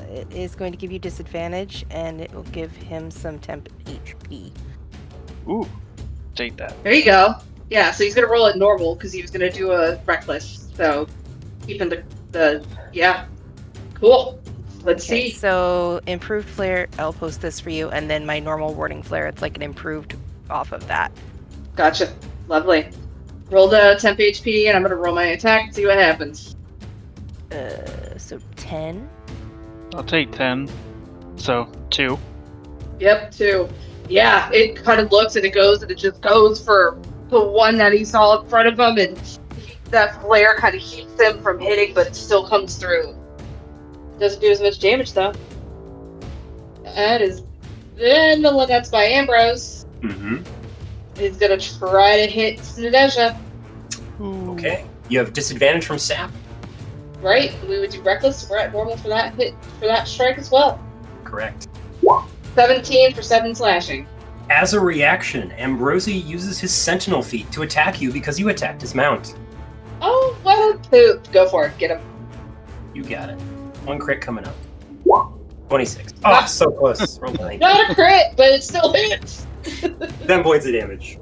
It is going to give you disadvantage, and it will give him some temp HP. Ooh. Take that. There you go. Yeah, so he's gonna roll it normal because he was gonna do a reckless. So keeping the yeah. Cool. Let's see. So improved flare, I'll post this for you, and then my normal warding flare, it's like an improved off of that. Gotcha. Lovely. Roll the temp HP, and I'm gonna roll my attack and see what happens. So 10. I'll take 10. So 2. Yep, 2. Yeah, it kind of looks and it goes and it just goes for the one that he saw in front of him, and that flare kind of keeps him from hitting, but it still comes through. Doesn't do as much damage though. That is then the one that's by Ambrose. Mm-hmm. He's gonna try to hit Snedeja. Okay. You have disadvantage from sap. Right? We would do reckless. We're at normal for that hit, for that strike as well. Correct. 17 for 7 slashing. As a reaction, Ambrosi uses his sentinel feat to attack you because you attacked his mount. Oh, what a poop. Go for it. Get him. You got it. 1 crit coming up. 26. Oh, so close. Roll 9. Not a crit, but it still hits. 10 points of damage.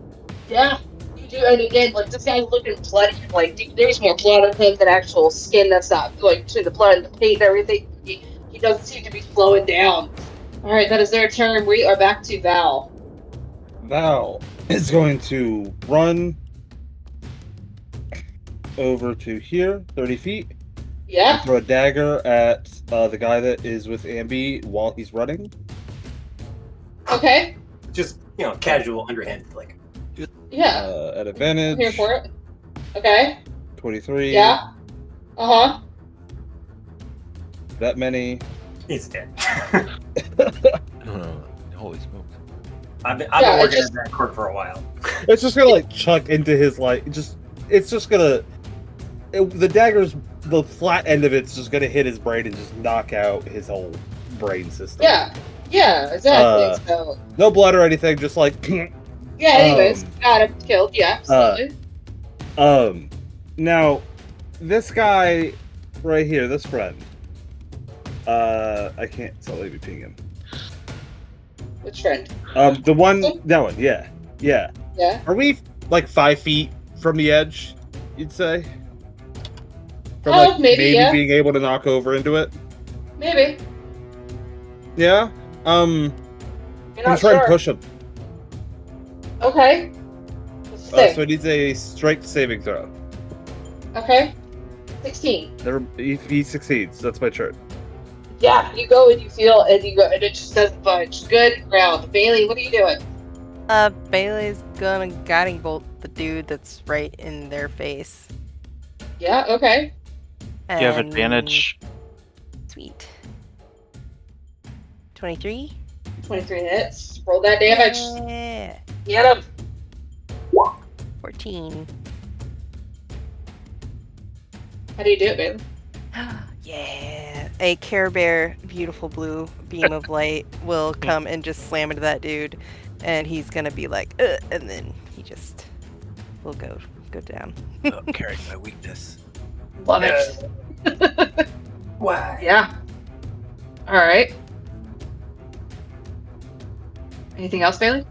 Yeah. You do, and again, like, this guy's looking bloody. Like, there's more blood on him than actual skin that's not, like, between the blood and the paint and everything. He doesn't seem to be slowing down. Alright, that is their turn. We are back to Val. Val is going to run over to here, 30 feet. Yeah? Throw a dagger at the guy that is with Ambi while he's running. Okay. Just, casual underhand flick. Yeah. At advantage. I'm here for it. Okay. 23. Yeah. Uh-huh. That many. He's dead. Holy smokes. I've been working at that court for a while. It's just gonna chuck into his it's just gonna the dagger's the flat end of it's just gonna hit his brain and just knock out his whole brain system. Yeah, exactly. So no blood or anything, just yeah, anyways, got him killed, yeah, absolutely. Now this guy right here, this friend. I can't, so let me ping him. Which friend? The one, that one, yeah. Yeah. Are we like 5 feet from the edge, you'd say? From maybe being able to knock over into it? Maybe. Yeah? I'm trying to push him. Okay. So it needs a strength saving throw. Okay. 16. He succeeds, that's my turn. Yeah, you go and you feel and you go and it just doesn't budge. Good ground. Bailey, what are you doing? Bailey's gonna guiding bolt the dude that's right in their face. Yeah, okay. You have advantage. Sweet. 23? 23 hits. Roll that damage. Yeah. Get him. 14. How do you do it, Bailey? Yeah. A Care Bear beautiful blue beam of light will come and just slam into that dude, and he's gonna be like, and then he just will go down. Carrying my weakness. Love it. Why? Yeah. All right. Anything else, Bailey?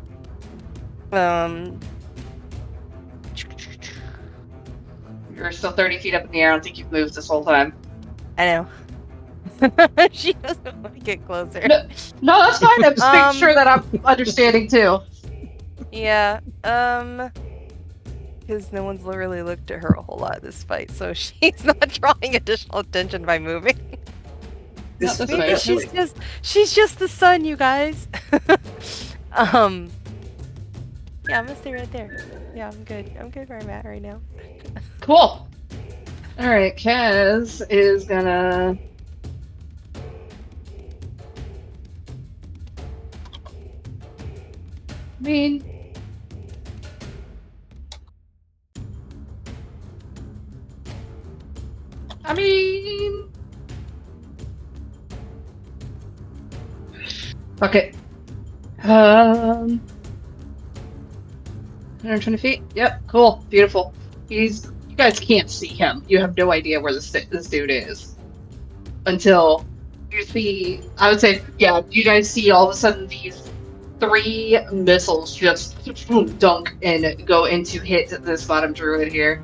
You're still 30 feet up in the air. I don't think you've moved this whole time. I know. She doesn't want to get closer. No, that's fine. I'm just making sure that I'm understanding too. Yeah. Because no one's really looked at her a whole lot this fight, so she's not drawing additional attention by moving. Maybe she's just the sun, you guys. Yeah, I'm gonna stay right there. Yeah, I'm good. I'm good where I'm at right now. Cool. Alright, Kaz is gonna... I mean... Fuck it. 120 feet? Yep, cool. Beautiful. You guys can't see him. You have no idea where this dude is. Until you see, I would say, yeah, you guys see all of a sudden these 3 missiles just dunk and go into hit this bottom druid here.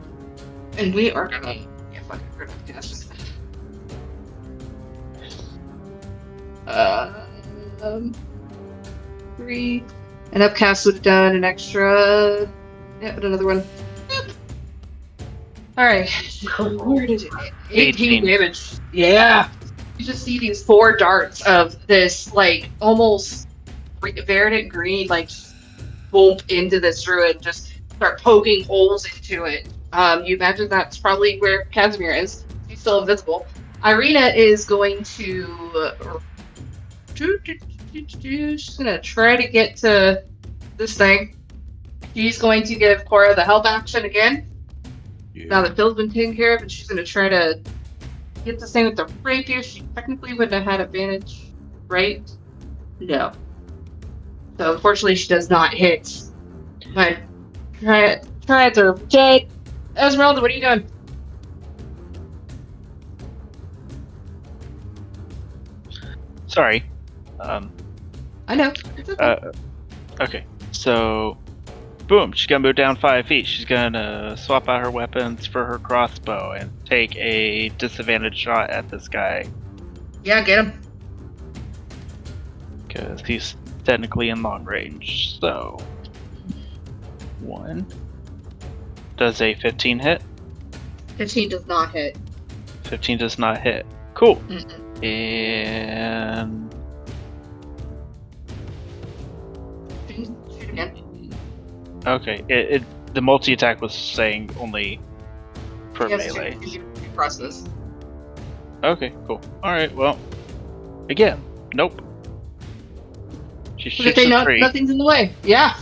And we are gonna, yeah, fuck it, we're gonna do this. 3, and Upcast would have done an extra, yeah, but another one. Yep. Alright, where did it hit? 18 damage. Yeah! You just see these 4 darts of this, like, almost verdant green, like, bump into this druid, just start poking holes into it. You imagine that's probably where Kasimir is. He's still invisible. Irina is going to... She's gonna try to get to this thing. She's going to give Cora the help action again. Yeah. Now that Phil's been taken care of, and she's gonna try to get this thing with the rapier. She technically wouldn't have had advantage, right? No. So unfortunately, she does not hit. My triads are dead. Esmeralda, what are you doing? Sorry. I know. It's okay. Okay. So, boom. She's gonna move down 5 feet. She's gonna swap out her weapons for her crossbow and take a disadvantage shot at this guy. Yeah, get him. Because he's technically in long range. So, 1. Does a 15 hit? 15 does not hit. 15 does not hit. Cool. Mm-mm. And... Shoot again. Okay, the multi-attack was saying only for Yes, melee. two crosses. Okay, cool. Alright, well, again, nope. She shoots a 3. Nothing's in the way. Yeah.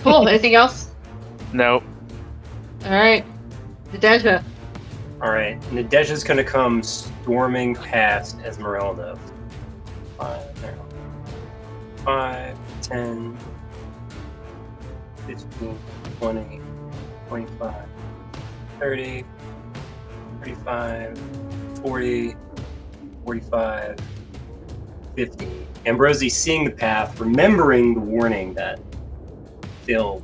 Cool. Anything else? Nope. Alright. Nadezhda. Alright, Nadezhda's gonna come storming past Esmeralda. 5, 10, 15, 20, 25, 30, 35, 40, 45, 50. Ambrosi, seeing the path, remembering the warning that Phil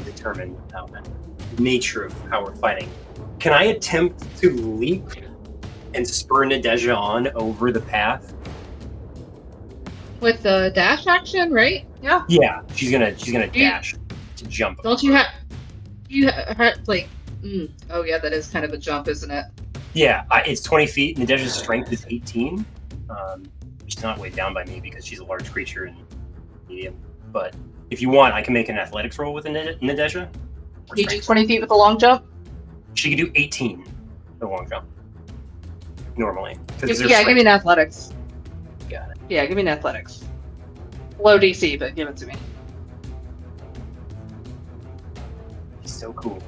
determined about the nature of how we're fighting. Can I attempt to leap and spur Nadezhda on over the path? With the dash action, right? Yeah. Yeah, she's gonna dash to jump. Don't you have like? Oh yeah, that is kind of a jump, isn't it? Yeah, it's 20 feet. Nadezhda's strength is 18. She's not weighed down by me because she's a large creature and medium. But if you want, I can make an athletics roll with Nadezhda. You do 20 feet with a long jump? She can do 18 the long jump. Normally. Yeah, give me an athletics. Got it. Yeah, give me an athletics. Low DC, but give it to me. He's so cool.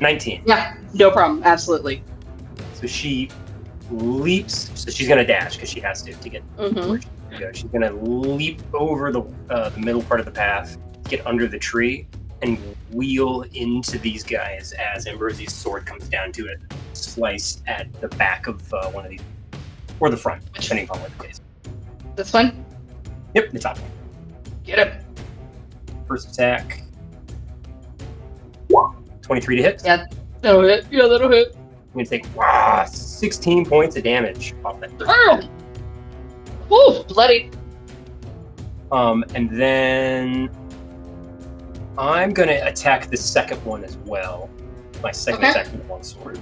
19. Yeah, no problem. Absolutely. So she leaps. So she's gonna dash because she has to get where she's gonna go. She's gonna leap over the middle part of the path, get under the tree, and wheel into these guys as Ambrosi's sword comes down to it, slice at the back of one of these, or the front, depending upon what the case. This one? Yep, the top one. Get him. First attack. 23 to hit. Yeah, that'll hit. Yeah, that'll hit. I'm gonna take 16 points of damage off that. Oh! Woo, bloody. And then I'm gonna attack the second one as well. My second attack with one sword.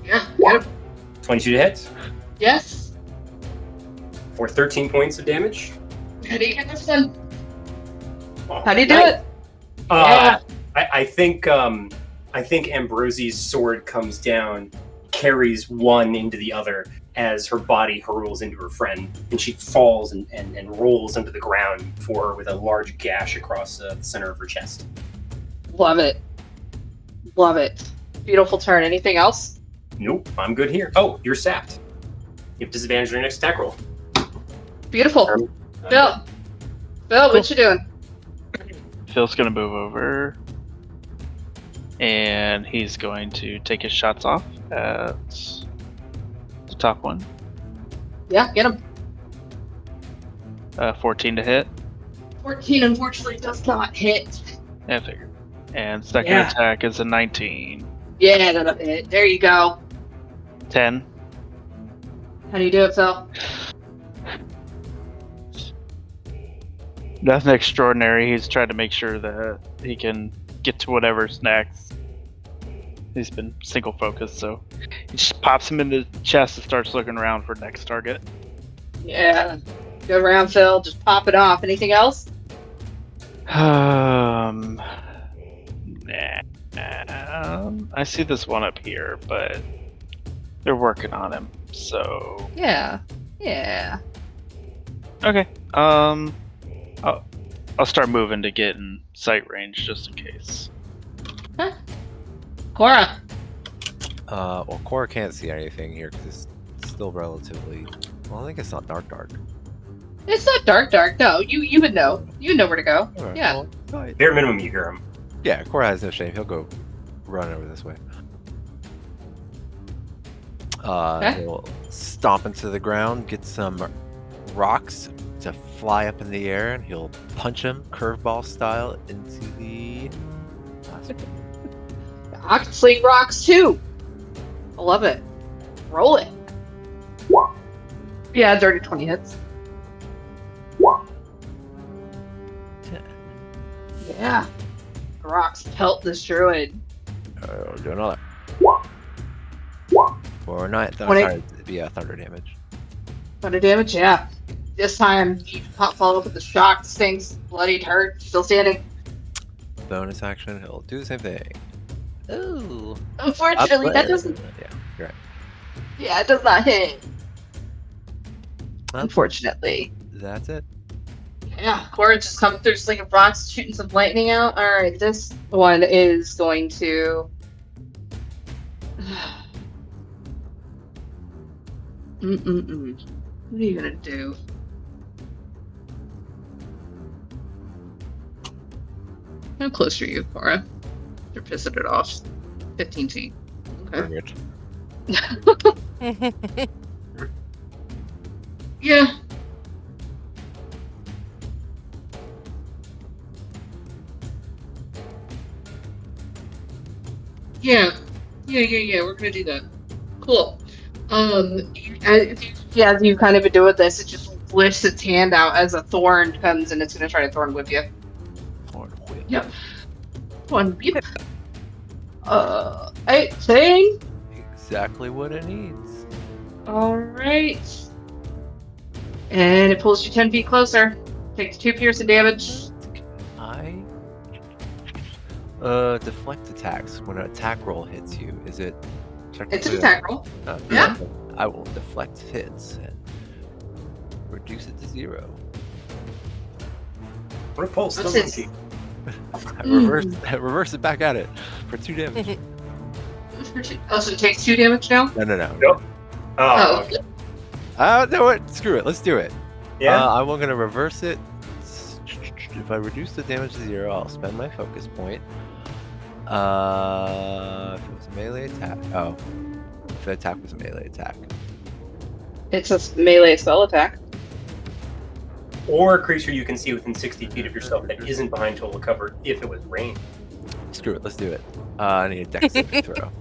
Yeah, get him. 22 to hit. Yes. For 13 points of damage. How do you get this one? How do you do it? I think I think Ambrosie's sword comes down, carries one into the other as her body hurls into her friend, and she falls and rolls into the ground for her with a large gash across the center of her chest. Love it. Love it. Beautiful turn. Anything else? Nope, I'm good here. Oh, you're sapped. You have disadvantage on your next attack roll. Beautiful. Phil, what you doing? Phil's gonna move over, and he's going to take his shots off at the top one. Yeah, get him. 14 to hit. 14 unfortunately does not hit. I figured. And second attack is a 19. Yeah, that'll hit. There you go. 10. How do you do it, Phil? Nothing extraordinary. He's trying to make sure that he can get to whatever's next. He's been single focused, so he just pops him in the chest and starts looking around for next target. Yeah. Go around, Phil. Just pop it off. Anything else? I see this one up here, but they're working on him, so... Yeah. Okay. I'll start moving to get in sight range just in case. Huh. Cora. Well, Cora can't see anything here because it's still relatively... Well, I think it's not dark. It's not dark. No, you would know. You know where to go. Alright, Yeah. well, Bare minimum, you hear him. yeah, Cora has no shame. He'll go run over this way. Okay. He'll stomp into the ground, get some rocks to fly up in the air, and he'll punch him curveball style into the last one. I can sling rocks too. I love it. Roll it. Yeah, dirty 20 hits. 10. Yeah. Rocks pelt this druid. Do another. For 9. Twenty. Sorry, yeah, thunder damage. Thunder damage, yeah. This time you follow up with the shock, stings, bloodied, hurt, still standing. Bonus action, he'll do the same thing. Ooh. Unfortunately, that doesn't. Yeah, you're right. Yeah, it does not hit. Well, Unfortunately. that's it. Yeah, Cora just coming through, slinging rocks, shooting some lightning out. Alright, this one is going to. What are you gonna do? How close are you, Cora? You're pissing it off. 15 feet. Okay. Weird. Yeah. Yeah. We're gonna do that. Cool. As you kind of do with this, it just lifts its hand out as a thorn comes and it's gonna try to thorn whip you. Yep. One whip. 18. Exactly what it needs. Alright. And it pulls you 10 feet closer. Takes 2 piercing damage. Deflect attacks. When an attack roll hits you, is it It's an attack roll. Yeah. I will deflect hits and reduce it to 0. Repulse. What's don't this? you? Reverse it back at it for 2 damage. Oh, so it takes 2 damage now? No. Nope. Oh, Oh. okay. No, what? Screw it. Let's do it. Yeah. I'm gonna reverse it. If I reduce the damage to 0, I'll spend my focus point. If it was a melee attack. Oh. If the attack was a melee attack. It's a melee spell attack. Or a creature you can see within 60 feet of yourself that isn't behind total cover if it was rain. Screw it. Let's do it. I need a dex saving throw.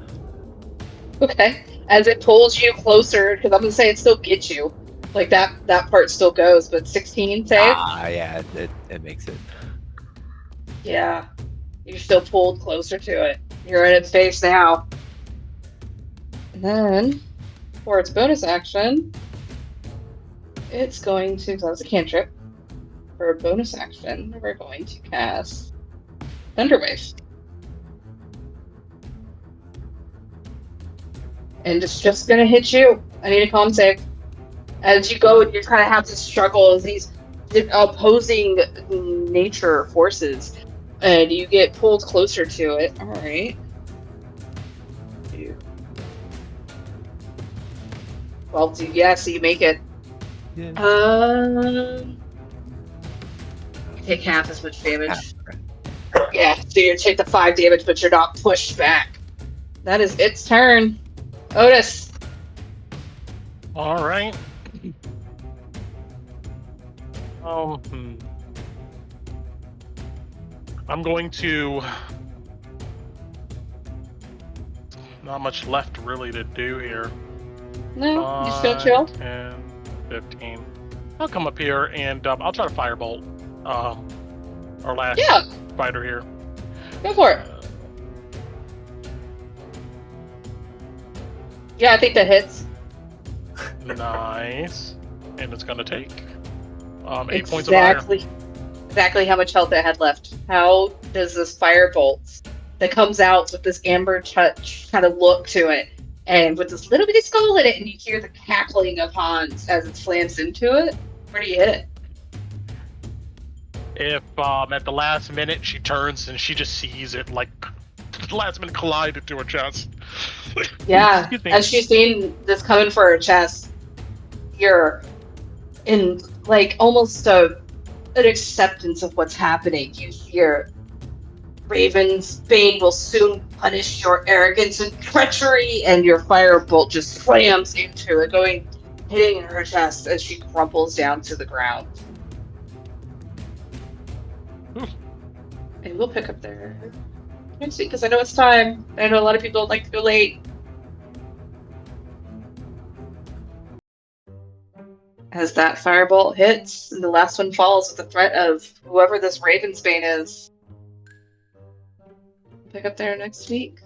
Okay. As it pulls you closer, because I'm gonna say it still gets you. Like that part still goes, but 16 save? Yeah, it makes it. Yeah. You're still pulled closer to it. You're in its face now. And then, for its bonus action, it's going to, because that's a cantrip, for a bonus action, we're going to cast Thunderwave. And it's just gonna hit you. I need a con save. As you go, you kind of have to struggle as these opposing nature forces, and you get pulled closer to it. All right. Well, so you make it. You take half as much damage. Yeah, so you take the 5 damage, but you're not pushed back. That is its turn. Otis. All right. I'm going to. Not much left really to do here. No, you just gonna chill? 10, 15. I'll come up here and I'll try to firebolt our last fighter here. Go for it. Yeah, I think that hits. Nice. And it's gonna take 8 points of fire. Exactly how much health it had left. How does this firebolt that comes out with this amber touch kind of look to it, and with this little bitty skull in it, and you hear the cackling of Hans as it slams into it? Where do you hit it? If at the last minute she turns and she just sees it like the last minute collide into her chest. Yeah, as she's seeing this coming for her chest, you're in like almost an acceptance of what's happening. You hear, Raven's bane will soon punish your arrogance and treachery, and your firebolt just slams into it, hitting her chest as she crumples down to the ground. And we'll pick up there next week, because I know it's time. I know a lot of people don't like to go late. As that firebolt hits, and the last one falls with the threat of whoever this Ravensbane is. Pick up there next week.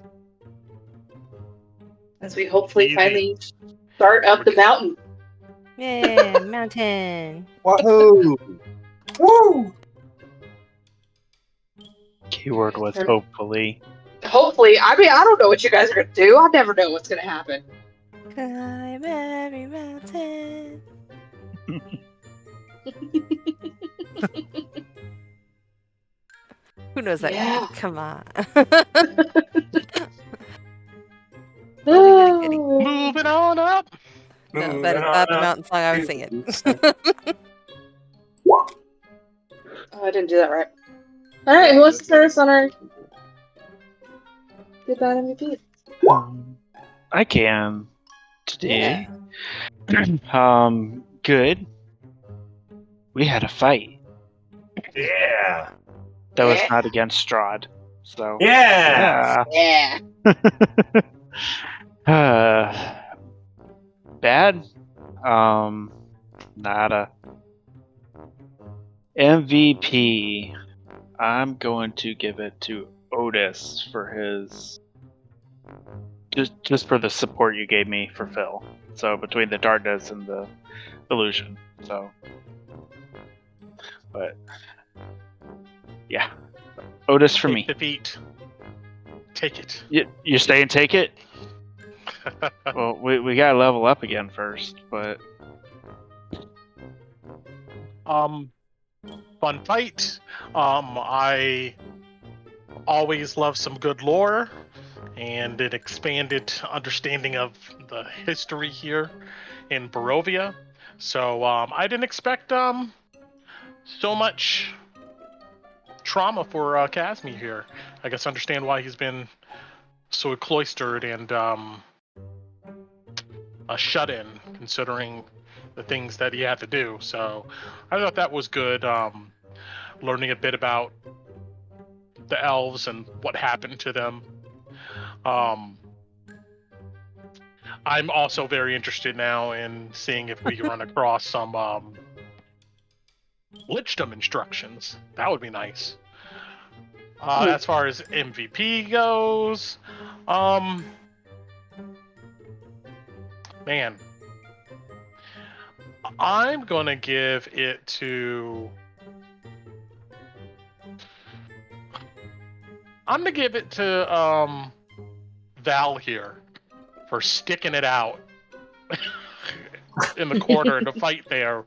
As we hopefully finally start up the mountain. Yeah, mountain. Wahoo! Woo! Keyword was hopefully. Hopefully. I mean, I don't know what you guys are going to do. I never know what's going to happen. Climb every mountain. Who knows that? Yeah. Come on. Moving on up. No, that is not the mountain song I was singing. Oh, I didn't do that right. Alright, who wants to start us on our Good Bad MVP? I can today. Good. We had a fight. Yeah. That was not against Strahd. So Yeah. Yeah. Bad. Nada. MVP. I'm going to give it to Otis for his just for the support you gave me for Phil. So between the darkness and the illusion. So but yeah. Otis for me. Defeat. Take it. You stay and take it? Well, we gotta level up again first, but fun fight. I always love some good lore and an expanded understanding of the history here in Barovia. So I didn't expect so much trauma for Kasimir here. I guess understand why he's been so cloistered and a shut-in, considering the things that he had to do. So I thought that was good, learning a bit about the elves and what happened to them. I'm also very interested now in seeing if we run across some lichdom instructions. That would be nice. As far as MVP goes, man, I'm gonna give it to. I'm gonna give it to Val here. for sticking it out in the corner to fight there,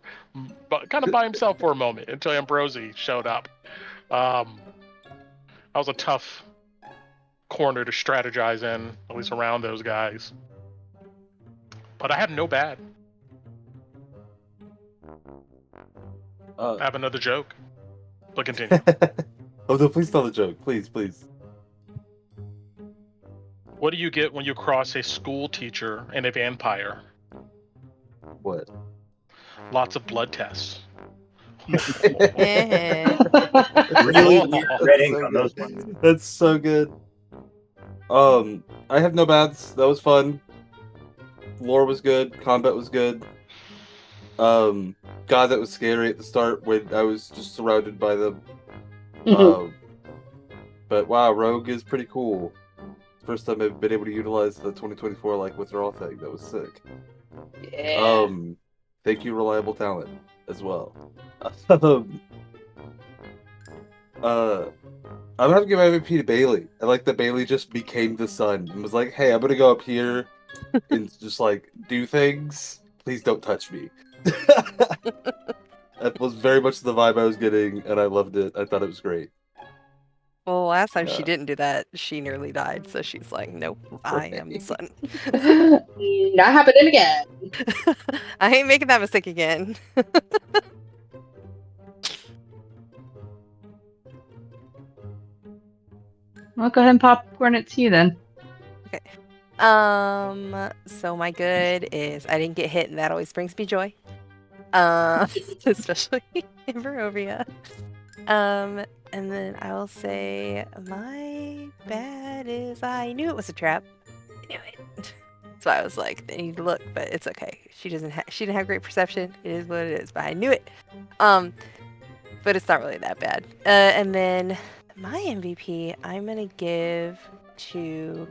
but kind of by himself for a moment until Ambrosi showed up. That was a tough corner to strategize in, at least around those guys. But I had no bad. I have another joke, but continue. Oh no! Please tell the joke, please. What do you get when you cross a school teacher and a vampire? What? Lots of blood tests. Eh. Really weird red ink so on those ones. That's so good. I have no bads. That was fun. Lore was good. Combat was good. God, that was scary at the start when I was just surrounded by them. But wow, Rogue is pretty cool. First time I've been able to utilize the 2024 like withdrawal thing. That was sick. Yeah. Thank you, reliable talent, as well. I'm gonna have to give MVP to Bailey. I like that Bailey just became the sun and was like, "Hey, I'm gonna go up here and just like do things. Please don't touch me." That was very much the vibe I was getting, and I loved it. I thought it was great. Well, last time she Yeah. didn't do that, she nearly died. So she's like, "Nope, I am the sun. Not happening again. I ain't making that mistake again." I'll go ahead and popcorn it to you then. So my good is I didn't get hit, and that always brings me joy. Especially in Barovia. And then I will say my bad is I knew it was a trap. I knew it. So I was like, they need to look, but it's okay. She didn't have great perception. It is what it is, but I knew it. But it's not really that bad. And then my MVP, I'm gonna give to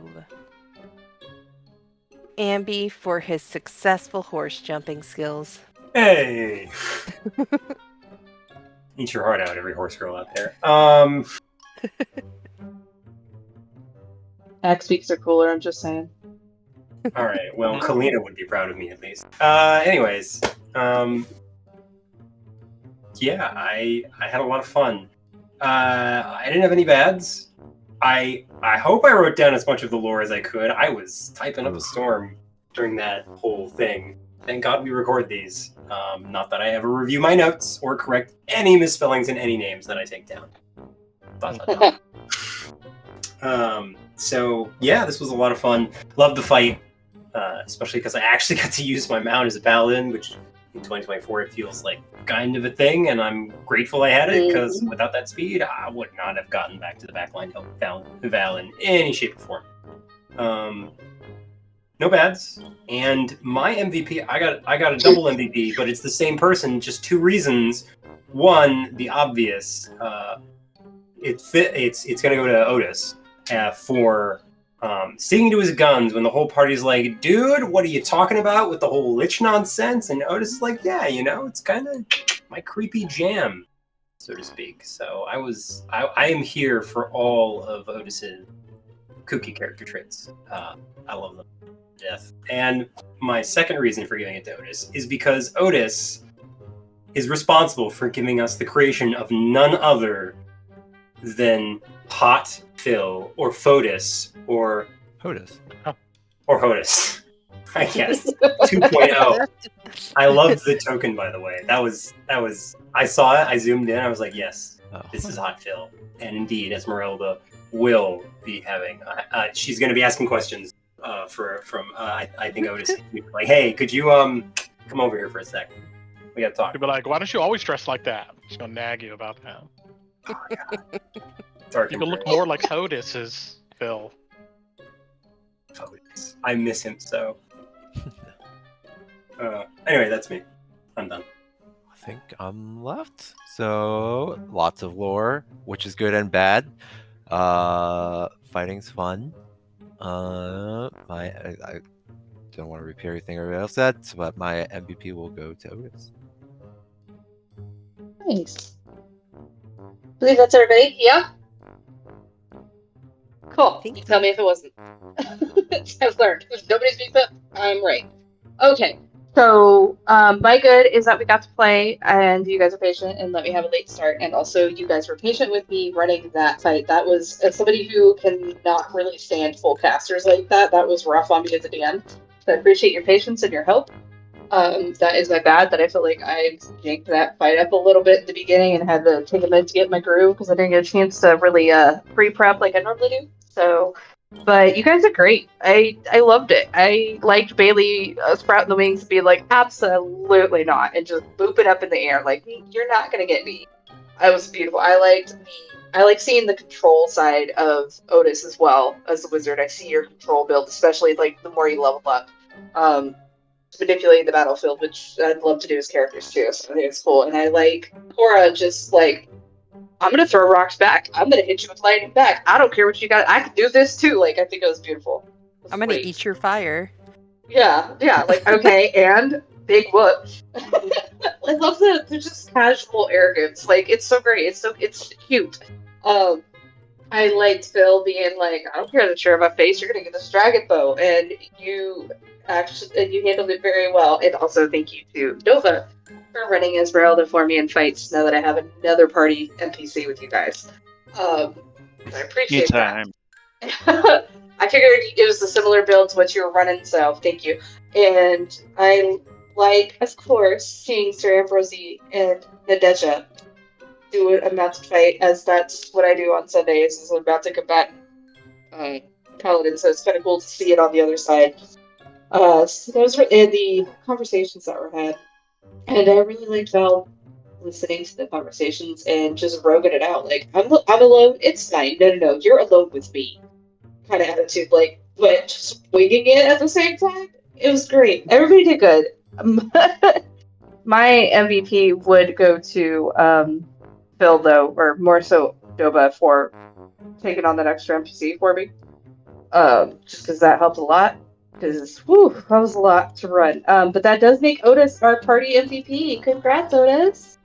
Ambi for his successful horse jumping skills. Hey! Eat your heart out, every horse girl out there. Axe beaks are cooler, I'm just saying. Alright, well, Kalina would be proud of me at least. Anyways, yeah, I had a lot of fun. I didn't have any bads. I hope I wrote down as much of the lore as I could. I was typing up a storm during that whole thing. Thank God we record these. Not that I ever review my notes or correct any misspellings in any names that I take down. So yeah, this was a lot of fun. Loved the fight, especially because I actually got to use my mount as a paladin, which in 2024 it feels like kind of a thing, and I'm grateful I had it because without that speed, I would not have gotten back to the backline to help Val in any shape or form. No bads, and my MVP, I got a double MVP, but it's the same person, just two reasons. One, the obvious, it's gonna go to Otis for sticking to his guns when the whole party's like, dude, what are you talking about with the whole lich nonsense? And Otis is like, yeah, it's kind of my creepy jam, so to speak. So I am here for all of Otis's kooky character traits. I love them to death. And my second reason for giving it to Otis is because Otis is responsible for giving us the creation of none other than Hot Phil or Fotis or Hodis. Or Hodis, I guess. 2.0. I loved the token, by the way. That was. I saw it. I zoomed in. I was like, yes, this is Hot Phil. And indeed, Esmeralda will be having. She's going to be asking questions from I think Otis. Like, hey, could you come over here for a sec? We got to talk. You'd be like, why don't you always dress like that? She's gonna nag you about that. Oh, God. Dark You and can look gray. more like Hodis's Phil. Fotis. I miss him so. Anyway, that's me. I'm done. I think I'm left. So lots of lore, which is good and bad. Fighting's fun. I don't want to repeat everything everybody else said, but my MVP will go to Otis. Nice. I believe that's everybody. Yeah. Cool. Think You tell me if it wasn't. I've learned. If nobody speaks up, I'm right. Okay. So, my good is that we got to play, and you guys are patient and let me have a late start. And also, you guys were patient with me running that fight. That was, as somebody who can not really stand full casters like that, that was rough on me at the end. So I appreciate your patience and your help. That is my bad that I feel like I janked that fight up a little bit in the beginning and had to take a minute to get my groove because I didn't get a chance to really pre-prep like I normally do. So, but you guys are great. I loved it. I liked Bailey sprouting the wings and being like, absolutely not, and just booping up in the air like, you're not gonna get me. It was beautiful. I like seeing the control side of Otis as well as the wizard. I see your control build, especially like the more you level up. Manipulating the battlefield, which I'd love to do as characters too, so I think it's cool. And I like Cora just like, I'm gonna throw rocks back. I'm gonna hit you with lightning back. I don't care what you got. I can do this too. Like, I think it was beautiful. It was I'm gonna great. eat your fire. Yeah, like, okay, and big whoop. I love the just casual arrogance. Like, it's so great. It's cute. I liked Phil being like, I don't care that you're in my face, you're gonna get this dragon bow, and you handled it very well. And also thank you to Nova for running Esmeralda for me in fights now that I have another party NPC with you guys. I appreciate Anytime. that. I figured it was a similar build to what you were running, so thank you. And I like, of course, seeing Sir Ambrosi and Nadeja do a mounted fight, as that's what I do on Sundays, is I'm about to combat Paladin, so it's kind of cool to see it on the other side. So those were the conversations that were had, and I really liked Val listening to the conversations and just roguing it out. Like, I'm alone, it's fine. No, you're alone with me. Kind of attitude, like, but just winging it at the same time. It was great. Everybody did good. My MVP would go to Phil, though, or more so Doba, for taking on that extra NPC for me. Just because that helped a lot. Because, that was a lot to run. But that does make Otis our party MVP. Congrats, Otis.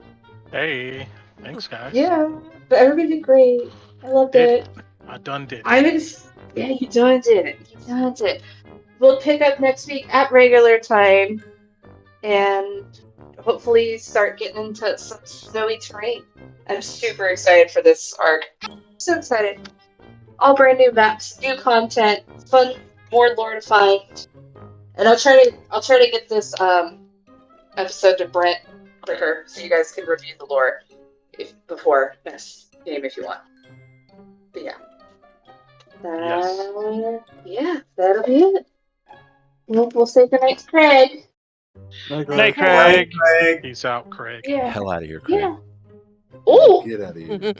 Hey, thanks, guys. Yeah, but everybody did great. I loved it. I done did. Yeah, you done did it. You done did it. We'll pick up next week at regular time, and hopefully start getting into some snowy terrain. I'm super excited for this arc. So excited. All brand new maps, new content, fun, more lore to find. And I'll try to get this episode to Brent quicker so you guys can review the lore before next game if you want. But yeah. Yeah, that'll be it. We'll say goodnight to Craig. Night, Craig. Peace out, Craig. Yeah. Hell out of here, Craig. Yeah. Oh! Get out of here.